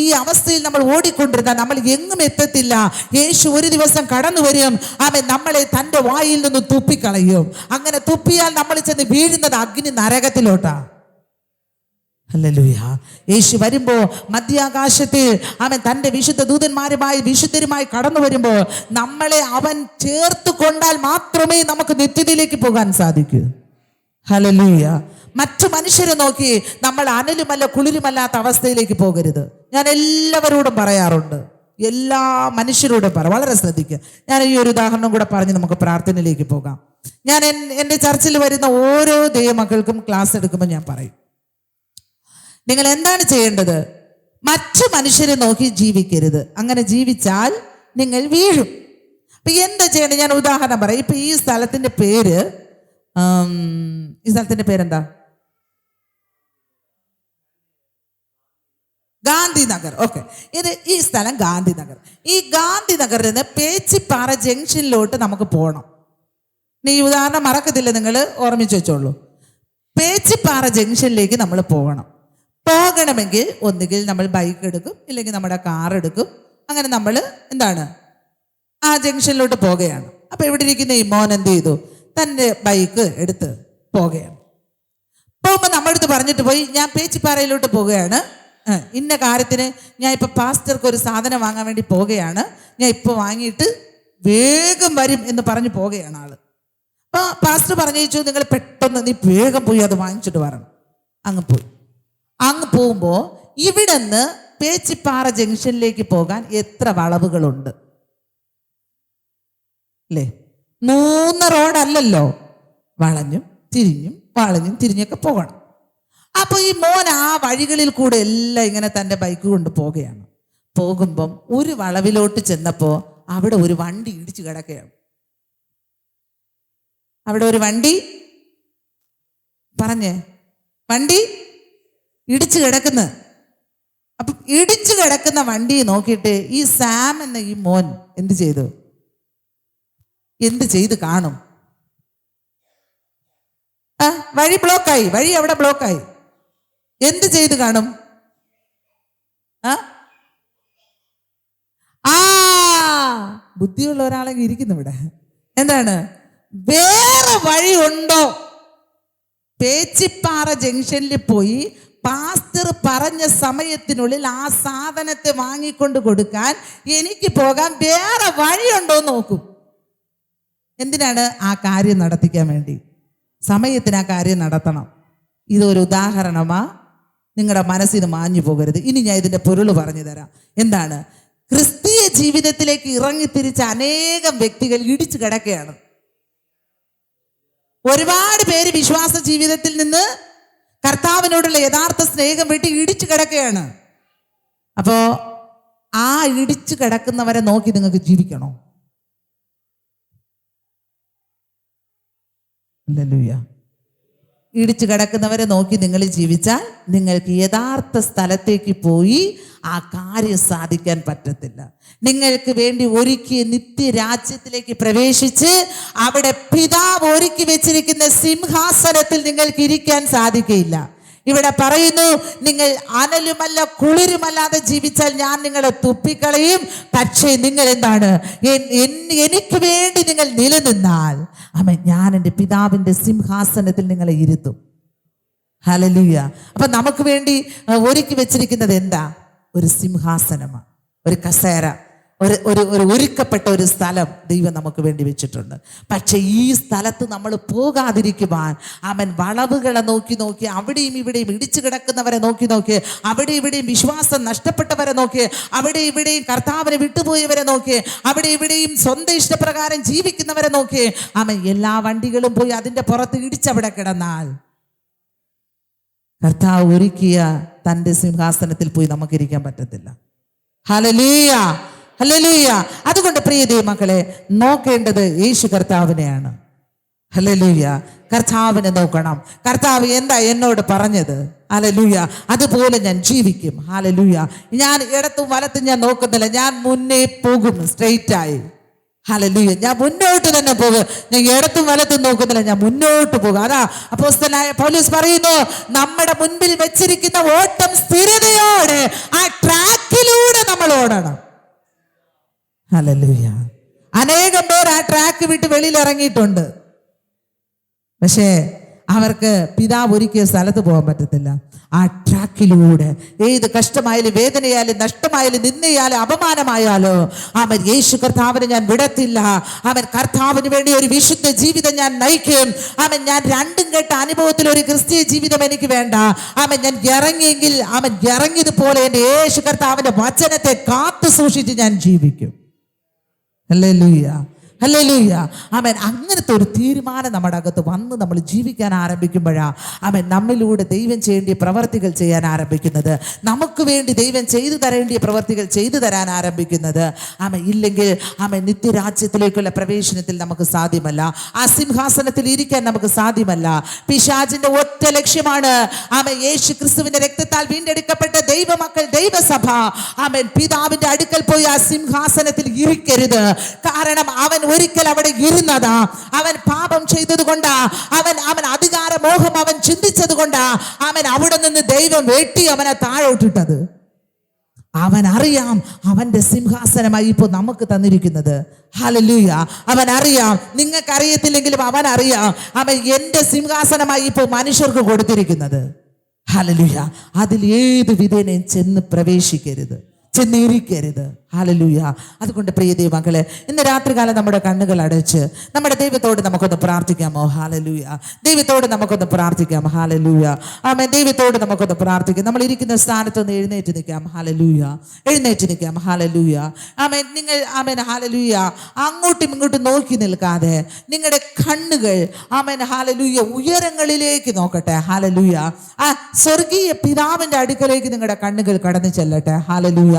ഈ അവസ്ഥയിൽ നമ്മൾ ഓടിക്കൊണ്ടിരുന്നാൽ നമ്മൾ എങ്ങും എത്തത്തില്ല. യേശു ഒരു ദിവസം കടന്നു വരും. അവൻ നമ്മളെ തൻ്റെ വായിൽ നിന്ന് തുപ്പിക്കളയും. അങ്ങനെ തുപ്പിയാൽ നമ്മൾ ചെന്ന് വീഴുന്നത് അഗ്നി നരകത്തിലോട്ടാ. ഹല്ലേലൂയ. യേശു വരുമ്പോ മധ്യാകാശത്തിൽ അവൻ തൻ്റെ വിശുദ്ധ ദൂതന്മാരുമായി വിശുദ്ധരുമായി കടന്നു വരുമ്പോ നമ്മളെ അവൻ ചേർത്ത് കൊണ്ടാൽ മാത്രമേ നമുക്ക് നിത്യതയിലേക്ക് പോകാൻ സാധിക്കൂ. ഹല്ലേലൂയ. മറ്റു മനുഷ്യരെ നോക്കി നമ്മൾ അനലുമല്ല കുളിരുമല്ലാത്ത അവസ്ഥയിലേക്ക് പോകരുത്. ഞാൻ എല്ലാവരോടും പറയാറുണ്ട്, എല്ലാ മനുഷ്യരോടും വളരെ ശ്രദ്ധിക്കുക. ഞാൻ ഈ ഒരു ഉദാഹരണം കൂടെ പറഞ്ഞ് നമുക്ക് പ്രാർത്ഥനയിലേക്ക് പോകാം. ഞാൻ എൻ്റെ ചർച്ചിൽ വരുന്ന ഓരോ ദൈവമക്കൾക്കും ക്ലാസ് എടുക്കുമ്പോൾ ഞാൻ പറയും, നിങ്ങൾ എന്താണ് ചെയ്യേണ്ടത്? മറ്റു മനുഷ്യരെ നോക്കി ജീവിക്കരുത്. അങ്ങനെ ജീവിച്ചാൽ നിങ്ങൾ വീഴും. അപ്പൊ എന്താ ചെയ്യേണ്ടത്? ഞാൻ ഉദാഹരണം പറയാം. ഇപ്പൊ ഈ സ്ഥലത്തിന്റെ പേരെന്താ? ഗാന്ധിനഗർ. ഓക്കെ, ഈ സ്ഥലം ഗാന്ധിനഗർ. ഈ ഗാന്ധിനഗറിൽ നിന്ന് പേച്ചിപ്പാറ ജംഗ്ഷനിലോട്ട് നമുക്ക് പോകണം. ഈ ഉദാഹരണം മറക്കത്തില്ല, നിങ്ങൾ ഓർമ്മിച്ച് വെച്ചോളൂ. പേച്ചിപ്പാറ ജംഗ്ഷനിലേക്ക് നമ്മൾ പോകണമെങ്കിൽ ഒന്നുകിൽ നമ്മൾ ബൈക്ക് എടുക്കും, ഇല്ലെങ്കിൽ നമ്മുടെ കാർ എടുക്കും. അങ്ങനെ നമ്മൾ ആ ജംഗ്ഷനിലോട്ട് പോകുകയാണ്. അപ്പൊ ഇവിടെ ഇരിക്കുന്ന ഈ മോൻ എന്ത് ചെയ്തു? തൻ്റെ ബൈക്ക് എടുത്ത് പോകുകയാണ്. പോകുമ്പോൾ നമ്മളടുത്ത് പറഞ്ഞിട്ട് പോയി, ഞാൻ പേച്ചിപ്പാറയിലോട്ട് പോകുകയാണ്, ഇന്ന കാര്യത്തിന് ഞാൻ ഇപ്പൊ പാസ്റ്റർക്ക് ഒരു സാധനം വാങ്ങാൻ വേണ്ടി പോകുകയാണ്, ഞാൻ ഇപ്പൊ വാങ്ങിയിട്ട് വേഗം വരും എന്ന് പറഞ്ഞു പോകുകയാണ് ആള്. അപ്പൊ പാസ്റ്റർ പറഞ്ഞു, നിങ്ങൾ പെട്ടെന്ന് നീ വേഗം പോയി അത് വാങ്ങിച്ചിട്ട് വരണം. അങ്ങ് പോകുമ്പോൾ ഇവിടെ നിന്ന് പേച്ചിപ്പാറ ജംഗ്ഷനിലേക്ക് പോകാൻ എത്ര വളവുകളുണ്ട് അല്ലേ? 3 റോഡല്ലല്ലോ, വളഞ്ഞും തിരിഞ്ഞൊക്കെ പോകണം. അപ്പൊ ഈ മോൻ ആ വഴികളിൽ കൂടെ എല്ലാം ഇങ്ങനെ തൻ്റെ ബൈക്ക് കൊണ്ട് പോകുകയാണ്. പോകുമ്പം ഒരു വളവിലോട്ട് ചെന്നപ്പോ അവിടെ ഒരു വണ്ടി ഇടിച്ചു കിടക്കുകയാണ്. അവിടെ ഒരു വണ്ടി ഇടിച്ചു കിടക്കുന്നു. അപ്പൊ ഇടിച്ചു കിടക്കുന്ന വണ്ടി നോക്കിയിട്ട് ഈ സാം എന്ന ഈ മോൻ എന്ത് ചെയ്ത് കാണും? വഴി അവിടെ ബ്ലോക്കായി. എന്ത് ചെയ്ത് കാണും? ബുദ്ധിയുള്ള ഒരാളെങ്കിൽ ഇരിക്കുന്നു ഇവിടെ. എന്താണ്? വേറെ വഴി ഉണ്ടോ? പേച്ചിപ്പാറ ജംഗ്ഷനിൽ പോയി പാസ്റ്റർ പറഞ്ഞ സമയത്തിനുള്ളിൽ ആ സാധനത്തെ വാങ്ങിക്കൊണ്ട് കൊടുക്കാൻ എനിക്ക് പോകാൻ വേറെ വഴിയുണ്ടോ നോക്കും. എന്തിനാണ്? ആ കാര്യം നടത്തിക്കാൻ വേണ്ടി. സമയത്തിന് ആ കാര്യം നടത്തണം. ഇതൊരു ഉദാഹരണമാ, നിങ്ങളുടെ മനസ്സിന് മാഞ്ഞു പോകരുത്. ഇനി ഞാൻ ഇതിന്റെ പൊരുൾ പറഞ്ഞു തരാം. എന്താണ്? ക്രിസ്തീയ ജീവിതത്തിലേക്ക് ഇറങ്ങിത്തിരിച്ച അനേകം വ്യക്തികൾ ഇടിച്ചു കിടക്കുകയാണ്. ഒരുപാട് പേര് വിശ്വാസ ജീവിതത്തിൽ നിന്ന് കർത്താവിനോടുള്ള യഥാർത്ഥ സ്നേഹം വിട്ട് ഇടിച്ചു കിടക്കുകയാണ്. അപ്പോ ആ ഇടിച്ചു കിടക്കുന്നവരെ നോക്കി നിങ്ങൾക്ക് ജീവിക്കണോ? ഹല്ലേലൂയ. ഇടിച്ചു കിടക്കുന്നവരെ നോക്കി നിങ്ങൾ ജീവിച്ചാൽ നിങ്ങൾക്ക് യഥാർത്ഥ സ്ഥലത്തേക്ക് പോയി ആ കാര്യം സാധിക്കാൻ പറ്റത്തില്ല. നിങ്ങൾക്ക് വേണ്ടി ഒരുക്കിയ നിത്യരാജ്യത്തിലേക്ക് പ്രവേശിച്ച് അവിടെ പിതാവ് ഒരുക്കി വെച്ചിരിക്കുന്ന സിംഹാസനത്തിൽ നിങ്ങൾക്ക് ഇരിക്കാൻ സാധിക്കുകയില്ല. ഇവിടെ പറയുന്നു, നിങ്ങൾ അനലുമല്ല കുളിരുമല്ലാതെ ജീവിച്ചാൽ ഞാൻ നിങ്ങളെ തുപ്പിക്കളയും. പക്ഷേ നിങ്ങൾ എന്താണ്, എനിക്ക് വേണ്ടി നിങ്ങൾ നിലനിന്നാൽ ഞാൻ എൻ്റെ പിതാവിൻ്റെ സിംഹാസനത്തിൽ നിങ്ങളെ ഇരുത്തും. ഹല്ലേലൂയ. അപ്പൊ നമുക്ക് വേണ്ടി ഒരുക്കി വെച്ചിരിക്കുന്നത് എന്താ? ഒരു സിംഹാസനമാണ്, ഒരു കസേര, ഒരു ഒരുക്കപ്പെട്ട ഒരു സ്ഥലം ദൈവം നമുക്ക് വേണ്ടി വെച്ചിട്ടുണ്ട്. പക്ഷെ ഈ സ്ഥലത്ത് നമ്മൾ പോകാതിരിക്കുവാൻ വളവുകളെ നോക്കി നോക്കി, അവിടെയും ഇവിടെയും ഇടിച്ചു കിടക്കുന്നവരെ നോക്കി നോക്കി, അവിടെ ഇവിടെയും വിശ്വാസം നഷ്ടപ്പെട്ടവരെ നോക്കി, അവിടെ ഇവിടെയും കർത്താവിനെ വിട്ടുപോയവരെ നോക്കി, അവിടെ ഇവിടെയും സ്വന്തം ഇഷ്ടപ്രകാരം ജീവിക്കുന്നവരെ നോക്കി എല്ലാ വണ്ടികളും പോയി അതിൻ്റെ പുറത്ത് ഇടിച്ചവിടെ കിടന്നാൽ കർത്താവ് ഒരുക്കിയ തൻ്റെ സിംഹാസനത്തിൽ പോയി നമുക്കിരിക്കാൻ പറ്റത്തില്ല. Hallelujah, hallelujah. അതുകൊണ്ട് പ്രിയ ദൈവമക്കളെ, നോക്കേണ്ടത് യേശു കർത്താവിനെയാണ്. ഹല്ലേലൂയ. കർത്താവിനെ നോക്കണം. കർത്താവ് എന്താ എന്നോട് പറഞ്ഞത്? ഹല്ലേലൂയ. അതുപോലെ ഞാൻ ജീവിക്കും. ഹല്ലേലൂയ. ഞാൻ ഇടത്തും വലത്തും ഞാൻ നോക്കുന്നില്ല, ഞാൻ മുന്നേ പോകും സ്ട്രെയിറ്റ് ആയി. ഹല്ലേലൂയ. ഞാൻ മുന്നോട്ട് തന്നെ പോകും, ഞാൻ ഇടത്തും വലത്തും നോക്കുന്നില്ല, ഞാൻ മുന്നോട്ട് പോകും. അതാ അപ്പോസ്തലനായ പൗലോസ് പറയുന്നു, നമ്മുടെ മുൻപിൽ വെച്ചിരിക്കുന്ന ഓട്ടം സ്ഥിരതയോടെ ആ ട്രാക്കിലൂടെ നമ്മൾ ഓടണം. ഹല്ലേലൂയ. അനേകം പേർ ആ ട്രാക്ക് വിട്ട് വെളിയിൽ ഇറങ്ങിയിട്ടുണ്ട്. പക്ഷേ അവർക്ക് പിതാവ് ഒരുക്കിയ സ്ഥലത്ത് പോകാൻ പറ്റത്തില്ല. ആ ട്രാക്കിലൂടെ ഏത് കഷ്ടമായാലും വേദനയായാലും നഷ്ടമായാലും നിന്നയാലും അപമാനമായാലോ യേശു കർത്താവിനെ ഞാൻ വിടത്തില്ല. കർത്താവിന് വേണ്ടി ഒരു വിശുദ്ധ ജീവിതം ഞാൻ നയിക്കും. ഞാൻ രണ്ടും കേട്ട അനുഭവത്തിൽ ഒരു ക്രിസ്തീയ ജീവിതം എനിക്ക് വേണ്ട. ഞാൻ ഇറങ്ങിയെങ്കിൽ ഇറങ്ങിയതുപോലെ എൻ്റെ യേശു കർത്താവിന്റെ വചനത്തെ കാത്തു സൂക്ഷിച്ച് ഞാൻ ജീവിക്കും. Hallelujah, hallelujah. അങ്ങനത്തെ ഒരു തീരുമാനം നമ്മുടെ അകത്ത് വന്ന് നമ്മൾ ജീവിക്കാൻ ആരംഭിക്കുമ്പോഴാണ് നമ്മിലൂടെ ദൈവം ചെയ്യേണ്ടിയ പ്രവർത്തികൾ ചെയ്യാൻ ആരംഭിക്കുന്നത്. നമുക്ക് വേണ്ടി ദൈവം ചെയ്തു തരേണ്ടിയ പ്രവർത്തികൾ ചെയ്തു തരാൻ ആരംഭിക്കുന്നത്. ഇല്ലെങ്കിൽ നിത്യരാജ്യത്തിലേക്കുള്ള പ്രവേശനത്തിൽ നമുക്ക് സാധ്യമല്ല. ആ സിംഹാസനത്തിൽ ഇരിക്കാൻ നമുക്ക് സാധ്യമല്ല. പിശാചിന്റെ ഒറ്റ ലക്ഷ്യമാണ് യേശു ക്രിസ്തുവിന്റെ രക്തത്താൽ വീണ്ടെടുക്കപ്പെട്ട ദൈവമക്കൾ, ദൈവസഭ പിതാവിന്റെ അടുക്കൽ പോയി ആ സിംഹാസനത്തിൽ ഇരിക്കരുത്. കാരണം അവൻ ഒരിക്കൽ അവിടെ ഇരുന്നതാ. അവൻ പാപം ചെയ്തത് കൊണ്ടാ, അവൻ അധികാരമോഹം അവൻ ചിന്തിച്ചത് കൊണ്ടാ അവിടെ നിന്ന് ദൈവം വെട്ടി അവനെ താഴോട്ടിട്ടത്. അവൻ അറിയാം അവന്റെ സിംഹാസനമായി ഇപ്പോൾ നമുക്ക് തന്നിരിക്കുന്നത്. ഹല്ലേലൂയ. അവൻ അറിയാം, നിങ്ങൾക്ക് അറിയത്തില്ലെങ്കിലും അവൻ അറിയാം എന്റെ സിംഹാസനമായി ഇപ്പോൾ മനുഷ്യർക്ക് കൊടുത്തിരിക്കുന്നത്. ഹല്ലേലൂയ. അതിൽ ഏത് വിധേനയും ചെന്ന് പ്രവേശിക്കരുത്, ചെന്നിരിക്കരുത്. ഹല്ലേലൂയ. അതുകൊണ്ട് പ്രിയ ദൈവമക്കളെ, ഇന്ന് രാത്രികാലം നമ്മുടെ കണ്ണുകൾ അടച്ച് നമ്മുടെ ദൈവത്തോട് നമുക്കൊന്ന് പ്രാർത്ഥിക്കാമോ? ഹല്ലേലൂയ. ദൈവത്തോട് നമുക്കൊന്ന് പ്രാർത്ഥിക്കാം. ഹല്ലേലൂയ. ദൈവത്തോട് നമുക്കൊന്ന് പ്രാർത്ഥിക്കാം. നമ്മൾ ഇരിക്കുന്ന സ്ഥാനത്ത് ഒന്ന് എഴുന്നേറ്റ് നിൽക്കാം. ഹല്ലേലൂയ. എഴുന്നേറ്റ് നിൽക്കാം. ഹല്ലേലൂയ. നിങ്ങൾ ഹല്ലേലൂയ അങ്ങോട്ടും ഇങ്ങോട്ടും നോക്കി നിൽക്കാതെ നിങ്ങളുടെ കണ്ണുകൾ ഹല്ലേലൂയ ഉയരങ്ങളിലേക്ക് നോക്കട്ടെ. ഹല്ലേലൂയ. ആ സ്വർഗീയ പിതാവിന്റെ അടുക്കലേക്ക് നിങ്ങളുടെ കണ്ണുകൾ കടന്നു ചെല്ലട്ടെ. ഹല്ലേലൂയ.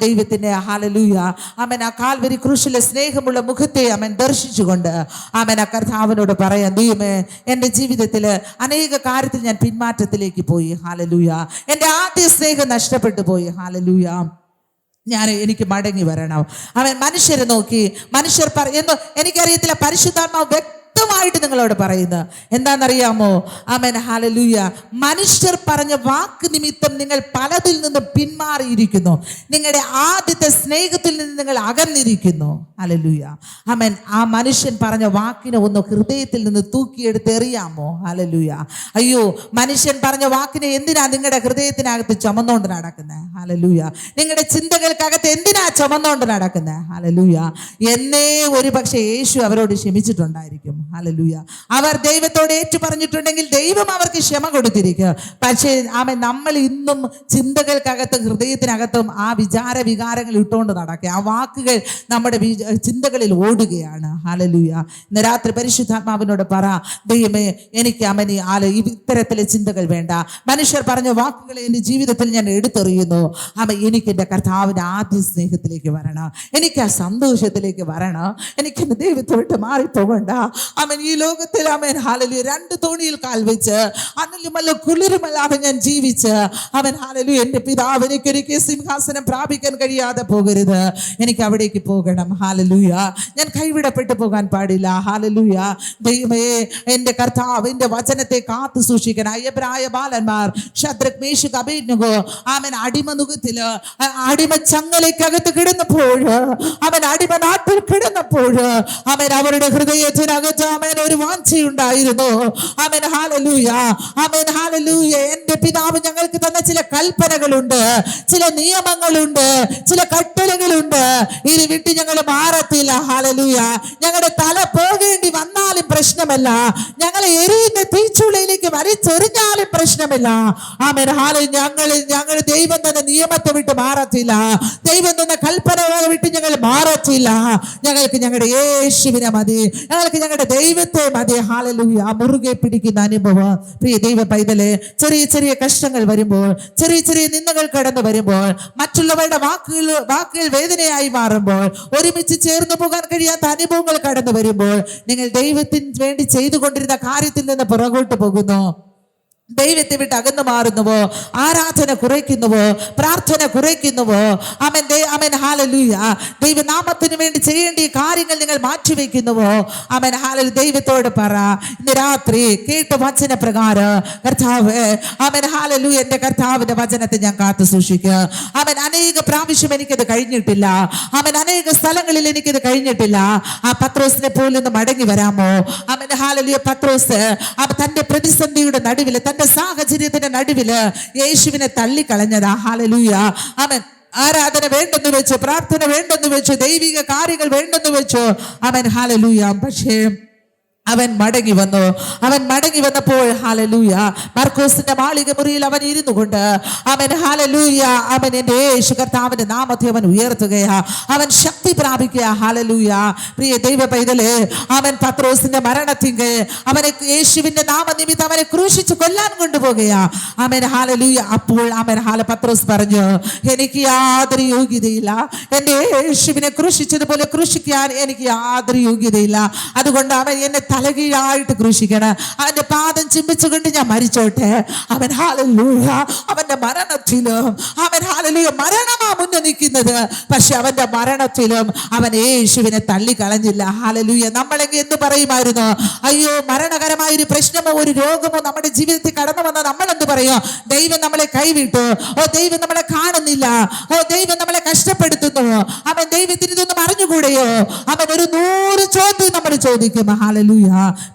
ദൈവത്തിന്റെ ഹല്ലേലൂയ ആ കാൽവരി ക്രൂശിലെ സ്നേഹമുള്ള മുഖത്തെ ദർശിച്ചുകൊണ്ട് ആ കർത്താവിനോട് പറയാം, ദൈവമേ, എൻ്റെ ജീവിതത്തിൽ അനേക കാര്യത്തിൽ ഞാൻ പിന്മാറ്റത്തിലേക്ക് പോയി. ഹല്ലേലൂയ. എൻ്റെ ആദ്യ സ്നേഹം നഷ്ടപ്പെട്ടു പോയി. ഹല്ലേലൂയ. എനിക്ക് മടങ്ങി വരണം. മനുഷ്യരെ നോക്കി മനുഷ്യർ പറയുന്നു, എനിക്കറിയത്തില്ല, പരിശുദ്ധാത്മാവ് വ്യക്തമായിട്ട് നിങ്ങളോട് പറയുന്നത് എന്താണെന്നറിയാമോ? ഹല്ലേലൂയ. മനുഷ്യർ പറഞ്ഞ വാക്ക് നിമിത്തം നിങ്ങൾ പലതിൽ നിന്ന് പിന്മാറിയിരിക്കുന്നു. നിങ്ങളുടെ ആദ്യത്തെ സ്നേഹത്തിൽ നിന്ന് നിങ്ങൾ അകന്നിരിക്കുന്നു. ഹല്ലേലൂയ. ആ മനുഷ്യൻ പറഞ്ഞ വാക്കിനെ ഒന്ന് ഹൃദയത്തിൽ നിന്ന് തൂക്കിയെടുത്ത് എറിയാമോ? ഹല്ലേലൂയ. അയ്യോ, മനുഷ്യൻ പറഞ്ഞ വാക്കിനെ എന്തിനാ നിങ്ങളുടെ ഹൃദയത്തിനകത്ത് ചുമന്നുകൊണ്ട് നടക്കുന്നത്? ഹല്ലേലൂയ. നിങ്ങളുടെ ചിന്തകൾക്കകത്ത് എന്തിനാ ചുമന്നുകൊണ്ട് നടക്കുന്നത്? ഹല്ലേലൂയ. എന്നേ ഒരു പക്ഷേ യേശു അവരോട് ക്ഷമിച്ചിട്ടുണ്ടായിരിക്കും. ഹല്ലേലൂയ. അവർ ദൈവത്തോട് ഏറ്റു പറഞ്ഞിട്ടുണ്ടെങ്കിൽ ദൈവം അവർക്ക് ക്ഷമ കൊടുത്തിരിക്കുക. പക്ഷേ നമ്മൾ ഇന്നും ചിന്തകൾക്കകത്തും ഹൃദയത്തിനകത്തും ആ വികാരങ്ങൾ ഇട്ടുകൊണ്ട് നടക്കുക. ആ വാക്കുകൾ നമ്മുടെ ചിന്തകളിൽ ഓടുകയാണ്. ഹല്ലേലൂയ. ഇന്ന് രാത്രി പരിശുദ്ധാത്മാവിനോട് പറ, ദൈവമേ, എനിക്ക് ഇത്തരത്തിലെ ചിന്തകൾ വേണ്ട. മനുഷ്യർ പറഞ്ഞ വാക്കുകളെ എൻ്റെ ജീവിതത്തിൽ ഞാൻ എടുത്തെറിയുന്നു. എനിക്ക് എൻ്റെ കർത്താവിൻ്റെ ആദ്യ സ്നേഹത്തിലേക്ക് വരണം. എനിക്ക് ആ സന്തോഷത്തിലേക്ക് വരണം. എനിക്ക് എൻ്റെ ദൈവത്തെ വിട്ട് മാറിപ്പോകണ്ട. അവൻ ഈ ലോകത്തിൽ അവൻ ഹാലലൂയ 2 തോണിയിൽ കാൽ വെച്ച് അനലുമല്ല കുളിരുമല്ലാതെ ഞാൻ ജീവിച്ച് അവൻ ഹാലലൂയ എൻ്റെ പിതാവ് എനിക്കൊരിക്കൽ സിംഹാസനം പ്രാപിക്കാൻ കഴിയാതെ പോകരുത്, എനിക്ക് അവിടേക്ക് പോകണം. ഹാലലൂയ, ഞാൻ കൈവിടപ്പെട്ടു പോകാൻ പാടില്ല. ഹാലലൂയ, ദൈവമേ എൻ്റെ കർത്താവിൻ്റെ വചനത്തെ കാത്തു സൂക്ഷിക്കണം. എബ്രായ ബാലന്മാർ ശദ്രക് മേശക് അബേദ്നെഗോ അവൻ അടിമനുഖത്തില് അടിമ ചങ്ങലയ്ക്കകത്ത് കിടന്നപ്പോൾ, അവൻ അടിമ നാട്ടിൽ കിടന്നപ്പോൾ അവൻ അവരുടെ ഹൃദയത്തിനകത്ത് അവൻ ഒരു വാഞ്ചയുണ്ടായിരുന്നു. അവൻ ഹാലലൂയ, അവൻ ഹാലലൂയ, എൻ്റെ പിതാവ് ഞങ്ങൾക്ക് തന്ന ചില കൽപ്പനകളുണ്ട്, ചില നിയമങ്ങളുണ്ട്, ചില കട്ടളകളുണ്ട്. ഇത് വിട്ട് ഞങ്ങൾ മാറത്തില്ല. ഹാലലൂയ, ഞങ്ങളുടെ തല പോകേണ്ടി വന്നാലും പ്രശ്നമല്ല, ഞങ്ങളെ എരിയുന്ന തീച്ചുളയിലേക്ക് വലിച്ചെറിഞ്ഞാലും പ്രശ്നമില്ല. ആമേൻ. ഹാലലൂയ, ഞങ്ങൾ ദൈവം തന്ന നിയമത്തെ വിട്ട് മാറത്തില്ല, ദൈവം തന്ന കൽപ്പനകളെ വിട്ട് ഞങ്ങൾ മാറത്തില്ല. ഞങ്ങൾക്ക് ഞങ്ങളുടെ യേശുവിനെ മതി, ഞങ്ങൾക്ക് ഞങ്ങളുടെ ദൈവത്തെ മതി. ഹാലലൂയ, മുറുകെ പിടിക്കുന്ന അനുഭവം. പ്രിയ ദൈവ പൈതലെ, ചെറിയ ചെറിയ കഷ്ടങ്ങൾ വരുമ്പോൾ, ചെറിയ ചെറിയ നിന്ദകൾ കടന്നു വരുമ്പോൾ, മറ്റുള്ളവരുടെ വാക്കുകൾ വേദനയായി മാറുമ്പോൾ, ഒരുമിച്ച് ചേർന്ന് പോകാൻ കഴിയാത്ത അനുഭവങ്ങൾ കടന്നു വരുമ്പോൾ, നിങ്ങൾ ദൈവത്തിന് വേണ്ടി ചെയ്തുകൊണ്ടിരുന്ന കാര്യത്തിൽ നിന്ന് പുറകോട്ട് പോകുന്നു, ദൈവത്തെ വിട്ട് അകന്നു മാറുന്നുവോ, ആരാധന കുറയ്ക്കുന്നുവോ, പ്രാർത്ഥന കുറയ്ക്കുന്നുവോ, അമൻ ഹാലലൂയ, ദൈവനാമത്തിന് വേണ്ടി ചെയ്യേണ്ട ഈ കാര്യങ്ങൾ നിങ്ങൾ മാറ്റിവെക്കുന്നുവോ, അമൻ ഹാലലൂയ, ദൈവത്തോട് പറ. ഇന്ന് രാത്രി കേട്ട വചന പ്രകാരം കർത്താവ്, അമൻ ഹാലലൂയ, എൻ്റെ കർത്താവിന്റെ വചനത്തെ ഞാൻ കാത്തു സൂക്ഷിക്കുക. അവൻ അനേക പ്രാവശ്യം എനിക്കത് കഴിഞ്ഞിട്ടില്ല, അവൻ അനേക സ്ഥലങ്ങളിൽ എനിക്കത് കഴിഞ്ഞിട്ടില്ല. ആ പത്രോസിനെ പോലൊന്ന് മടങ്ങി വരാമോ? അവൻ ഹാലലൂയ, പത്രോസ് തന്റെ പ്രതിസന്ധിയുടെ നടുവിൽ, തന്റെ സാഹചര്യത്തിന്റെ നടുവില് യേശുവിനെ തള്ളിക്കളഞ്ഞതാ. ഹാലലൂയ, അവൻ ആരാധന വേണ്ടെന്ന് വെച്ചു, പ്രാർത്ഥന വേണ്ടെന്ന് വെച്ചു, ദൈവിക കാര്യങ്ങൾ വേണ്ടെന്ന് വെച്ചു അവൻ. ഹാലലൂയ, പക്ഷേ അവൻ മടങ്ങി വന്നു. അവൻ മടങ്ങി വന്നപ്പോൾ ഹാലലൂയ, മർക്കോസിന്റെ മാളിക മുറിയിൽ അവൻ ഇരുന്നു കൊണ്ട് അവൻ ഹാലലൂയ, അവൻ എൻ്റെ യേശു കർത്താവിന്റെ നാമത്തെ അവൻ ഉയർത്തുകയാ, അവൻ ശക്തി പ്രാപിക്കുക. ഹാലലൂയ, പ്രിയ ദൈവ പൈതലേ, അവൻ പത്രോസിന്റെ മരണത്തിങ്ക് അവനെ യേശുവിന്റെ നാമനിമിത്തം അവനെ ക്രൂശിച്ച് കൊല്ലാൻ കൊണ്ടുപോകുകയാ. അവൻ ഹാലലൂയ, അപ്പോൾ അവൻ പത്രോസ് പറഞ്ഞു, എനിക്ക് യാതൊരു യോഗ്യതയില്ല, എൻ്റെ യേശുവിനെ ക്രൂശിച്ചതുപോലെ ക്രൂശിക്കാൻ എനിക്ക് യാതൊരു യോഗ്യതയില്ല, അതുകൊണ്ട് അവൻ എന്നെ തലകീഴായിട്ട് ക്രൂശിക്കണം, അവന്റെ പാദം ചിമ്പിച്ചുകൊണ്ട് ഞാൻ മരിച്ചോട്ടെ. അവൻ ഹാലലൂയ, അവന്റെ മരണത്തിലും അവൻ ഹാലലൂയ, മരണമാ മുന്നേ നിൽക്കുന്നത്, പക്ഷെ അവന്റെ മരണത്തിലും അവൻ യേശുവിനെ തള്ളിക്കളഞ്ഞില്ല. ഹാലലൂയ, നമ്മളെങ്കിൽ എന്ത് പറയുമായിരുന്നു? അയ്യോ, മരണകരമായ ഒരു പ്രശ്നമോ ഒരു രോഗമോ നമ്മുടെ ജീവിതത്തിൽ കടന്നു വന്നാൽ നമ്മൾ എന്ത് പറയും? ദൈവം നമ്മളെ കൈവിട്ടു, ഓ ദൈവം നമ്മളെ കാണുന്നില്ല, ഓ ദൈവം നമ്മളെ കഷ്ടപ്പെടുത്തുന്നു, അവൻ ദൈവത്തിന് ഇതൊന്നും അറിഞ്ഞുകൂടെയോ? അവൻ ഒരു 100 ചോദ്യം നമ്മൾ ചോദിക്കും. ഹാലലൂയ,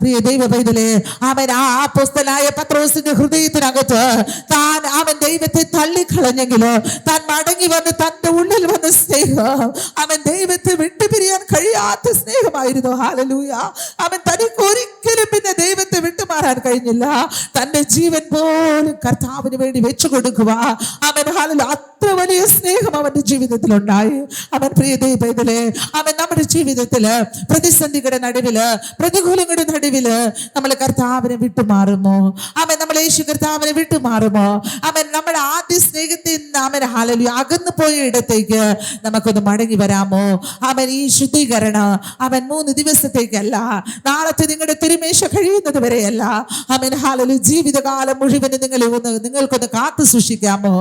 പ്രിയ ദൈവ പൈതലേ, അവൻ ആ അപ്പോസ്തലനായ പത്രോസിന്റെ ഹൃദയത്തിനകത്ത് താൻ അവൻ ദൈവത്തെ തള്ളിക്കളഞ്ഞെങ്കിലോ, താൻ മടങ്ങി വന്ന് തന്റെ ഉള്ളിൽ വന്ന സ്നേഹം അവൻ ദൈവത്തെ വിട്ടുപിരിയാൻ കഴിയാത്ത സ്നേഹമായിരുന്നു. ഹാലലൂയ, അവൻ തനിക്ക് ഒരിക്കലും പിന്നെ ദൈവത്തെ വിട്ടുമാറാൻ കഴിഞ്ഞില്ല. തന്റെ ജീവൻ പോലും കർത്താവിന് വേണ്ടി വെച്ചു കൊടുക്കുക അവൻ. ഹാലലൂയ, അത്ര വലിയ സ്നേഹം അവന്റെ ജീവിതത്തിൽ ഉണ്ടായി. അവൻ പ്രിയ ദൈവ പൈതലേ, അവൻ നമ്മുടെ ജീവിതത്തില് പ്രതിസന്ധികളുടെ നടുവില്, പ്രതികൂലങ്ങളുടെ നടുവില് നമ്മൾ കർത്താവിനെ വിട്ടുമാറുമോ? അവൻ നമ്മൾ യേശു കർത്താവിനെ വിട്ടുമാറുമോ? അവൻ നമ്മുടെ ആദ്യ സ്നേഹത്തിൽ നിന്ന് അവൻ ഹാലലൂയ അകന്നു പോയ ഇടത്തേക്ക് നമുക്കൊന്ന് മടങ്ങി വരാമോ? അവൻ ഈ ശുദ്ധീകരണം അവൻ 3 ദിവസത്തേക്കല്ല, നാളത്തെ നിങ്ങളുടെ തിരുമേശ കഴിയുന്നത് വരെയല്ല. അവൻ ഹാലലൂയ, ജീവിതകാലം മുഴുവൻ നിങ്ങൾക്കൊന്ന് കാത്തു സൂക്ഷിക്കാമോ?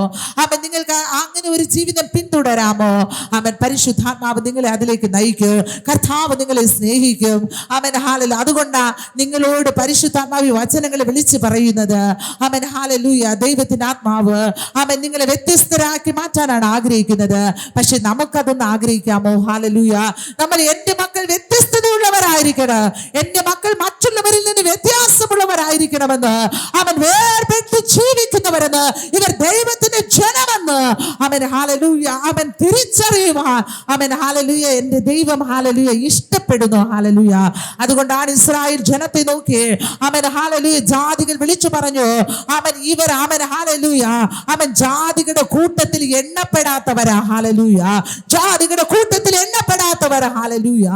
അവൻ നിങ്ങൾക്ക് അങ്ങനെ ഒരു ജീവിതം പിന്തുടരാമോ? അവൻ പരിശുദ്ധാത്മാവ് നിങ്ങളെ അതിലേക്ക് നയിക്കും, കർത്താവ് നിങ്ങളെ സ്നേഹിക്കും. അവൻ ഹാലലൂയ, അതുകൊണ്ടാ നിങ്ങളോട് പരിശുദ്ധാത്മാവ് വചനങ്ങളെ വിളിച്ചു പറയുന്നത്. അവൻ ഹാലലൂയ, ദൈവത്തിന്റെ ആത്മാവ് അവൻ നിങ്ങളെ വ്യത്യസ്തരാക്കി മാറ്റാനാണ് ആഗ്രഹിക്കുന്നത്. പക്ഷെ നമുക്കതൊന്ന് ആഗ്രഹിക്കാമോ? ഹാലലൂയ, നമ്മൾ എൻ്റെ മക്കൾ വ്യത്യസ്തതയുള്ളവരായിരിക്കണം, എൻ്റെ മക്കൾ മറ്റുള്ളവരിൽ നിന്ന് വ്യത്യാസമുള്ളവരായിരിക്കണമെന്ന്, അവൻ വേർപെട്ട് ജീവിക്കുന്നവരെന്ന്, ഇവർ ദൈവത്തിന്റെ ജനമെന്ന് അവൻ ഹാലലൂയ അവൻ തിരിച്ചറിയുവാൻ അവൻ ഹാലലൂയ എൻ്റെ ദൈവം ഹാലലൂയ ഇഷ്ടപ്പെടുന്നു. ഹാലലൂയ, അതുകൊണ്ടാണ് ഇസ്രായേൽ ജനത്തെ നോക്കി അവൻ ഹാലലൂയ ജാതികൾ വിളിച്ചു പറഞ്ഞു, അവൻ ഇവർ അവൻ ഹാലലൂയ അവൻ ജാതികളുടെ കൂട്ടത്തിൽ എണ്ണപ്പെടാത്തവരാ. ഹാലലൂയ, ജാതികളുടെ കൂട്ടത്തിൽ എണ്ണപ്പെടാത്തവരാ. ഹാലലൂയ,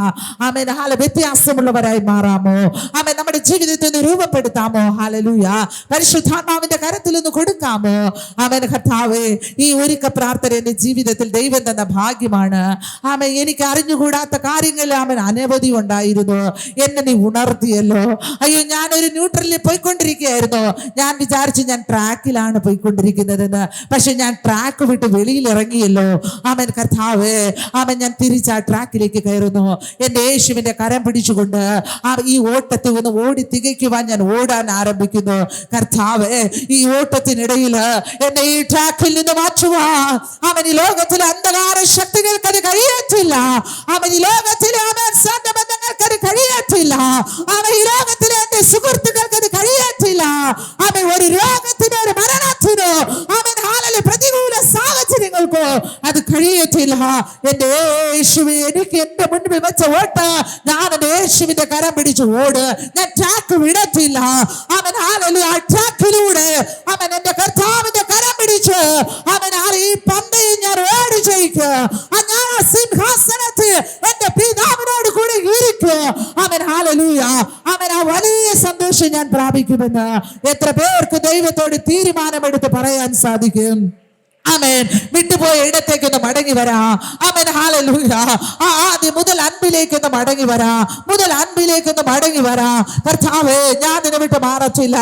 അവൻ വ്യത്യാസമുള്ളവരായി മാറാമോ? അവൻ നമ്മുടെ ജീവിതത്തിൽ നിന്ന് രൂപപ്പെടുത്താമോ? ഹാലലൂയ, പരിശുദ്ധാത്മാവിന്റെ കരത്തിൽ ഒന്ന് കൊടുക്കാമോ? അവൻ കർത്താവേ, ഈ ഈ ഒരുക്ക പ്രാർത്ഥന എൻ്റെ ജീവിതത്തിൽ ദൈവം തന്ന ഭാഗ്യമാണ്. ആമേൻ. എനിക്ക് അറിഞ്ഞുകൂടാത്ത കാര്യങ്ങൾ ആമേൻ അനവധി ഉണ്ടായിരുന്നു. എന്നെ നീ ഉണർത്തിയല്ലോ. അയ്യോ, ഞാനൊരു ന്യൂട്രലിൽ പോയിക്കൊണ്ടിരിക്കുകയായിരുന്നു. ഞാൻ വിചാരിച്ചു ഞാൻ ട്രാക്കിലാണ് പോയിക്കൊണ്ടിരിക്കുന്നതെന്ന്. പക്ഷെ ഞാൻ ട്രാക്ക് വിട്ട് വെളിയിൽ ഇറങ്ങിയല്ലോ. ആമേൻ കർത്താവേ, ആമേൻ. ഞാൻ തിരിച്ച് ആ ട്രാക്കിലേക്ക് കയറുന്നു. എൻ്റെ യേശുവിൻ്റെ കരം പിടിച്ചുകൊണ്ട് ഈ ഓട്ടത്തിൽ ഒന്ന് ഓടി തികയ്ക്കുവാൻ ഞാൻ ഓടാൻ ആരംഭിക്കുന്നു. കർത്താവേ, ഈ ഓട്ടത്തിനിടയിൽ എന്നെ ഈ ട്രാക്കിൽ നിന്ന് മാറ്റുവാൻ അവൻ ഈ ലോകത്തിലെ അന്ധകാര ശക്തികൾക്ക് അത് കഴിയത്തില്ല. അവൻ ഈ ലോകത്തിലെ അവൻ ബന്ധങ്ങൾക്ക് അത് കഴിയത്തില്ല. അവൻ ഈ ലോകത്തിലെ എന്റെ സുഹൃത്തുക്കൾക്ക് അത് കഴിയത്തില്ല. അവൻ ഒരു രോഗത്തിനോ ഒരു മരണത്തിനോ അവൻ ഹാലല് പ്രതികൂല സാഹചര്യങ്ങൾക്കോ അത് കഴിയത്തില്ല. എന്റെ യേശുവേ, എനിക്ക് എന്റെ മുൻപിൽ വെച്ച ഓട്ട ഞാൻ എന്റെ യേശുവിന്റെ കരം പിടിച്ചു ഓട്. ഞാൻ ട്രാക്ക് വിടത്തില്ല. അവൻ ഹാലല് ആ ട്രാക്കിലൂടെ അവൻ എന്റെ കർത്താവിന്റെ കരം പിടിച്ച് അവൻ ഈ പന്തയിൽ ഞാൻ ഓടി ജയിക്കുക. ഞാൻ ആ സിംഹാസനത്തിൽ എന്റെ പിതാവിനോട് കൂടെ ഇരിക്കുക. അവൻ ഹാലലൂയ. അവൻ ആ വലിയ സന്തോഷം ഞാൻ പ്രാപിക്കുമെന്ന് എത്ര പേർക്ക് ദൈവത്തോട് തീരുമാനമെടുത്ത് പറയാൻ സാധിക്കും? ആമേൻ. വിട്ടുപോയ ഇടത്തേക്കൊന്ന് മടങ്ങി വരാ. Amen hallelujah. ആദ്യം മുതൽ അൻപിലേക്കൊന്ന് മടങ്ങി വരാ. മടങ്ങി വരാ. കർത്താവേ, ഞാൻ നിന്നെ വിട്ട് മാറത്തില്ല.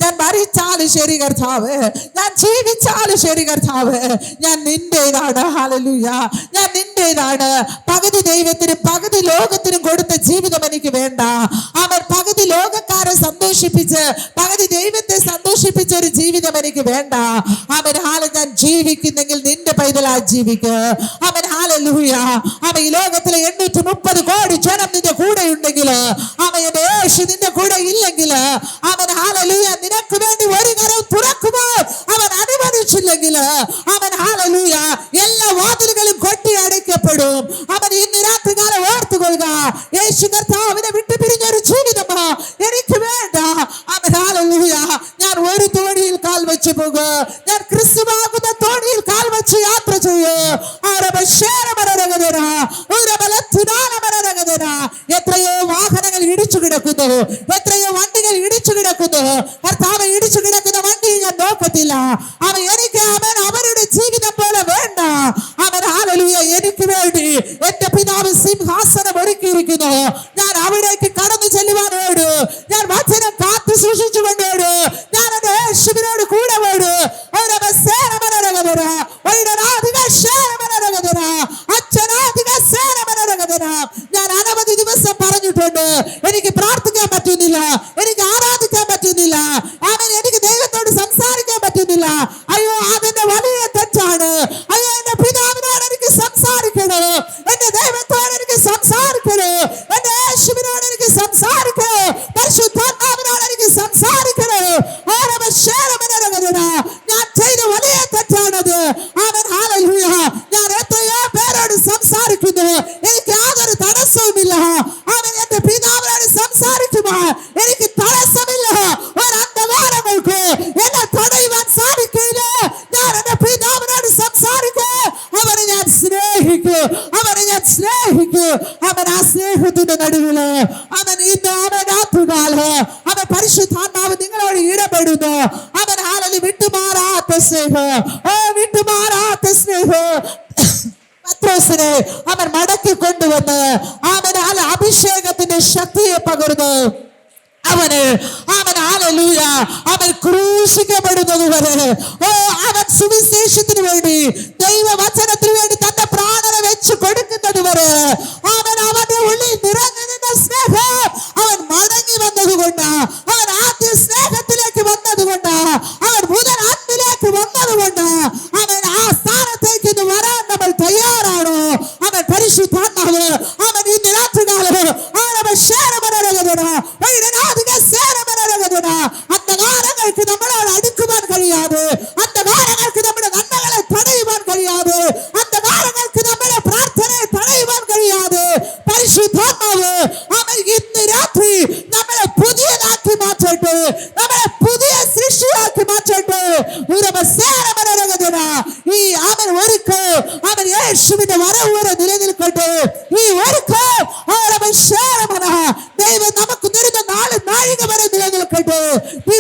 ഞാൻ മരിച്ചാലും ശരി കർത്താവേ, ഞാൻ ജീവിച്ചാലും ശരി കർത്താവേ, ഞാൻ നിന്റേതാണ്. ഹല്ലേലൂയ. ഞാൻ നിന്റേതാണ്. പകുതി ദൈവത്തിനും പകുതി ലോകത്തിനും കൊടുത്ത ജീവിതം എനിക്ക് വേണ്ട. അവൻ പകുതി ലോകക്കാരെ സന്തോഷിപ്പിച്ച് പകുതി ദൈവത്തെ സന്തോഷിപ്പിച്ച ഒരു ജീവിതം എനിക്ക് വേണ്ട. അവൻ ഞാൻ ജീവിക്കുന്നെങ്കിൽ നിന്റെ പൈതലായി ജീവിക്കുക. അവൻ ഹല്ലേലൂയ. അവൻ ഈ ലോകത്തിലെ 830 കോടി ജനം നിന്റെ കൂടെ ഉണ്ടെങ്കിൽ, അവൻ എന്റെ യേശു നിന്റെ കൂടെ ഇല്ലെങ്കിൽ, അവൻ ഹല്ലേലൂയ നിനക്ക് വേണ്ടി ഒരു കരം തുറക്കുമോ അവൻ അനുവദിച്ചില്ലെങ്കിൽ, അവൻ ഹല്ലേലൂയ എല്ലാ വാതിലുകളും കൊട്ടി അടയ്ക്കപ്പെടും. അവൻ ഇന്ന് രാത്രികാലം ഓർത്തുകൊള്ളുക, യേശു കർത്താവിനെ വിട്ടു പിരിഞ്ഞൊരു ജീവിതമോ എനിക്ക് വേണ്ട. അവൻ ഹല്ലേലൂയ. ഞാൻ ഒരു തോണിയിൽ കാൽ വെച്ച് പോകുക. ഞാൻ ക്രിസ്തുവാകുന്ന തോണിയിൽ കാൽ വെച്ച് യാത്ര ചെയ്യൂ. എത്രയോ വാഹനങ്ങൾ ഇടിച്ചു കിടക്കുന്നു, എത്രയോ വണ്ടികൾ ഇടിച്ചു കിടക്കുന്നു. കർത്താവ് ഇടിച്ചു കിടക്കുന്ന വണ്ടി ഞാൻ നോക്കത്തില്ല. അവൻ എനിക്ക് അവരുടെ ജീവിതം പോലെ വേണ്ട. അവൻ ഹല്ലേലൂയ എനിക്ക് വേണ്ടി എന്റെ പിതാവ് സിംഹാസനം ഒരുക്കിയിരിക്കുന്നു. ഞാൻ അവിടേക്ക് കടന്നു ചെല്ലുവാനോട്, ഞാൻ വചനം കാത്തു സൂക്ഷിച്ചുകൊണ്ടോട്, ഞാൻ എന്റെ യേശുവിനോട് കൂടെ വേട്. ഞാൻ അനവധി ദിവസം പറഞ്ഞിട്ടുണ്ട്, എനിക്ക് പ്രാർത്ഥിക്കാൻ പറ്റുന്നില്ല, എനിക്ക് ആരാധിക്കാൻ പറ്റുന്നില്ല, എനിക്ക് ദൈവത്തോട് സംസാരിക്കാൻ പറ്റുന്നില്ല. അയ്യോ, അതെന്റെ വലിയ തെറ്റാണ്. അയ്യോ, എന്റെ പിതാവിനോട് എനിക്ക് സംസാരിക്കണം, എന്റെ ദൈവത്തോട് എനിക്ക് സംസാരിക്കണം, എന്റെ യേശുവിനോട് എനിക്ക് സംസാരിക്കണം, പരിശുദ്ധാത്മാവിനോട് എനിക്ക് സംസാരിക്കണം. ഞാൻ ചെയ്ത വലിയ തെറ്റാണത്. അവൻ ഹല്ലേലൂയ. ഞാൻ എത്രയോ പേരോട് സംസാരിക്കുന്നു, എനിക്ക് യാതൊരു തടസ്സവുമില്ല. അവൻ എന്റെ പിതാവിനോട് സംസാരിക്കുമോ എനിക്ക് തടസ്സമില്ല. ഒരു അന്ധകാരങ്ങൾക്ക് എന്നെ തടയുവാൻ സാധിക്കില്ല. ഞാൻ എന്റെ പിതാവിനോട് സംസാരിക്കും. അവനെ ഞാൻ സ്നേഹിക്കും. അവൻ ആ സ്നേഹത്തിന്റെ നടുവില് അവൻ ഇന്ന് അവൻ രാത്രികാലം അവൻ പരിശുദ്ധാത്മാവ് നിങ്ങളോട് ഇടപെടുന്നു. അവൻ ഹല്ലേലൂയ വിട്ടുമാറാത്ത സ്നേഹം പത്രോസിനെ അവൻ മടക്കി കൊണ്ടുവന്ന് അവൻ അഭിഷേകത്തിന്റെ ശക്തിയെ പകർന്നു. അവൻ ഹല്ലേലൂയ അവൻ ക്രൂശിക്കപ്പെടുന്നത് വരെ അവൻ സുവിശേഷത്തിന് വേണ്ടി ദൈവവചനത്തിന് വേണ്ടി തന്റെ പ്രാണനെ വെച്ച് കൊടുക്കുന്നത് വരെ അവന്റെ ഉള്ളിൽ നിറഞ്ഞു നിന്ന സ്നേഹം അവൻ മടങ്ങി വന്നതുകൊണ്ട്, അവൻ ആദ്യ സ്നേഹത്തിലേക്ക് വന്നതുകൊണ്ട്, അവൻ മുതൽ അൻപിലേക്ക് വന്നതുകൊണ്ട്, അവൻ ആ സ്ഥാനത്തേക്ക് ഇന്ന് വരാൻ നമ്മൾ തയ്യാറാണോ? അവൻ പരിശുദ്ധാത്മാവ് അവൻ ഇന്ന് രാത്രികാലം അന്ധകാരങ്ങൾക്ക് നമ്മളോട് അടുക്കുവാൻ കഴിയാതെ, അന്ധകാരങ്ങൾക്ക് നമ്മുടെ നന്മകളെ തടയുവാൻ കഴിയാതെ, അന്ധകാരങ്ങൾക്ക് നമ്മുടെ പ്രാർത്ഥനയെ തടയുവാൻ കഴിയാതെ, പരിശുദ്ധാത്മാവ് അവൻ ഇന്ന് രാത്രി നമ്മളെ പുതിയതാക്കി മാറ്റട്ടെ, നമ്മളെ പുതിയ സൃഷ്ടിയാക്കി മാറ്റട്ടെ. ഈ അവൻ ഒരുക്ക് അവൻ യേശുവിന്റെ വരവ് വരെ നിലനിൽക്കട്ടെ. ഈ ഒരുക്ക് ദൈവം നമുക്ക് തരുന്ന 4 നാഴിക വരെ നിലനിൽക്കട്ടെ. ഈ